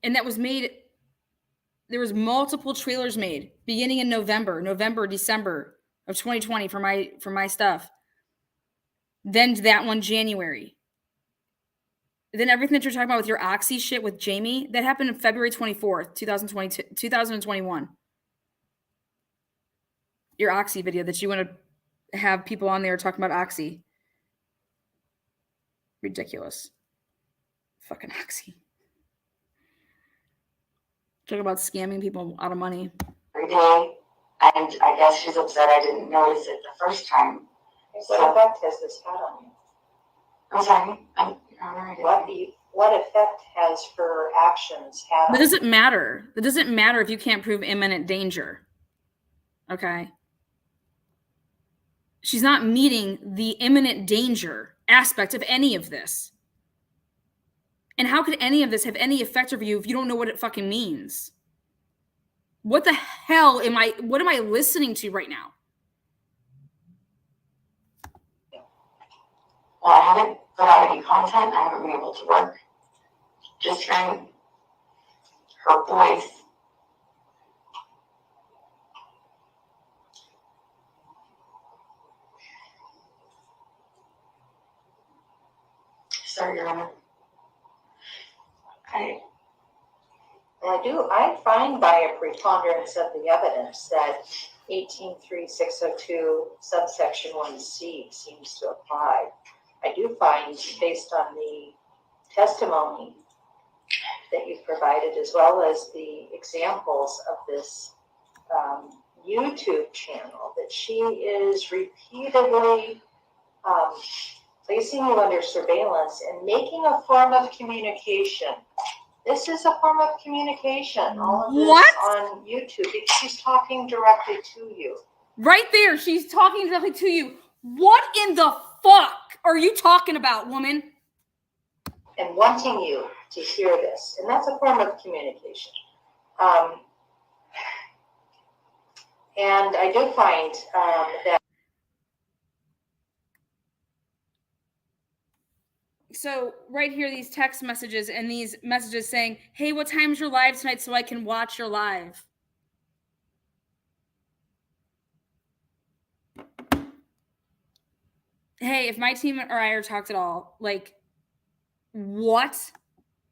And that was made. There was multiple trailers made beginning in November, December of 2020 for my stuff. Then that one January. Then everything that you're talking about with your Oxy shit with Jamie, that happened on February 24th, 2021. Your Oxy video that you want to have people on there talking about Oxy. Ridiculous. Fucking Oxy. Talk about scamming people out of money. Every day, and I guess she's upset I didn't notice it the first time. What effect has this had on you? I'm sorry. What effect has her actions had? That doesn't matter. That doesn't matter if you can't prove imminent danger. Okay. She's not meeting the imminent danger aspect of any of this. And how could any of this have any effect over you if you don't know what it fucking means? What the hell what am I listening to right now? Well, I haven't put out any content. I haven't been able to work. Just hearing her voice. Sorry, Your Honor. I find by a preponderance of the evidence that 183602 subsection 1C seems to apply. I do find, based on the testimony that you've provided, as well as the examples of this YouTube channel, that she is repeatedly placing you under surveillance and making a form of communication. This is a form of communication. All of this What? on YouTube. She's talking directly to you. Right there, she's talking directly to you. What in the fuck are you talking about, woman? And wanting you to hear this. And that's a form of communication. And I do find that. So right here, these text messages and these messages saying, hey, what time's your live tonight so I can watch your live? Hey, if my team or I are talked at all, like, what?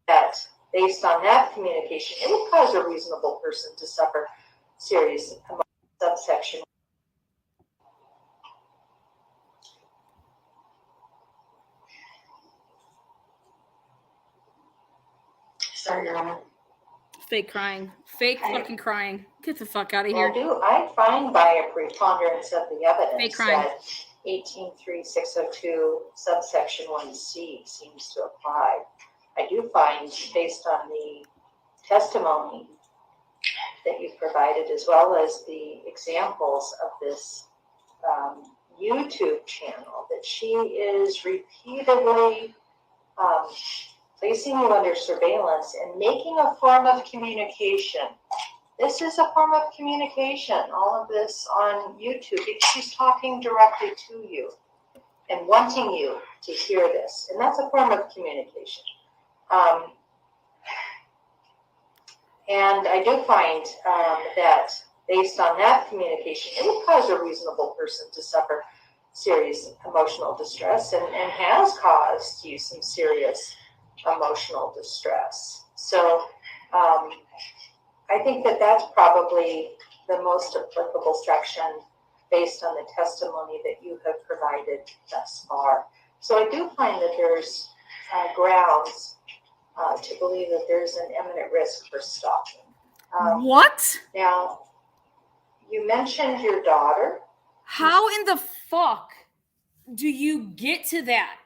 That based on that communication, it would cause a reasonable person to suffer serious subsection. Sorry, Your Honor. Fake crying. Fake fucking crying. Get the fuck out of here. I find by a preponderance of the evidence Fake crying. that 183602 subsection 1C seems to apply. I do find, based on the testimony that you've provided, as well as the examples of this YouTube channel, that she is repeatedly placing you under surveillance and making a form of communication. This is a form of communication. All of this on YouTube. She's talking directly to you and wanting you to hear this. And that's a form of communication. And I do find that based on that communication, it would cause a reasonable person to suffer serious emotional distress and has caused you some serious emotional distress. So I think that that's probably the most applicable section based on the testimony that you have provided thus far. So I do find that there's grounds to believe that there's an imminent risk for stalking. What? Now, you mentioned your daughter. How in the fuck do you get to that?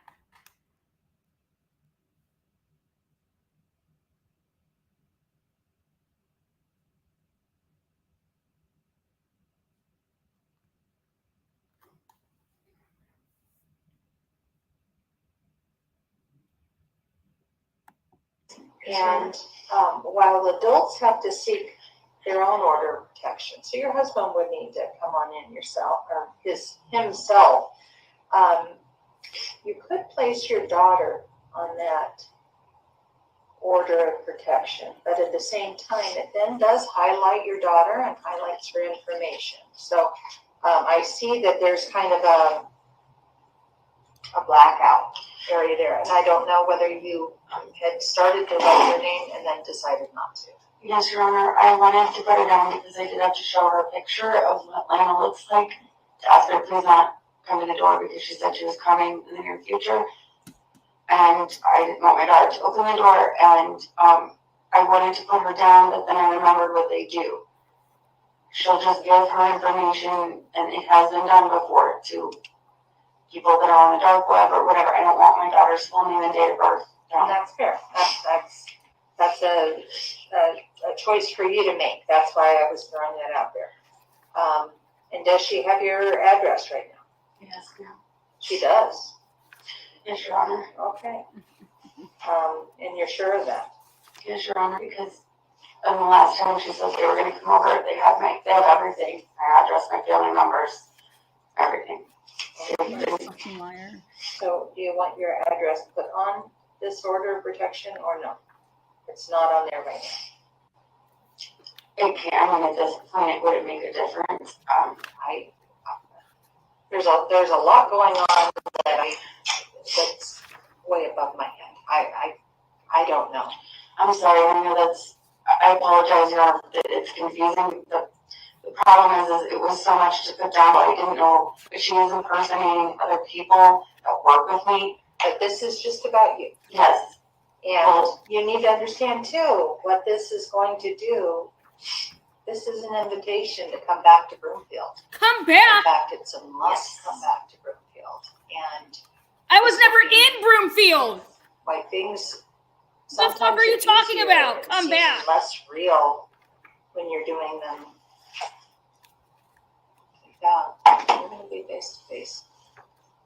And while adults have to seek their own order of protection, so your husband would need to come on in yourself, or himself, you could place your daughter on that order of protection, but at the same time, it then does highlight your daughter and highlights her information. So I see that there's kind of a blackout area there, and I don't know whether you had started to write your name and then decided not to. Yes, Your Honor. I wanted to put her down because I did have to show her a picture of what Lana looks like to ask her to please not come to the door because she said she was coming in the near future. And I didn't want my daughter to open the door, and I wanted to put her down, but then I remembered what they do. She'll just give her information, and it has been done before to people that are on the dark web or whatever. I don't want my daughter's full name and date of birth down. That's fair. That's a choice for you to make. That's why I was throwing that out there. And does she have your address right now? Yes, ma'am. She does. Yes, Your Honor. Okay. And you're sure of that? Yes, Your Honor, because the last time she said they were going to come over, they have everything. My address, my family numbers, everything. Fucking liar. So do you want your address put on this order of protection or no? It's not on there right now. It can, and at this point, it wouldn't make a difference. There's a lot going on that's way above my head. I don't know. I'm sorry, I know I apologize, Your Honor, that it's confusing. The problem is it was so much to put down, but I didn't know if she was impersonating other people that work with me. But this is just about you. Yes. And you need to understand, too, what this is going to do. This is an invitation to come back to Broomfield. Come back? In fact, it's a must come back to Broomfield. And I was cornfield. why things What the fuck sometimes are you talking easier about? and Come seem back. less real when you're doing them like that. We're gonna be face to face.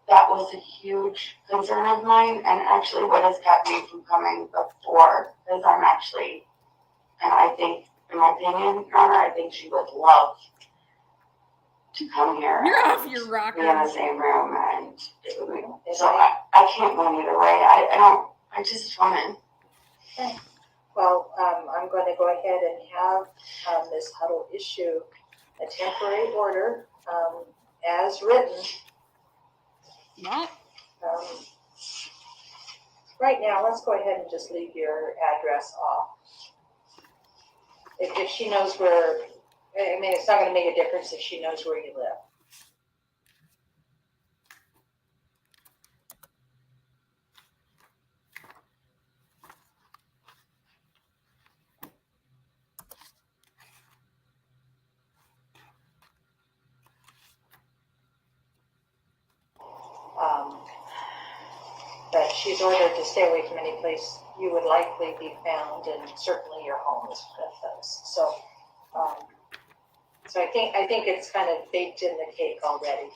That was a huge concern of mine, and actually what has kept me from coming before, because I'm actually, and I think, in my opinion, Your Honor, I think she would love to come here. You're and off your rocker. be in the same room, and it would be, so I can't win either way. I just want Okay. Well, I'm going to go ahead and have Ms. Huddle issue a temporary order as written. No. Right now, let's go ahead and just leave your address off. If she knows where, I mean, it's not going to make a difference if she knows where you live. But she's ordered to stay away from any place you would likely be found, and certainly your home is one of those. So, so I think it's kind of baked in the cake already.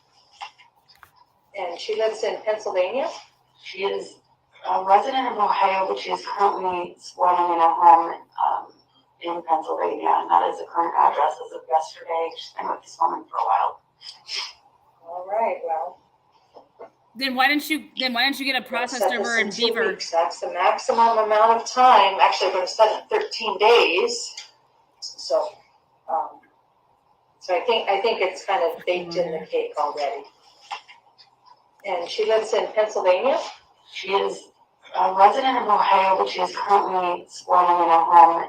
And she lives in Pennsylvania. She is a resident of Ohio, but she is currently sworn in a home in Pennsylvania, and that is the current address as of yesterday. She's been with this woman for a while. All right, well. Then why didn't you get a process server in 2 Beaver? weeks. That's the maximum amount of time. Actually, we're going to set it 13 days. So, so I think it's kind of baked in the cake already. And she lives in Pennsylvania. She is a resident of Ohio, but she is currently sworn in a home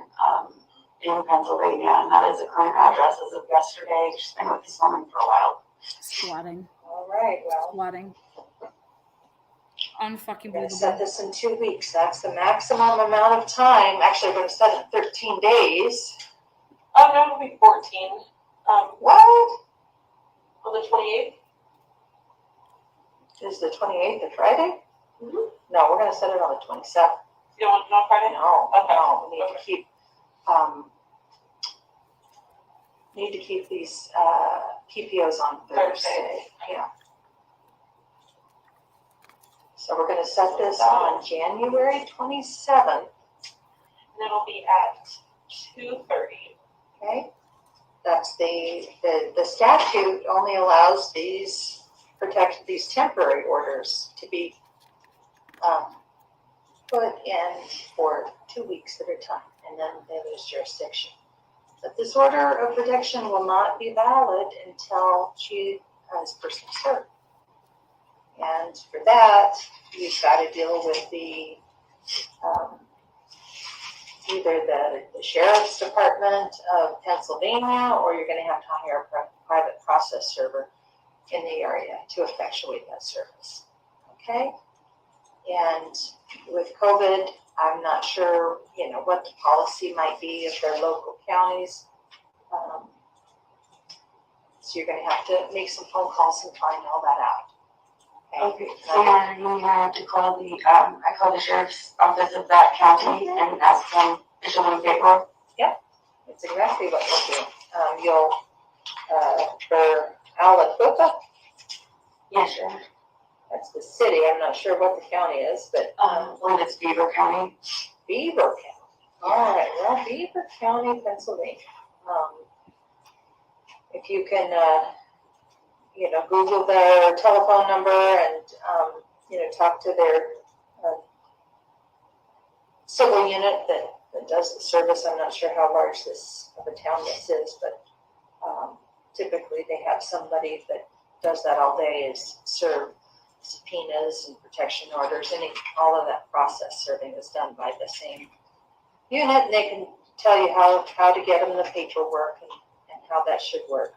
in Pennsylvania, and that is the current address as of yesterday. She's been with this woman for a while. Squatting. All right, well. Squatting. Unfucking We're going to believable. set this in 2 weeks. That's the maximum amount of time. Actually, we're going to set it 13 days. Oh, no, it'll be 14. What? On the 28th? Is the 28th a Friday? Mm-hmm. No, we're going to set it on the 27th. You don't want to do it on Friday? No, Okay. no, we need to keep these PPOs on Thursday. Yeah. So we're going to set this on January 27th. And it'll be at 2:30. Okay. That's the statute only allows these temporary orders to be put in for 2 weeks at a time, and then they lose jurisdiction. But this order of protection will not be valid until she has personally served. And for that, you've got to deal with the either the Sheriff's Department of Pennsylvania, or you're going to have to hire a private process server in the area to effectuate that service. Okay? And with COVID, I'm not sure, what the policy might be of their local counties. So you're going to have to make some phone calls and find all that out. Okay, so you have to call I call the sheriff's office of that county and ask them to issue them paperwork. Yep, that's exactly what you'll do. For Alaquippa, Yeah, sure. that's the city. I'm not sure what the county is, but I believe it's Beaver County. Beaver County. All right, well, Beaver County, Pennsylvania. If you can, Google their telephone number and, talk to their civil unit that does the service. I'm not sure how large this of a town this is, but typically they have somebody that does that all day, is serve subpoenas and protection orders. All of that process serving is done by the same unit, and they can tell you how to get them the paperwork and how that should work.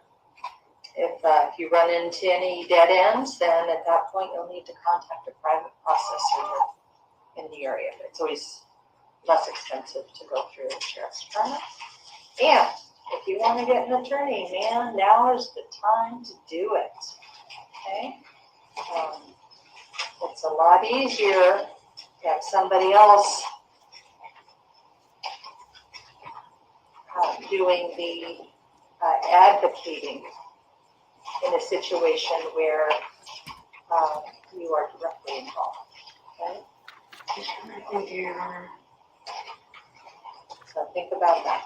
If you run into any dead ends, then at that point you'll need to contact a private process server in the area. But it's always less expensive to go through the Sheriff's Department. And if you want to get an attorney, man, now is the time to do it. Okay? It's a lot easier to have somebody else doing the advocating in a situation where you are directly involved. Okay? Thank you, Your Honor. So think about that.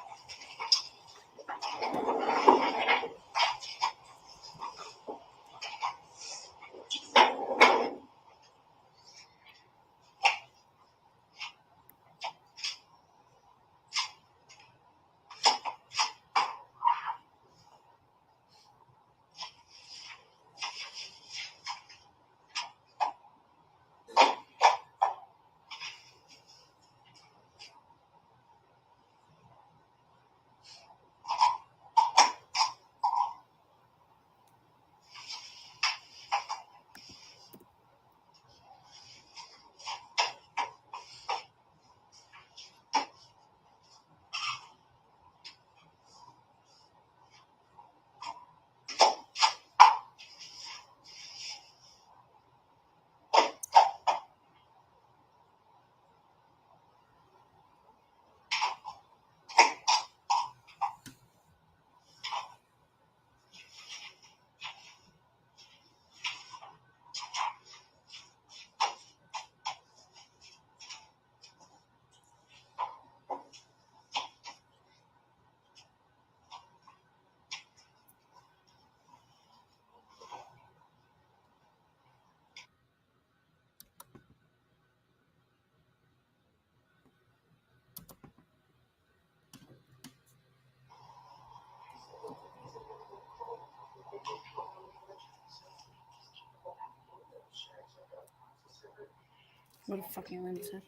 What a fucking lunatic.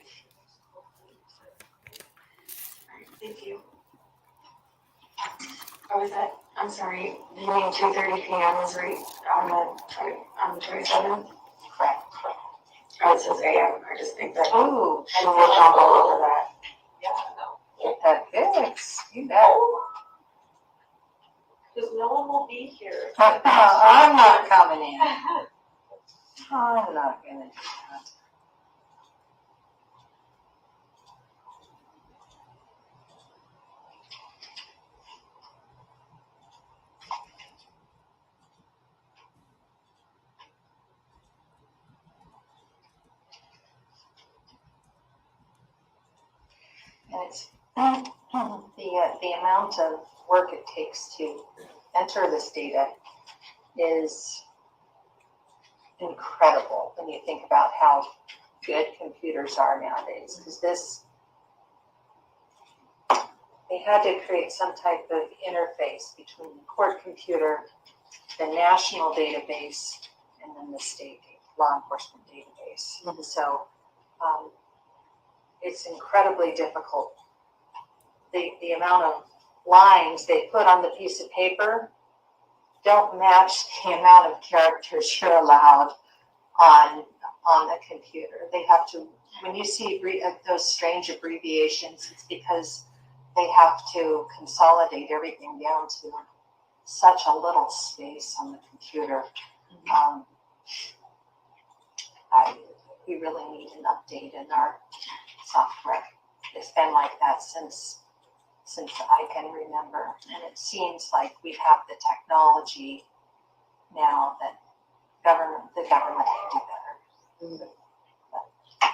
Thank you. Oh, is that, I'm sorry, you mean 2:30 p.m. is right on the 27th? Correct. Oh, it says a.m. I just think that. Oh, I will jump all over that. get that fixed. You know. Because no one will be here. I'm not coming in. I'm not gonna do that. And it's the amount of work it takes to enter this data is incredible when you think about how good computers are nowadays. Because they had to create some type of interface between the court computer, the national database, and then the state law enforcement database. Mm-hmm. So it's incredibly difficult. The amount of lines they put on the piece of paper don't match the amount of characters you're allowed on the computer. They have to, when you see those strange abbreviations, it's because they have to consolidate everything down to such a little space on the computer. We really need an update in our software. It's been like that since I can remember, and it seems like we have the technology now that the government can do better. But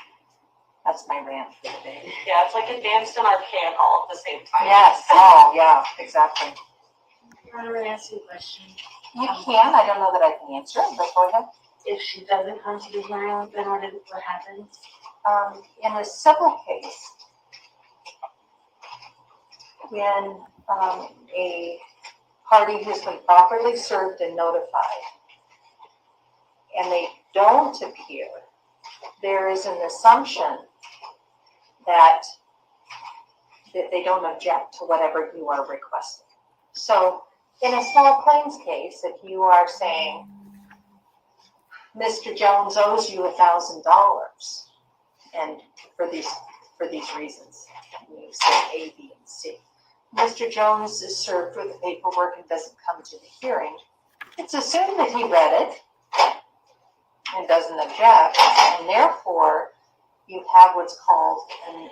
that's my rant for the day. Yeah, it's like advanced and archaic all at the same time. Yes. Oh, yeah. Exactly. Your Honor, I ask you a question. You can. I don't know that I can answer it, but go ahead. If she doesn't come to the hearing, then what happens? In a civil case, when a party has been properly served and notified, and they don't appear, there is an assumption that they don't object to whatever you are requesting. So in a small claims case, if you are saying, Mr. Jones owes you $1,000, and for these reasons, you say A, B, and C. Mr. Jones is served with the paperwork and doesn't come to the hearing. It's assumed that he read it, and doesn't object, and therefore you have what's called an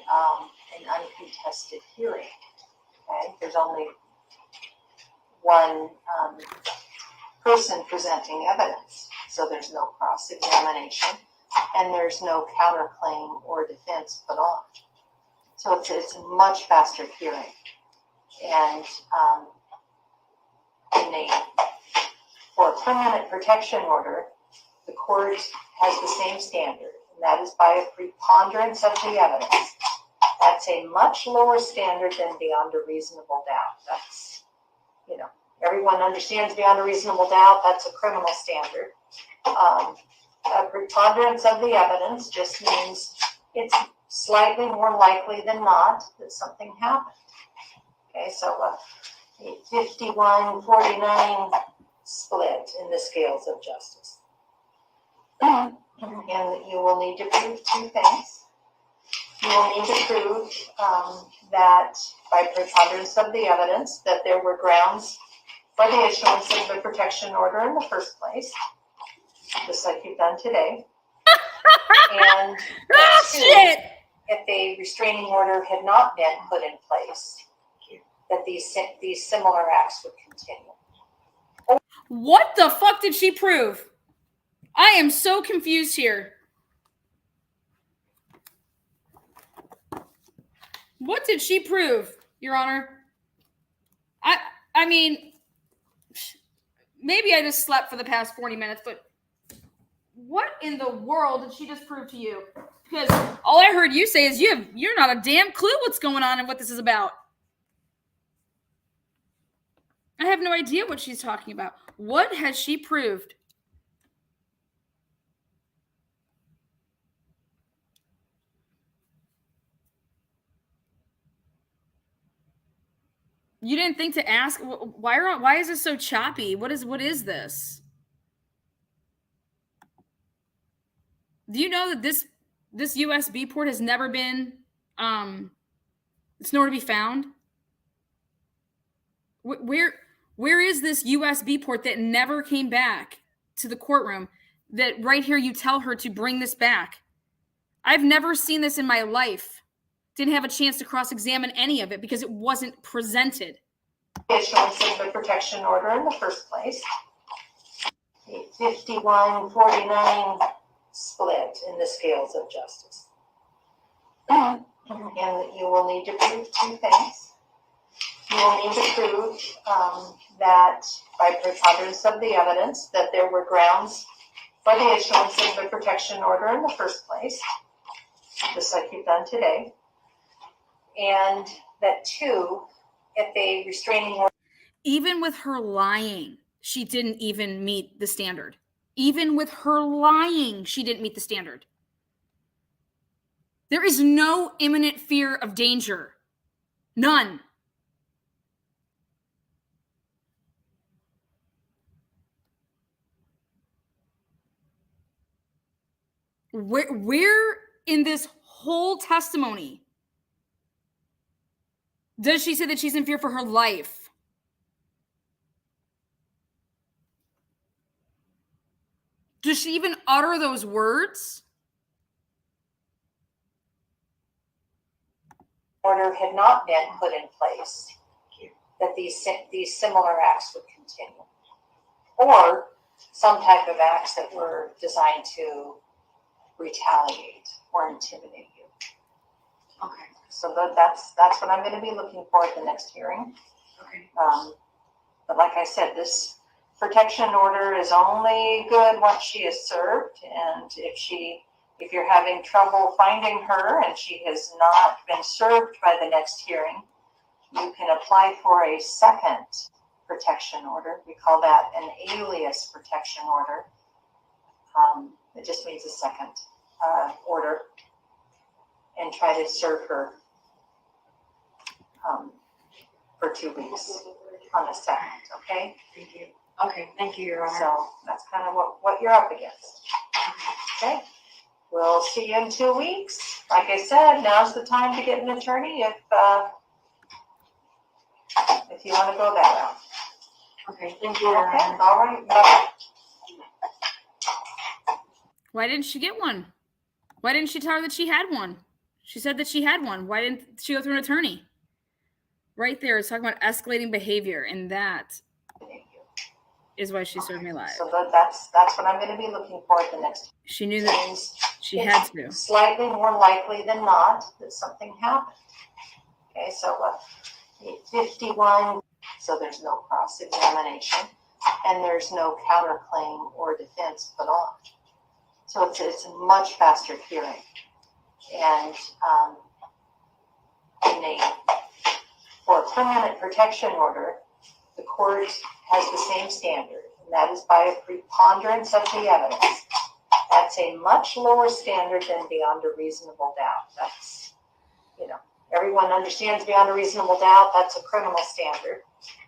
uncontested hearing. Okay, there's only one person presenting evidence, so there's no cross-examination, and there's no counterclaim or defense put on. So it's a much faster hearing, and for a permanent protection order, the court has the same standard, and that is by a preponderance of the evidence. That's a much lower standard than beyond a reasonable doubt. That's, everyone understands beyond a reasonable doubt, that's a criminal standard. A preponderance of the evidence just means it's slightly more likely than not that something happened. Okay, so a 51-49 split in the scales of justice. And you will need to prove two things. You will need to prove that by preponderance of the evidence that there were grounds for the issuance of the protection order in the first place, just like you've done today. And Shit! if a restraining order had not been put in place, that these similar acts would continue. What the fuck did she prove? I am so confused here. What did she prove, Your Honor? I mean, maybe I just slept for the past 40 minutes, but what in the world did she just prove to you? Because all I heard you say is you're not a damn clue what's going on and what this is about. I have no idea what she's talking about. What has she proved? You didn't think to ask why is this so choppy? What is this? Do you know that this USB port has never been it's nowhere to be found? Where is this USB port that never came back to the courtroom that right here you tell her to bring this back? I've never seen this in my life. Didn't have a chance to cross-examine any of it because it wasn't presented. Issuance of the protection order in the first place. A 51-49 split in the scales of justice. And you will need to prove two things. You will need to prove that by preponderance of the evidence that there were grounds for the issuance of the protection order in the first place, just like you've done today. And that two, if a restraining order. Even with her lying, she didn't even meet the standard. Even with her lying, she didn't meet the standard. There is no imminent fear of danger. None. Where in this whole testimony does she say that she's in fear for her life? Does she even utter those words? Order had not been put in place, that these similar acts would continue, or some type of acts that were designed to retaliate or intimidate you. Okay. So that's what I'm going to be looking for at the next hearing. Okay. But like I said, this protection order is only good once she is served, and if you're having trouble finding her and she has not been served by the next hearing, you can apply for a second protection order. We call that an alias protection order. It just means a second order, and try to serve her for 2 weeks on the second, okay? Thank you. Okay, thank you, Your Honor. So that's kind of what you're up against. Okay? We'll see you in 2 weeks. Like I said, now's the time to get an attorney if you want to go that route. Okay, thank you, Your Okay, Honor. all right, bye. Why didn't she get one? Why didn't she tell her that she had one? She said that she had one. Why didn't she go through an attorney? Right there, it's talking about escalating behavior, and that is why she served me live. So that's what I'm going to be looking for at the next. She knew that she had to. Slightly more likely than not that something happened. Okay, so 51. So there's no cross-examination, and there's no counterclaim or defense put on. So it's a much faster hearing, and for a permanent protection order, the court has the same standard, and that is by a preponderance of the evidence. That's a much lower standard than beyond a reasonable doubt. That's, everyone understands beyond a reasonable doubt. That's a criminal standard.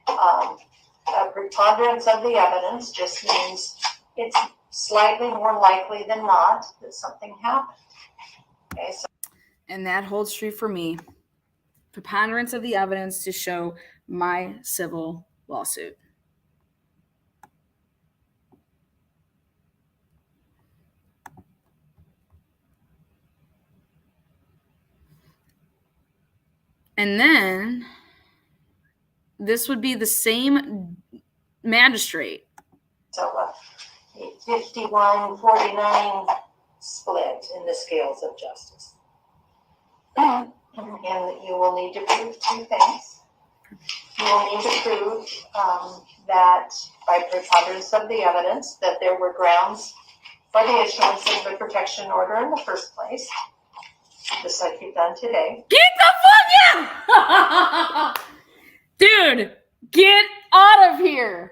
A preponderance of the evidence just means it's slightly more likely than not that something happened. Okay, so. And that holds true for me. Preponderance of the evidence to show my civil lawsuit. And then this would be the same magistrate. So 51-49 split in the scales of justice. And you will need to prove two things. You will need to prove that by preponderance of the evidence that there were grounds for the issuance of the protection order in the first place, just like you've done today. Get the fuck in! Dude, get out of here.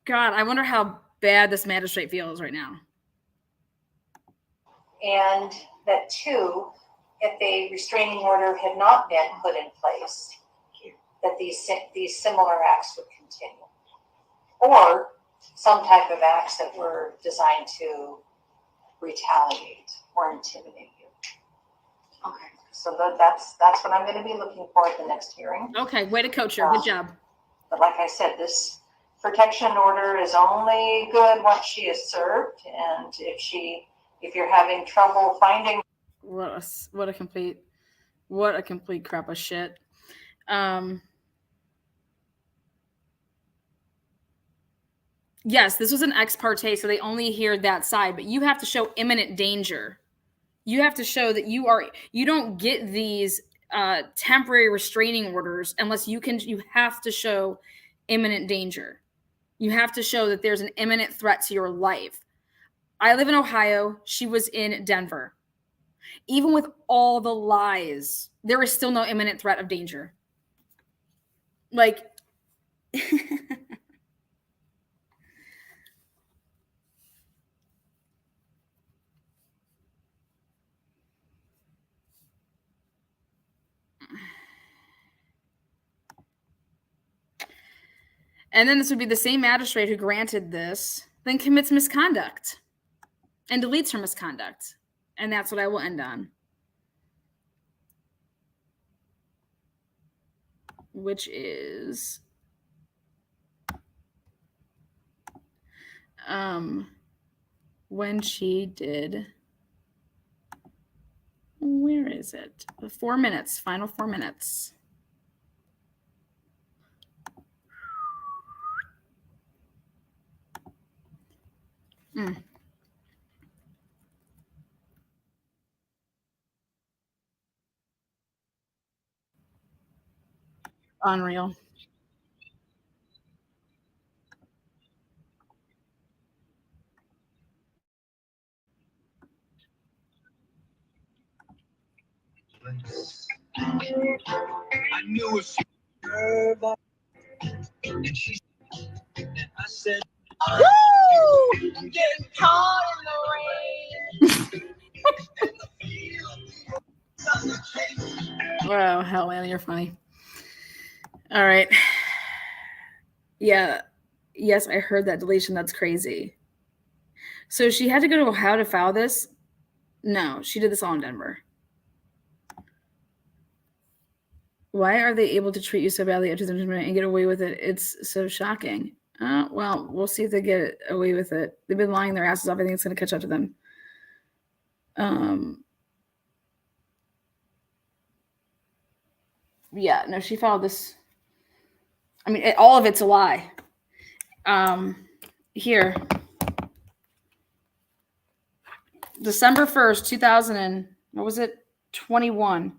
God, I wonder how bad this magistrate feels right now. And that two, if a restraining order had not been put in place, that these similar acts would continue. Or some type of acts that were designed to retaliate or intimidate you. Okay. So that's what I'm going to be looking for at the next hearing. Okay, way to coach her. Good job. But like I said, this protection order is only good once she is served, and if you're having trouble finding what a complete crap of shit. Yes, this was an ex parte, so they only hear that side, but you have to show imminent danger. You have to show that you don't get these temporary restraining orders unless you have to show imminent danger. You have to show that there's an imminent threat to your life. I live in Ohio. She was in Denver. Even with all the lies, there is still no imminent threat of danger. Like, and then this would be the same magistrate who granted this, then commits misconduct and deletes her misconduct. And that's what I will end on. Which is when she did, where is it? The 4 minutes, final 4 minutes. Unreal. I knew if she I said, woo! I'm getting caught in the rain. Wow, hell, man, you're funny. All right. Yeah. Yes, I heard that deletion. That's crazy. So she had to go to Ohio to file this? No, she did this all in Denver. Why are they able to treat you so badly at 2000 and get away with it? It's so shocking. Well, we'll see if they get away with it. They've been lying their asses off. I think it's going to catch up to them. Yeah, no, she filed this. I mean, all of it's a lie. Here. December 1st, 21.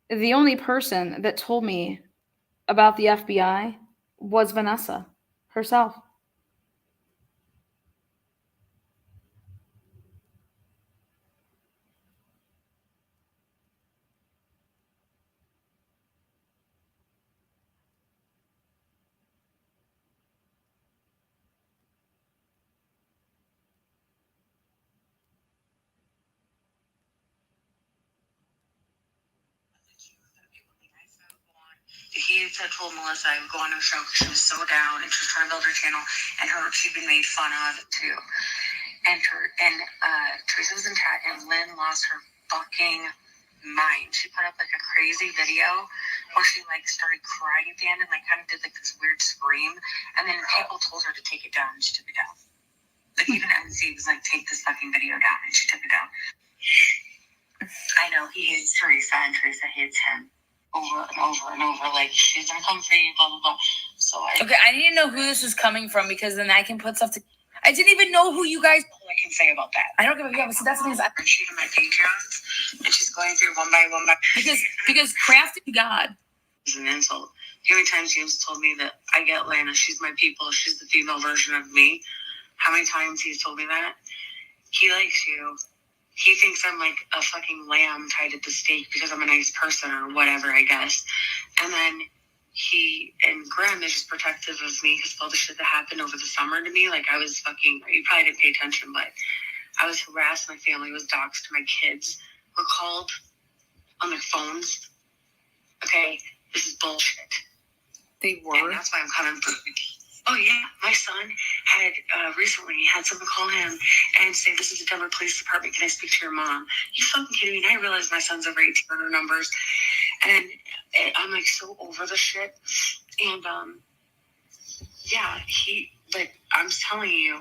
The only person that told me about the FBI was Vanessa herself. He had told Melissa I would go on her show because she was so down and she was trying to build her channel, and she'd been made fun of too. And Teresa was in chat, and Lynn lost her fucking mind. She put up like a crazy video where she like started crying at the end and like kind of did like this weird scream, and then people told her to take it down, and she took it down. Like even MC was like, take this fucking video down, and she took it down. I know he hates Teresa, and Teresa hates him. Over and over and over, like she's gonna come for you, blah blah blah. So I need to know who this is coming from, because then I can put stuff to. I didn't even know who you guys. All I can say about that. I don't give a fuck. So that's the thing. I'm shooting my Patreons, and she's going through one by one because crafting God is an insult. How many times James told me that I get Lana? She's my people. She's the female version of me. How many times he's told me that? He likes you. He thinks I'm like a fucking lamb tied at the stake because I'm a nice person or whatever, I guess. And then Graham is just protective of me because of all the shit that happened over the summer to me. Like I was fucking, you probably didn't pay attention, but I was harassed. My family was doxxed. My kids were called on their phones. Okay, this is bullshit. They were? And that's why I'm coming for you. Oh yeah, my son had recently had someone call him and say, "This is the Denver Police Department. Can I speak to your mom?" You fucking kidding me? And I realized my son's over 18 on her numbers, and I'm like so over the shit. And yeah, I'm telling you,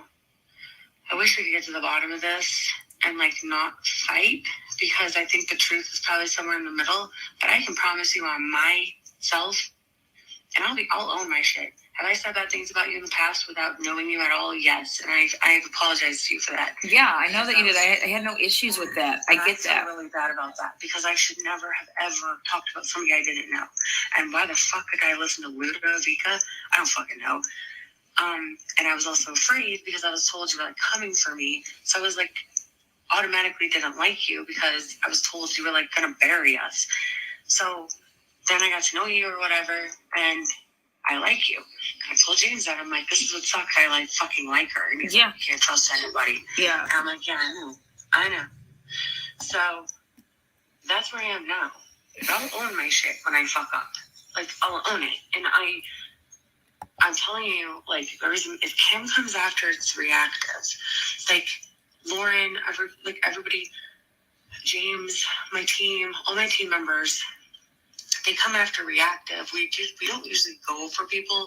I wish we could get to the bottom of this and like not fight, because I think the truth is probably somewhere in the middle. But I can promise you on myself, and I'll own my shit. Have I said bad things about you in the past without knowing you at all? Yes. And I've apologized to you for that. Yeah, I know that you did. I had no issues with that. I get that. I feel really bad about that because I should never have ever talked about somebody I didn't know. And why the fuck did I listen to Ludovica? I don't fucking know. And I was also afraid because I was told you were like coming for me. So I was like automatically didn't like you because I was told you were like gonna bury us. So then I got to know you or whatever, and I like you. I told James that. I'm like, this is what sucks. I like fucking like her. And he's like, you can't trust anybody. Yeah. And I'm like, yeah, I know. So that's where I am now. I'll own my shit when I fuck up. Like, I'll own it. And I'm telling you, like, the reason, if Kim comes after, it's reactive. Like, Lauren, everybody, James, my team, all my team members, they come after reactive. We don't usually go for people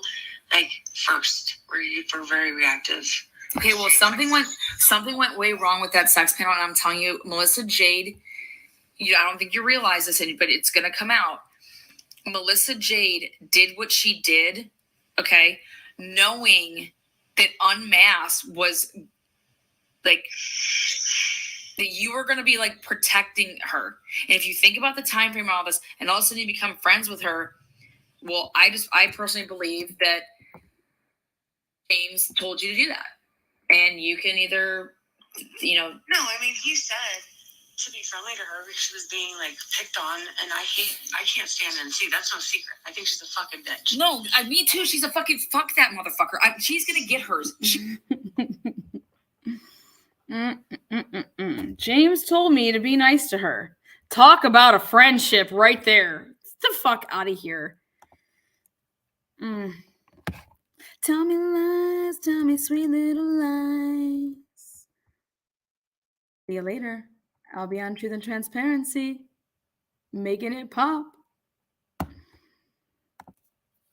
like first. We're very reactive. Okay, well, something went way wrong with that sex panel, and I'm telling you, Melissa Jade. I don't think you realize this, but it's gonna come out. Melissa Jade did what she did, okay, knowing that Unmasked was like that you were going to be like protecting her. And if you think about the time frame of all this, and all of a sudden you become friends with her, well, I personally believe that James told you to do that. And you can either, No, I mean, he said to be friendly to her because she was being like picked on, and I can't stand her too. That's no secret. I think she's a fucking bitch. No, me too. She's a fucking fuck that motherfucker. She's going to get hers. James told me to be nice to her. Talk about a friendship right there. Get the fuck out of here. Tell me lies, tell me sweet little lies. See you later. I'll be on Truth and Transparency, making it pop.